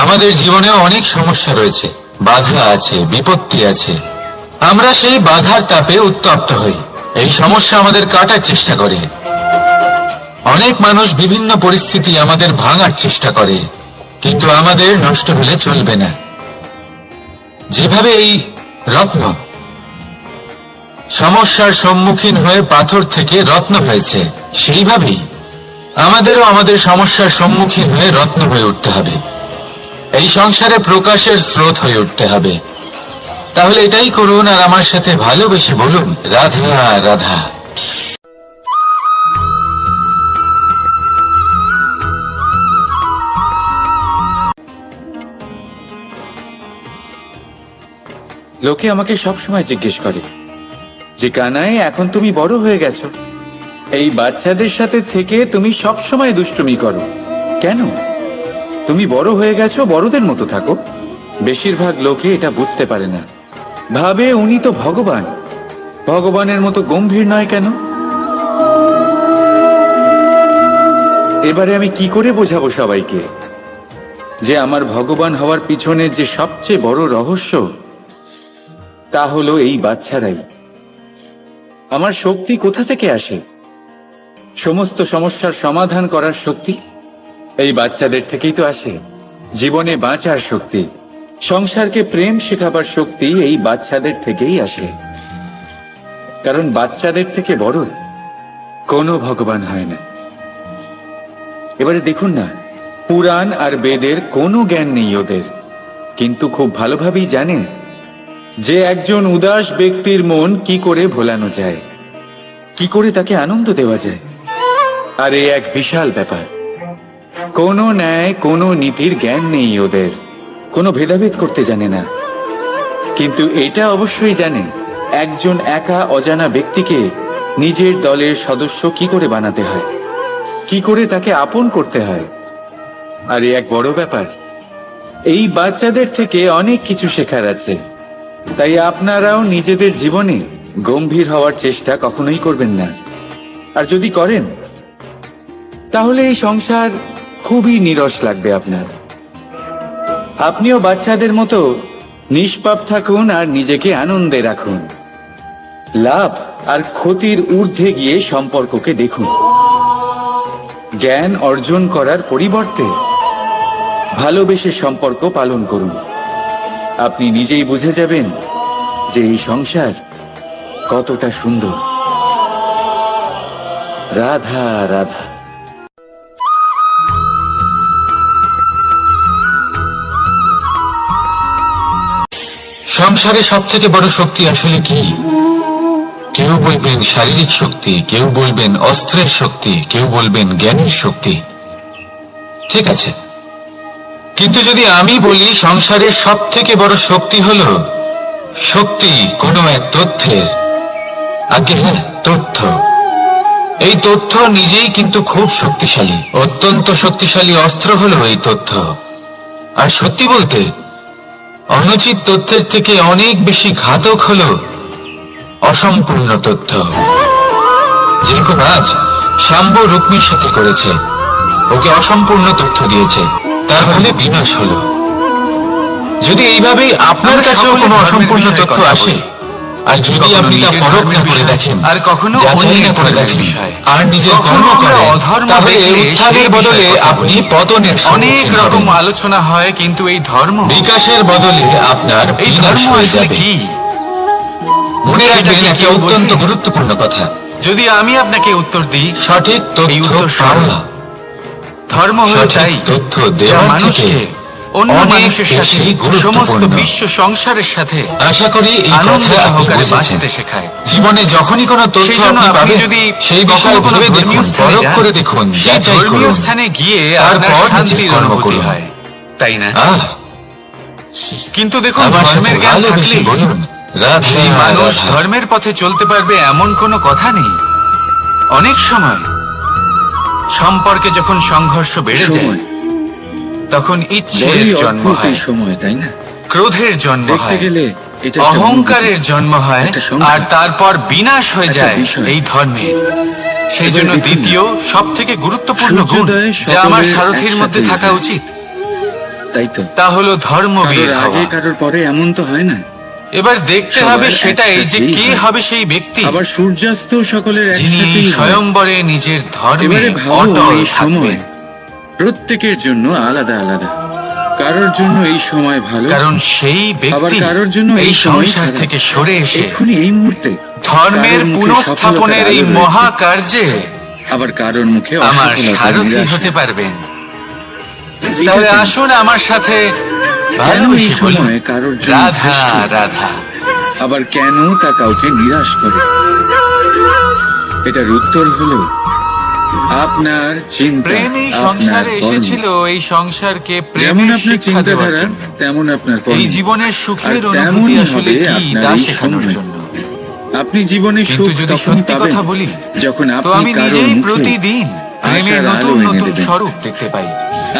আমাদের জীবনেও অনেক সমস্যা রয়েছে, বাধা আছে, বিপত্তি আছে। আমরা সেই বাধার তাপে উত্তপ্ত হই, এই সমস্যা আমাদের কাটার চেষ্টা করে। অনেক মানুষ বিভিন্ন পরিস্থিতি আমাদের ভাঙার চেষ্টা করে, কিন্তু আমাদের নষ্ট হলে চলবে না। যেভাবে এই রত্ন সমস্যার সম্মুখীন হয়ে পাথর থেকে রত্ন হয়েছে, সেইভাবেই আমাদেরও আমাদের সমস্যার সম্মুখীন হয়ে রত্ন হয়ে উঠতে হবে, এই সংসারে প্রকাশের স্রোত হয়ে উঠতে হবে। তাহলে এটাই করুন আর আমার সাথে ভালোবেসে বলুন, রাধা রাধা। লোকে আমাকে সবসময় জিজ্ঞেস করে যে কানাই, এখন তুমি বড় হয়ে গেছো, এই বাচ্চাদের সাথে থেকে তুমি সবসময় দুষ্টুমি করো কেন? তুমি বড় হয়ে গেছো, বড়দের মতো থাকো। বেশিরভাগ লোকে এটা বুঝতে পারে না, ভাবে উনি তো ভগবান, ভগবানের মতো গম্ভীর নয় কেন? এবারে আমি কি করে বোঝাবো সবাইকে যে আমার ভগবান হওয়ার পিছনে যে সবচেয়ে বড় রহস্য তা হলো এই বাচ্চারাই। আমার শক্তি কোথা থেকে আসে? সমস্ত সমস্যার সমাধান করার শক্তি এই বাচ্চাদের থেকেই তো আসে। জীবনে বাঁচার শক্তি, সংসারকে প্রেম শেখাবার শক্তি এই বাচ্চাদের থেকেই আসে। কারণ বাচ্চাদের থেকে বড় কোনো ভগবান হয় না। এবারে দেখুন না, পুরাণ আর বেদের কোনো জ্ঞান নেই ওদের, কিন্তু খুব ভালোভাবেই জানে যে একজন উদাস ব্যক্তির মন কি করে ভোলানো যায়, কি করে তাকে আনন্দ দেওয়া যায়। আর এ এক বিশাল ব্যাপার। কোনো ন্যায়, কোনো নীতির জ্ঞান নেই ওদের, কোনো ভেদাভেদ করতে জানে না। কিন্তু এটা অবশ্যই জানে একজন একা অজানা ব্যক্তিকে নিজের দলের সদস্য কি করে বানাতে হয়, কি করে তাকে আপন করতে হয়। আর এ এক বড় ব্যাপার। এই বাচ্চাদের থেকে অনেক কিছু শেখার আছে। তাই আপনারাও নিজেদের জীবনে গম্ভীর হওয়ার চেষ্টা কখনোই করবেন না। আর যদি করেন তাহলে এই সংসার খুবই নীরস লাগবে আপনার। আপনিও বাচ্চাদের মতো নিষ্পাপ থাকুন আর নিজেকে আনন্দে রাখুন। লাভ আর ক্ষতির ঊর্ধ্বে গিয়ে সম্পর্ককে দেখুন। জ্ঞান অর্জন করার পরিবর্তে ভালোবেসে সম্পর্ক পালন করুন। আপনি নিজেই বুঝে যাবেন যে এই সংসার কতটা সুন্দর। রাধা রাধা। সংসারে সব থেকে বড় শক্তি আসলে কি? কেউ বলবেন শারীরিক শক্তি, কেউ বলবেন অস্ত্রের শক্তি, কেউ বলবেন জ্ঞানের শক্তি। ঠিক আছে, কিন্তু যদি আমি বলি সংসারের সব থেকে বড় শক্তি হলো শক্তি কোনো এক তথ্যের, আগে হ্যাঁ, তথ্য। এই তথ্য নিজেই কিন্তু খুব শক্তিশালী, অত্যন্ত শক্তিশালী অস্ত্র হলো এই তথ্য। আর সত্যি বলতে অনুচিত তথ্যের থেকে অনেক বেশি ঘাতক হলো অসম্পূর্ণ তথ্য। যেরকম আজ শাম্ব রুক্মির সাথে করেছে, ওকে অসম্পূর্ণ তথ্য দিয়েছে, তার ফলে বিনাশ হলো। যদি এইভাবেই আপনার কাছেও কোনো অসম্পূর্ণ তথ্য আসে, আর যদি আপনি তা পরখ না করে দেখেন, আর কখনো যাচাই না করে দেখেন, আর নিজের কর্ম করেন, তাহলে উত্থানের বদলে আপনি পতনের অনেক সম্মুখীন রকম হবেন। আলোচনা হয়, কিন্তু এই ধর্ম, বিকাশের বদলে আপনার এই বিনাশ ধর্ম হয়ে আসলে যাবে। কি? মনে রাখবেন সেটা কি একটা কেউ অত্যন্ত বোঝে? গুরুত্বপূর্ণ কথা, যদি আমি আপনাকে উত্তর দিই, সঠিক এই তথ্য উত্তর সরল। পাওয়া, ধর্ম হলো সঠিক তাই তথ্য যা দেওয়ার মানুষকে থেকে অন্য অনেক মানুষের সাথে, বেশি সমস্ত গুরুত্বপূর্ণ। বিশ্ব সংসারের সাথে আশা করি এই আনন্দ কথা আপনি সহকারে বুঝেছেন। বাঁচতে শেখায়। জীবনে যখনই কোনো তথ্য সেই জন্য আপনি আপনি পাবেন, যদি সেই বিষয়ে কখনো কোনো ভেবে ধর্মীয় দেখুন, স্থানে পরখ যান, করে দেখুন, সেই যাচাই ধর্মীয় করুন, স্থানে গিয়ে তারপর আপনার নিজের শান্তির কর্ম অনুভূতি করুন। হয়, তাই না? আহ, কিন্তু দেখুন, আমার সাথে ধর্মের জ্ঞান ভালোবেসে থাকলে বলুন, রাধা সেই মানুষ রাধা। ধর্মের পথে চলতে পারবে এমন কোনো কথা নেই। অনেক সময় সম্পর্কে যখন সংঘর্ষ বেড়ে যায়, সময় তখন ইচ্ছের বড়ই জন্ম অদ্ভুত এই হয়, সময়, তাই না? ক্রোধের জন্ম দেখতে হয়, গেলে এটা একটা অহংকারের জন্ম হয়, একটা সংখ্যা, আর তারপর বিনাশ হয়ে একটা যায় বিষয়। এই ধর্মে। সেই এবার জন্য দেখুন, দ্বিতীয় সব থেকে গুরুত্বপূর্ণ গুণ সূর্যোদয়ে যা আমার সকলের সারথীর মধ্যে একসাথেই থাকা হয়। উচিত, তাই তো, তা হলো ধর্মবীর কারোর আগে হওয়া। কারোর পরে এমন তো হয় না। এবার দেখতে সবার হবে সেটাই যে একসাথেই কে হয়। হবে সেই ব্যক্তি আবার সূর্যাস্ত সকলের যিনি এই একসাথেই হয়। স্বয়ম্বরে নিজের ধর্মে এবারে ভালো, অটল এই থাকবেন। সময় প্রত্যেকের জন্য আলাদা আলাদা। কারোর জন্য এই সময় ভালো, কারণ সেই আবার ব্যক্তি কারোর জন্য এই সময় সংসার খারাপ। থেকে সরে এসে এক্ষুনি এই মুহূর্তে ধর্মের কারোর মুখে পুনঃস্থাপনের সফলতার এই আলো রয়েছে, মহাকার্যে আবার কারোর মুখে আমার অসফলতার সারথী নিরাশা। হতে পারবেন। এই তাহলে দেখুন, আসুন আমার সাথে কেন এই ভালোবেসে বলুন, সময় কারোর জন্য রাধা শ্রেষ্ঠ? রাধা। আবার কেন তা কাউকে নিরাশ করে? এটার উত্তর হলো আপনার চিন্তা, প্রেম এই আপনার সংসারে কর্ম। এসেছিল এই সংসারকে যেমন প্রেমের আপনার শিক্ষা দেওয়ার চিন্তাধারা, জন্য, তেমন আপনার কর্ম। এই জীবনের সুখের আর অনুভূতি তেমনই আসলে হবে কি আপনার তা এই শেখানোর সময়। জন্য। আপনি জীবনে কিন্তু সুখ যদি তখনই সত্যি পাবেন কথা বলি, যখন তো আপনি আমি কারোর নিজেই মুখে প্রতিদিন প্রেমের আশার নতুন আলো এনে নতুন দেবেন। স্বরূপ দেখতে পাই।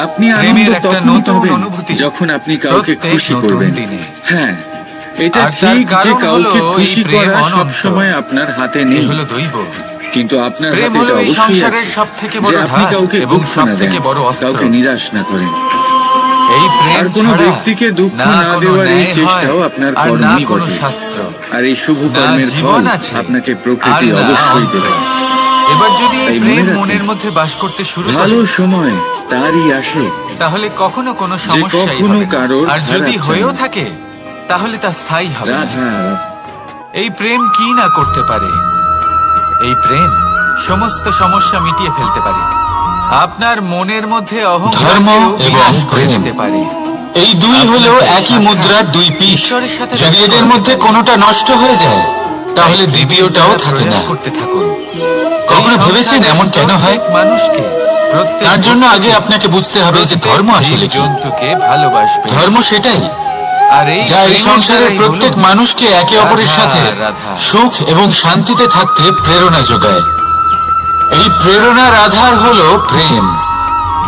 আপনি প্রেমের আনন্দ একটা তখনই নতুন পাবেন অনুভূতি যখন আপনি কাউকে প্রত্যেক খুশি নতুন করবেন। দিনে। হ্যাঁ, এটা আর তার ঠিক যে কারণ কাউকে হলো খুশি এই প্রেম করা অনন্ত। সবসময় আপনার হাতে এই নেই, হলো দৈব। কিন্তু আপনার প্রেম হাতে হলো এটা এই অবশ্যই সংসারের আছে সবথেকে যে বড় আপনি ঢাল কাউকে এবং দুঃখ না দেন, সবথেকে বড় অস্ত্র। কাউকে নিরাশ না করেন। এই প্রেম আর কোনো ছাড়া ব্যক্তিকে দুঃখ না না কোনো দেওয়ার এই ন্যায় চেষ্টাও হয়, আপনার আর না কর্মই কোনো বটে। শাস্ত্র, আর এই শুভ না কর্মের জীবন ফল আছে, আপনাকে আর প্রকৃতি না অবশ্যই অন্ত। দেবে। এবার যদি এই তাই মনে প্রেম রাখবেন, মনের মধ্যে বাস করতে শুরু করে, ভালো সময় তারই আসে, তাহলে কখনো কোনো সমস্যাই কখনো হবে না। কারোর আর যদি খারাপ হয়েও চায় না। থাকে তাহলে তা স্থায়ী হবে না। রাধা। এই প্রেম কি না করতে পারে? এই প্রেম সমস্ত সমস্যা মিটিয়ে ফেলতে পারে। আপনার মনের মধ্যে ধর্ম অহংকারকেও এবং বিনাশ করে প্রেম, দিতে পারে। এই দুই হলো একই মুদ্রার দুই পিঠ। ঈশ্বরের সাথে যদি দেখা এদের করতে মধ্যে পারে। কোনোটা নষ্ট হয়ে যায়, তাহলে দ্বিতীয়টাও থাকে না। প্রয়াস করতে থাকুন। কখনো এই ভেবেছেন সংসারের এমন কেন হয়? প্রত্যেক মানুষকে, প্রত্যেক তার জন্য বস্তুকে, আগে আপনাকে বুঝতে হবে যে ধর্ম আসলে কি। জন্তুকে ভালোবাসবে। ধর্ম সেটাই আর এই যা এই প্রেমের সংসারের দ্বারাই প্রত্যেক বলুন, মানুষকে একে অপরের রাধা, সাথে রাধা। সুখ এবং শান্তিতে থাকতে প্রেরণা যোগায়। এই প্রেরণার আধার হলো প্রেম।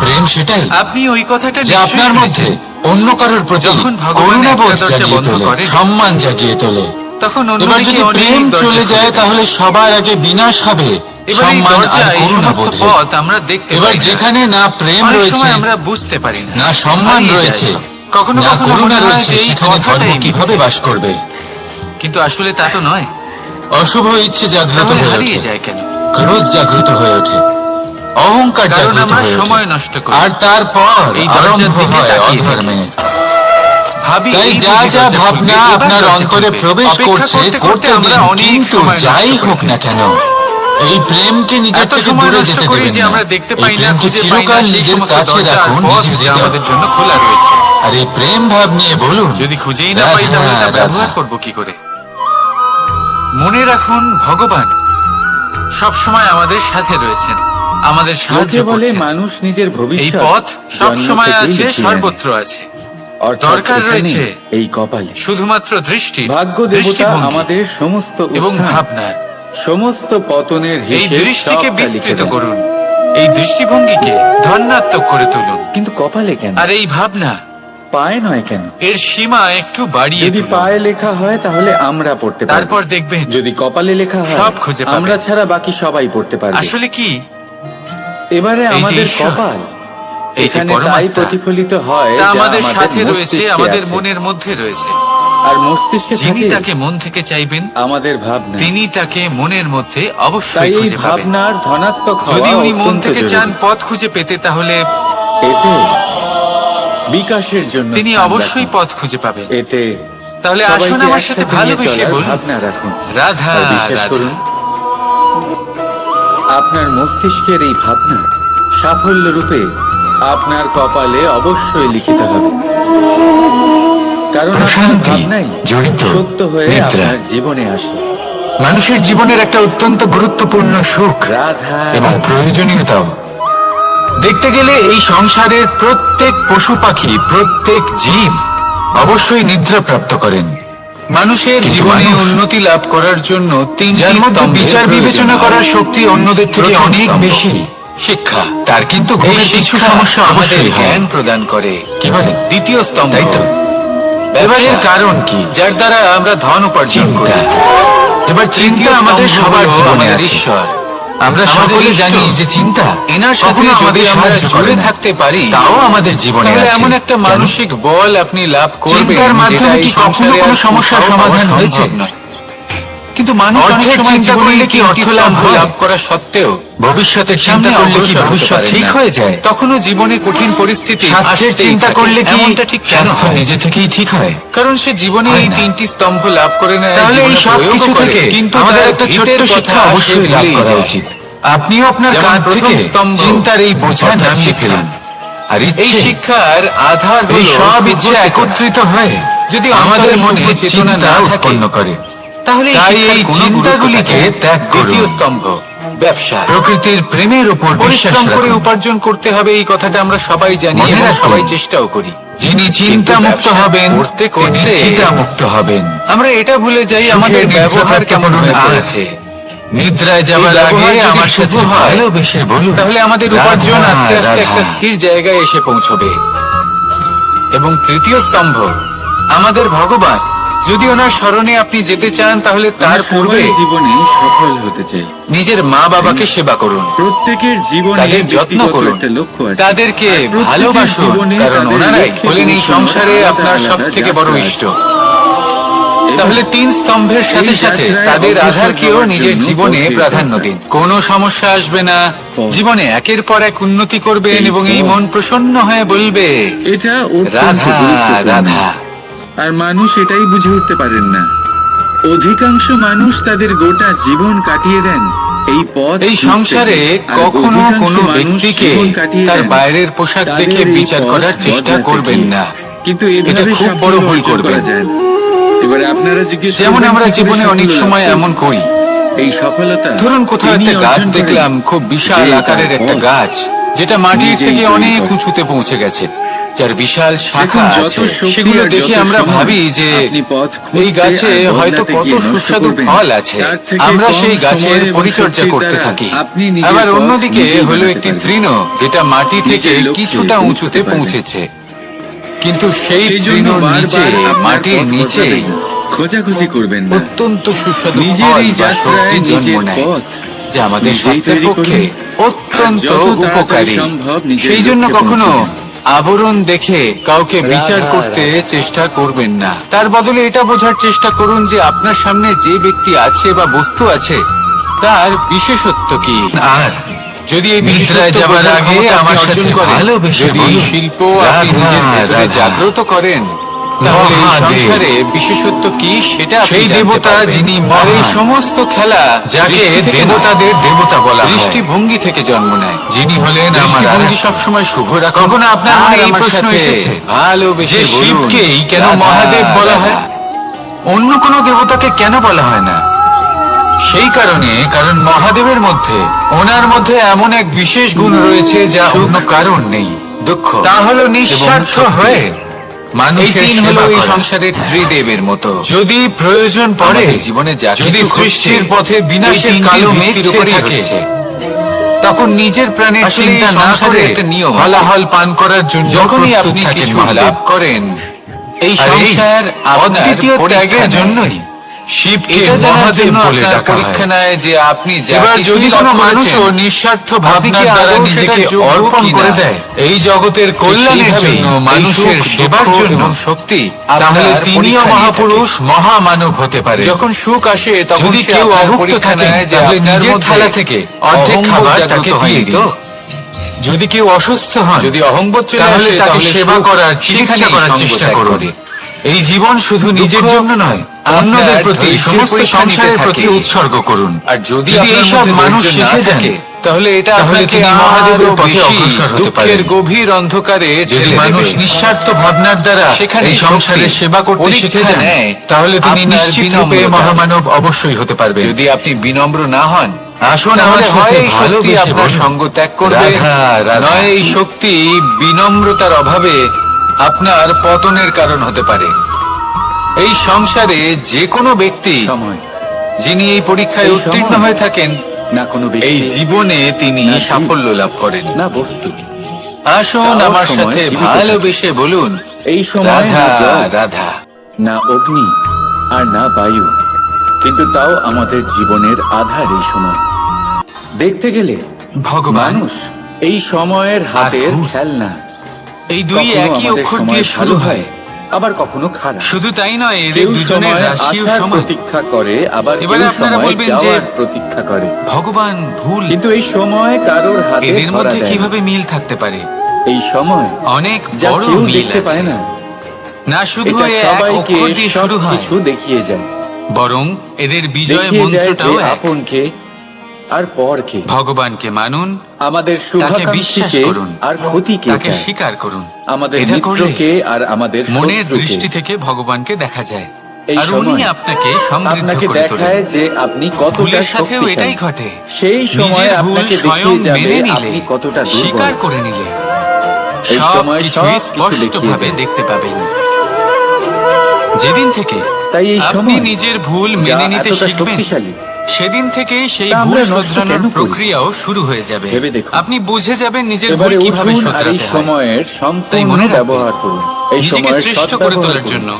প্রেম সেটাই আপনি ওই কথাটা যে নিশ্চয়ই আপনার মধ্যে শুনেছেন। অন্য কারোর প্রতি যখন ভগবান করুণাবোধ একটা দরজা জাগিয়ে বন্ধ তোলে, করে, সম্মান জাগিয়ে তোলে। তখন এবার অন্যদিকে যদি অনেক প্রেম দরজা চলে খুলে যায়, দেয়। তাহলে সবার আগে বিনাশ হবে এবার এই সম্মান আর দরজা, এই সমস্ত করুণাবোধে। পথ আমরা দেখতে এবার পাই না। যেখানে না প্রেম অনেক রয়েছে, সময় আমরা বুঝতে পারি না সম্মান হারিয়ে রয়েছে, যায় সব। কখনো না কখনো করুণা মনে হয় রয়েছে যে এই সেখানে ধর্ম কথাটাই কিভাবে বাস করবে? কিন্তু আসলে তা তো নয়। অশুভ ইচ্ছে জাগ্রত তাহলে হয়ে হারিয়ে ওঠে, যায় কেন? ক্রোধ জাগ্রত হয়ে ওঠে, অহংকার কারণ জাগ্রত আমরা হয়ে ওঠে, সময় নষ্ট করি। আর তারপর এই দরজার আরম্ভ দিকে হয় তাকিয়ে অধর্মের। ভাবি তাই এই যা বুঝি যা দরজা ভাবনা খুলবে, এবার আপনার দরজা অন্তরে খুলবে। প্রবেশ অপেক্ষা করছে করতে করতে আমরা দিন, অনেক কিন্তু সময় নষ্ট যাই করে হোক ফেলি। না কেন এই প্রেমকে নিজের এত থেকে সময় দূরে নষ্ট যেতে করি দেবেন যে না। আমরা দেখতে এই পাই না, প্রেমকে খুঁজে পাই না চিরকাল সেই নিজের সমস্ত কাছে দরজা আর রাখুন, পথ নিজের যা হৃদয়ে। আমাদের জন্য খোলা রয়েছে। আর এই প্রেম ভাব নিয়ে বলুন, যদি খুঁজেই না পাই রাধা, তাহলে তা রাধা। ব্যবহার করব কি করে? মনে রাখুন, ভগবান সব সময় আমাদের সাথে রয়েছেন, আমাদের সাহায্য লোকে বলে করছেন। মানুষ নিজের এই ভবিষ্যৎ পথ সব জন্ম সময় থেকেই আছে, লিখিয়ে নেয়। সর্বত্র আছে। অর্থাৎ দরকার এখানে, রয়েছে এই কপালে। শুধুমাত্র দৃষ্টি, ভাগ্য দেবতা আমাদের সমস্ত এবং উত্থান, ভাবনার। সমস্ত পতনের এই হিসেব দৃষ্টিকে সবটা লিখে বিস্তৃত দেন। করুন, এই দৃষ্টিভঙ্গিকে ধন্যাত্মক করে তুলুন। কিন্তু কপালে কেন, আর এই ভাবনা, পায়ে নয় কেন? এর সীমা একটু বাড়িয়ে যদি তুলুন। পায়ে লেখা হয় তাহলে আমরা পড়তে পারবো, তারপর দেখবেন যদি কপালে লেখা হয় সব খুঁজে পাবেন। আমরা ছাড়া বাকি সবাই পড়তে পারবে। আসলে কি, এবারে যে আমাদের ঈশ্বর, কপাল এই যে এখানে তাই পরমাত্মা, প্রতিফলিত হয় তা যা আমাদের সাথে রয়েছে, মস্তিষ্কে আমাদের আছে। মনের মধ্যে রয়েছে। আর মস্তিষ্কে যিনি থাকে তাকে মন থেকে চাইবেন, আমাদের ভাবনা। তিনি তাকে মনের মধ্যে তাই অবশ্যই এই খুঁজে পাবেন। ভাবনার ধনাত্মক হওয়া যদি উনি মন অত্যন্ত থেকে জরুরি। চান পথ খুঁজে পেতে, তাহলে এতে বিকাশের জন্য তিনি স্থান অবশ্যই রাখুন। পথ খুঁজে পাবেন। এতে তাহলে আসুন সবাইকে আমার সাথে একসাথে নিয়ে ভালোবেসে চলার বলুন, ভাবনা রাখুন। রাধা, আর বিশ্বাস রাধা। করুন, আপনার মস্তিষ্কের এই ভাবনা সাফল্য রূপে আপনার কপালে অবশ্যই লিখিত হবে। কারণ আপনার প্রশান্তি, ভাবনাই জড়িত, সত্য হয়ে নিদ্রা। আপনার জীবনে আসে। মানুষের জীবনের একটা অত্যন্ত গুরুত্বপূর্ণ সুখ রাধা, এবং রাধা। প্রয়োজনীয়তাও। দেখতে গেলে এই সংসারের প্রত্যেক পশু পাখি, প্রত্যেক জীব অবশ্যই নিদ্রা প্রাপ্ত করেন। মানুষের কিন্তু জীবনে মানুষ উন্নতি লাভ করার জন্য যার মধ্যে স্তম্ভের বিচার প্রয়োজন বিবেচনা হয়। করার শক্তি অন্যদের থেকে প্রথম অনেক স্তম্ভ, বেশি, শিক্ষা। তার কিন্তু এই ঘুমের কিছু শিক্ষা সমস্যা আমাদের অবশ্যই হয়। জ্ঞান প্রদান করে। কি বলেন? দ্বিতীয় স্তম্ভ, তাই তো। এবার এর ব্যবসা, কারণ কি? যার দ্বারা আমরা ধন উপার্জন করি। এবার চিন্তা তৃতীয় আমাদের স্তম্ভ সবার হলো জীবনে আমাদের আছে। ঈশ্বর। আমরা আমাদের সকলে ইষ্ট। জানি যে চিন্তা এনার সাথে কখনো যদি আমাদের আমরা সাহায্য করে জুড়ে না। থাকতে পারি, তাও আমাদের জীবনে তাহলে আছে। এমন একটা কেন? মানসিক বল আপনি লাভ করবেন, চিন্তার মাধ্যমে যেটা কি এই কখনো সংসারে কোনো আর সমস্যার কোথাও সমাধান পাওয়া হয়েছে? সম্ভব নয়। কিন্তু মানুষ অনেক অর্থের সময় চিন্তা জীবনে করলে কি তিনটি অর্থ লাভ স্তম্ভ হয়? লাভ করা সত্ত্বেও ভবিষ্যতের চিন্তা সামনে করলে কি অগ্রসর হতে ভবিষ্যৎ পারেন ঠিক না। হয়ে যায়? তখনও জীবনে কঠিন পরিস্থিতি স্বাস্থ্যের আসতেই চিন্তা থাকে। করলে কি এমনটা ঠিক কেন স্বাস্থ্য হয়? নিজে থেকেই ঠিক হয়? কারণ সে জীবনে হয় এই না। তিনটি স্তম্ভ লাভ করে নেয়, তাহলে এই জীবনে সব প্রয়োগও কিছু করে। থেকে কিন্তু আমাদের তার একটা ছোট্ট ভিতের শিক্ষা কথা অবশ্যই সে লাভ ভুলেই করা যায়। উচিত। আপনিও আপনার যেমন কাঁধ প্রথম থেকে স্তম্ভ, চিন্তার এই বোঝা অর্থাৎ নামিয়ে শিক্ষা। ফেলুন। আর এই ইচ্ছে, শিক্ষার আধার এই হলো সব শুভ ইচ্ছে চেতনা। একত্রিত হয়ে যদি আমাদের অন্তরে মনে শুভ চেতনা চিন্তা না থাকে, উৎপন্ন করে। তাহলে তাই শিক্ষার এই কোনো গুরুত্ব চিন্তাগুলিকে থাকে না। ত্যাগ করুন। দ্বিতীয় স্তম্ভ, ব্যবসা। প্রকৃতির প্রেমের উপর বিশ্বাস পরিশ্রম করে রাখুন। উপার্জন করতে হবে, এই কথাটা আমরা সবাই জানি মনে এবং রাখুন, সবাই চেষ্টাও করি। যিনি চিন্তা মুক্ত ব্যবসা হবেন করতে তিনি করতে চিন্তা মুক্ত হবেন। আমরা এটা ভুলে যাই সুখের আমাদের নিদ্রা ব্যবহার প্রাপ্ত কেমন করুন হয়ে আজ। পড়েছে। নিদ্রায় যাবার এই আগে ব্যবহার যদি আমার শুভ সাথে হয়, ভালোবেসে বলুন, তাহলে আমাদের রাধা, উপার্জন আস্তে আস্তে রাধা। একটা স্থির জায়গায় এসে পৌঁছবে। এবং তৃতীয় স্তম্ভ, আমাদের ভগবান। যদি ওনার স্মরণে আপনি যেতে চান, তাহলে তার আমরা পূর্বে সবাই জীবনে সফল হতে চাই। নিজের মা বাবাকে সেবা করুন, প্রত্যেকের জীবনে তাদের যত্ন ব্যক্তিগত করুন, একটা লক্ষ্য আছে। তাদেরকে আর প্রত্যেকের ভালোবাসুন, জীবনে কারণ তাদের ওনারাই লক্ষ্যে হলেন এই পৌঁছানোর সংসারে আলাদা আপনার আলাদা সব থেকে বড় যাত্রা ইষ্ট। এবং তাহলে তিন স্তম্ভের সাথে এই সাথে যাত্রায় তাদের অগ্রসর আধারকেও হওয়ার নিজের জন্য জীবনে পথের প্রাধান্য দরকার। দিন। কোনো সমস্যা আসবে না, পথ। জীবনে একের পর এক উন্নতি করবেন এই এবং এই পথ। মন প্রসন্ন হয়ে বলবে, এটা অত্যন্ত রাধা, গুরুত্বপূর্ণ। রাধা। আর মানুষ এটাই বুঝে উঠতে পারেন না। অধিকাংশ মানুষ তাদের গোটা জীবন কাটিয়ে দেন এই পথ এই খুঁজতে। সংসারে আর কখনো অধিকাংশ কোনো মানুষ ব্যক্তিকে জীবন কাটিয়ে তার দেন বাইরের পোশাক তাদের দেখে এই বিচার পথ করার চেষ্টা বদলাতে করবেন গিয়ে। না। কিন্তু এটা এভাবে খুব সাফল্য বড় ভুল অর্জন করবেন। করা যায় না। এবারে আপনারা জিজ্ঞেস যেমন করবেন, আমরা কি করে জীবনে অনেক সাফল্য সময় লাভ এমন করি। এই সফলতা ধরুন কোথাও তিনি একটা গাছ অর্জন করেন। দেখলাম, খুব বিশাল যে আকারের তার একটা পথ গাছ, যেটা মাটির নিজেই থেকে তৈরি অনেক করে। উঁচুতে পৌঁছে গেছে, যার বিশাল শাখা দেখুন, যত আছে। শক্তি সেগুলো আর দেখে যত আমরা সময় ভাবি যে আপনি পথ খুঁজতে এই গাছে আর হয়তো বদলাতে কত গিয়ে নষ্ট সুস্বাদু করবেন, ফল আছে। তার থেকে আমরা কম সেই গাছের সময় এবং পরিচর্যা শক্তির করতে দ্বারা থাকি। আপনি নিজের আবার পথ অন্যদিকে নিজেই হলো বানাতে একটি পারবেন। তৃণ, যেটা মাটি থেকে নিজের লক্ষ্যে কিছুটা পৌঁছতে উঁচুতে পারবেন। পৌঁছেছে, কিন্তু সেই সেই জন্য তৃণর নিচে, বারবার আপনার মাটির পথ নিচে বদলাবেন না। খোঁজাখুঁজি করবেন না। অত্যন্ত সুস্বাদু নিজের ফল এই বা যাত্রায় সবজি জন্ম নিজের নেয়, পথ যা আমাদের নিজেই স্বাস্থ্যের তৈরি পক্ষে করুন। অত্যন্ত আর যত তাড়াতাড়ি উপকারী। সম্ভব নিজের সেই জন্য লক্ষ্যে কখনো পৌঁছে যান। আবরণ দেখে কাউকে বিচার রাধা, করতে রাধা। চেষ্টা করবেন না। তার বদলে এটা বোঝার চেষ্টা করুন যে আপনার সামনে যে ব্যক্তি আছে বা বস্তু আছে তার বিশেষত্ব কি। আর যদি এই নিদ্রায় বিশেষত্ব যাবার বোঝার আগে ক্ষমতা আমার আপনি সাথে অর্জন করেন, ভালোবেসে যদি এই বলুন, শিল্প আপনি রাধা, নিজের ভেতরে রাধা। জাগ্রত করেন, তাহলে এই মহাদেব। সংসারে বিশেষত্ব কি সেটা আপনি সেই জানতে দেবতা পারবেন। যিনি আর এই মহান। সমস্ত খেলা যাকে দৃষ্টি থেকে দেবতাদের নয়, দেবতা বলা হয়, দৃষ্টিভঙ্গি থেকে জন্ম নেয়। যিনি হলেন আমার দৃষ্টিভঙ্গি আরাধ্য। সবসময় শুভ রাখুন। কখনো আপনার মনে আর এই আমার প্রশ্ন সাথে এসেছে ভালোবেসে যে বলুন, শিবকেই কেন রাধা, মহাদেব বলা হয়, রাধা। অন্য কোনো দেবতাকে কেন বলা হয় না? সেই কারণ মহাদেবের মধ্যে, ওনার মধ্যে এমন এক বিশেষ গুণ রয়েছে যা সুখ, অন্য কারণ নেই। দুঃখ তা হলো এবং নিঃস্বার্থ শক্তি। হয়ে এই মানুষের তিন হলো সেবা এই করা। সংসারের ত্রিদেবের মতো। যদি প্রয়োজন পড়ে, আমাদের জীবনে যা যদি কিছু ঘটছে, সৃষ্টির পথে এই বিনাশের তিনটির কালো মেঘ ভিত্তির ছেয়ে উপরেই থাকে, হচ্ছে। তখন নিজের প্রাণের আসলে চিন্তা এই না সংসারে করে একটা নিয়ম আছে। হলাহল পান করার জন্য যখনই প্রস্তুত আপনি থাকেন কিছু মহাদেব। লাভ করেন, এই আর এই সংসার আপনার অদ্বিতীয় পরীক্ষা ত্যাগের নেয়। জন্যই শিবকে এটা জানার মহাদেব জন্য বলে আপনার ডাকা পরীক্ষা হয়। নেয় যে আপনি যা এবার কিছুই যদি লাভ কোনো করেছেন, মানুষও নিঃস্বার্থ আপনি ভাবনার কি দ্বারা আদৌ নিজেকে সেটার যোগ্য অর্পণ কিনা? করে দেয় এই জগতের কল্যাণের সেইভাবেই জন্য, এই মানুষের সুখ, সেবার দুঃখ জন্য, এবং শক্তি তাহলে আপনার তিনিও পরীক্ষা নিয়ে মহাপুরুষ, থাকে। মহামানব হতে পারে। যখন সুখ আসে তখন যদি সে কেউ আপনার অভুক্ত পরীক্ষা থাকেন, নেয় যে তাহলে আপনার নিজের মধ্যে থালা থেকে অর্ধেক অহংবোধ খাবার জাগ্রত তাকে দিয়ে হয়নি দিন। তো? যদি কেউ অসুস্থ হন, যদি অহংবোধ চলে তাহলে আসে, তাকে তাহলে সেবা সুখ করার, চিকিৎসা সেখানেই করার সঙ্গ চেষ্টা ত্যাগ করুন। করে। এই জীবন শুধু নিজের দুঃখ জন্য নয়, আপনার অন্যদের প্রতি, ধৈর্যের সমস্ত পরীক্ষা নিতে সংসারের প্রতি থাকে। উৎসর্গ করুন। আর যদি যদি আপনার এইসব মধ্যে মানুষ ধৈর্য না শিখে যান, থাকে, তাহলে এটা তাহলে আপনাকে তিনি মহাদেবের আরো পথে বেশি অগ্রসর হতে দুঃখের পারেন। গভীর অন্ধকারে যদি ঠেলে মানুষ দেবে। নিঃস্বার্থ ভাবনার দ্বারা সেখানে এই সংসারে শক্তি, সেবা করতে পরীক্ষা শিখে যান, নেয় তাহলে তিনি আপনার নিশ্চিত রূপে বিনম্রতা। মহামানব অবশ্যই হতে পারবেন। যদি আপনি বিনম্র না হন, আসুন তাহলে আমার হয় সাথে এই শক্তি ভালোবেসে আপনার বলুন, সঙ্গ ত্যাগ করবে, রাধা, রাধা। নয় এই শক্তি বিনম্রতার অভাবে আপনার পতনের কারণ হতে পারে। এই সংসারে যে কোনো ব্যক্তি সময় যিনি এই পরীক্ষায় এই উত্তীর্ণ সময় হয়ে থাকেন, না কোনো এই ব্যক্তি, জীবনে তিনি না জীব, সাফল্য লাভ করেন। না বস্তু। আসুন তাও আমার সময় সাথে জীবিত থাকে। ভালোবেসে বলুন, এই সময় রাধা, না জল, রাধা। না অগ্নি, আর না বায়ু, কিন্তু তাও আমাদের জীবনের আধার এই সময়। দেখতে গেলে ভগবান মানুষ এই সময়ের হাতের ভূত। খেলনা। এই দুই কখনো একই আমাদের অক্ষর সময় দিয়ে শুরু ভালো হয়। আবার কখনো খারাপ। শুধু তাই নয়, এদের কেউ দুজনের সময় রাশিও আসার সমান। প্রতীক্ষা করে, আবার এবারে কেউ আপনারা সময় বলবেন যে, যাওয়ার প্রতীক্ষা করে। ভগবান ভুল, কিন্তু এই সময় কারোর হাতে এদের ধরা মধ্যে দেয় না। কিভাবে মিল থাকতে পারে? এই সময় অনেক যা বড় কেউ মিল দেখতে আছে। পায় না, না শুধু এটা এই এক সবাইকে অক্ষর দিয়ে শুরু হয়, সবকিছু দেখিয়ে যায়। বরং এদের বিজয় দেখিয়ে যায় যে মন্ত্রটাও এক। আপনকে আর পরকে, ভগবানকে মানুন, আমাদের তাকে বিশ্বাস শুভাকাঙ্ক্ষীকে করুন, আর ক্ষতিকে তাকে চায়, স্বীকার করুন। আমাদের এটা করলে মিত্রকে আর আমাদের মনের শত্রুকে। দৃষ্টি থেকে ভগবানকে দেখা যায়, এই আর উনি সময় আপনাকে সমৃদ্ধ আপনাকে করে তোলেন। দেখায় যে আপনি কতটা ভুলের সাথেও শক্তিশালী। এটাই ঘটে। সেই সময় নিজের ভুল আপনাকে স্বয়ং দেখিয়ে যাবে মেনে নিলে, আপনি কতটা স্বীকার দুর্বল। করে নিলে, এই সব সময় কিছুই সবকিছু দেখিয়ে স্পষ্টভাবে যায়। দেখতে পাবেন। যেদিন থেকে তাই এই আপনি সময় নিজের ভুল যা মেনে নিতে এতটা শিখবেন, শক্তিশালী, সেদিন থেকেই সেই তা ভুল আমরা নষ্ট শোধরানোর কেন করি? প্রক্রিয়াও শুরু হয়ে যাবে। ভেবে দেখুন। আপনি বুঝে যাবেন নিজের ভুল এবারে কিভাবে উঠুন আর এই শোধরাতে হয়। সময়ের তাই সম্পূর্ণ মনে রাখবেন, ব্যবহার করুন। এই নিজেকে সময়ের শ্রেষ্ঠ করে সদ্ব্যবহার তোলার করুন। জন্য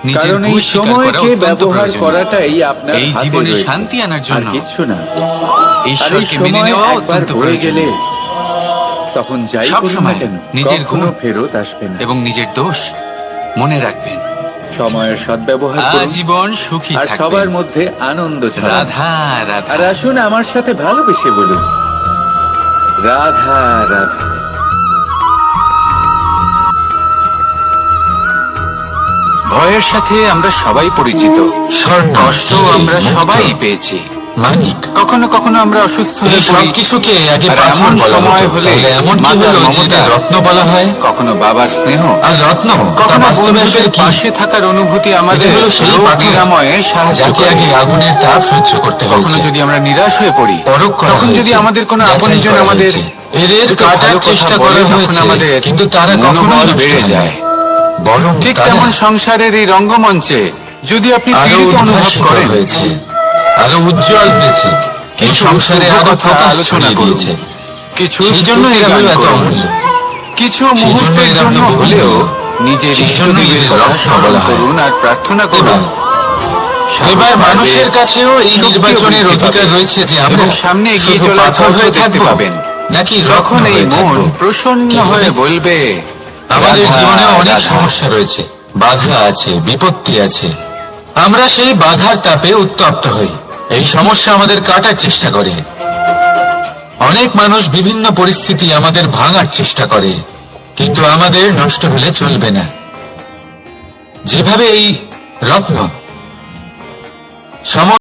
নিজের কারণ এই ভুল স্বীকার করা সময়কে অত্যন্ত ব্যবহার প্রয়োজন। করাটাই আপনার এই হাতে জীবনে রয়েছে, শান্তি আনার আর জন্য কিচ্ছু না। আর এই ঈশ্বরকে মেনে সময় নেওয়া একবার অত্যন্ত বয়ে প্রয়োজন। গেলে তখন যাই সব করুন না সময় কেন, নিজের কখনো গুণ ফেরত আসবে না। এবং নিজের দোষ মনে রাখবেন। সময়ের সদ্ব্যবহার করুন আজীবন সুখী আর থাকবেন। সবার মধ্যে আনন্দ ছড়ান। রাধা, রাধা। আর আসুন আমার সাথে ভালোবেসে বলুন, রাধা, রাধা। ভয়ের সাথে আমরা সবাই পরিচিত, কষ্ট আমরা সবাই পেয়েছি। মানিক, কখনো কখনো আমরা অসুস্থ এই হয়ে সব পড়ি, কিছুকে আগে আর পাথর এমন বলা সময় হতো, হলে তাহলে এমন কি মাতার হলো যে মমতা, এদের রত্ন বলা হয়? কখনো বাবার স্নেহ, আর রত্ন তা কখনো বাস্তবে বন্ধুদের আসলে কি? পাশে থাকার অনুভূতি আমাদের এটা হলো সেই রোগ পাথর নিরাময়ে সাহায্য যাকে করে। আগে আগুনের তাপ সহ্য করতে কখনো হয়েছে, যদি আমরা নিরাশ হয়ে পড়ি, পরখ করা তখন যদি হয়েছে, আমাদের কোনো যাচাই আপনজন করা আমাদের হয়েছে, এদের দুটো কাটার ভালো কথা চেষ্টা বলে, করা তখন হয়েছে, আমাদের কিন্তু তারা কখনোই মনোবল নষ্ট বেড়ে হয় না। যায়। বরং ঠিক তারা তেমন সংসারের এই রঙ্গমঞ্চে যদি আপনি আরো পীড়িত অনুভব উদ্ভাসিত করেন, হয়েছে, আরো উজ্জ্বল হয়েছে, এই কিছু সংসারে শুভ আরো কথা প্রকাশ আলোচনা ছড়িয়ে করুন, দিয়েছে। কিছু সেই জন্য স্তুতি এরা গান হলো এত করুন, অমূল্য। কিছু সেই জন্য মুহূর্তের এরা জন্য হলো হলেও বহুমূল্য। নিজের সেই জন্য ইষ্টদেবের এদের কথা রত্ন স্মরণ বলা হয়। করুন আর প্রার্থনা করুন। এবার মানুষের কাছেও এই শক্তিও নির্বাচনের বৃদ্ধি অধিকার পাবে। রয়েছে যে আমরা এবং সামনে এগিয়ে শুধু চলার পাথর পথও হয়ে দেখতে থাকবো পাবেন। নাকি তখন রত্ন এই হয়ে মন থাকবো। প্রসন্ন কি হয়ে হবে? বলবে, আমাদের রাধা, জীবনে অনেক রাধা। সমস্যা রয়েছে, বাধা আছে, বিপত্তি আছে। আমরা সেই বাধার তাপে উত্তপ্ত হই। এই সমস্যা আমাদের কাটার চেষ্টা করে। অনেক মানুষ বিভিন্ন পরিস্থিতি আমাদের ভাঙার চেষ্টা করে, কিন্তু আমাদের নষ্ট হলে চলবে না। যেভাবে এই রত্ন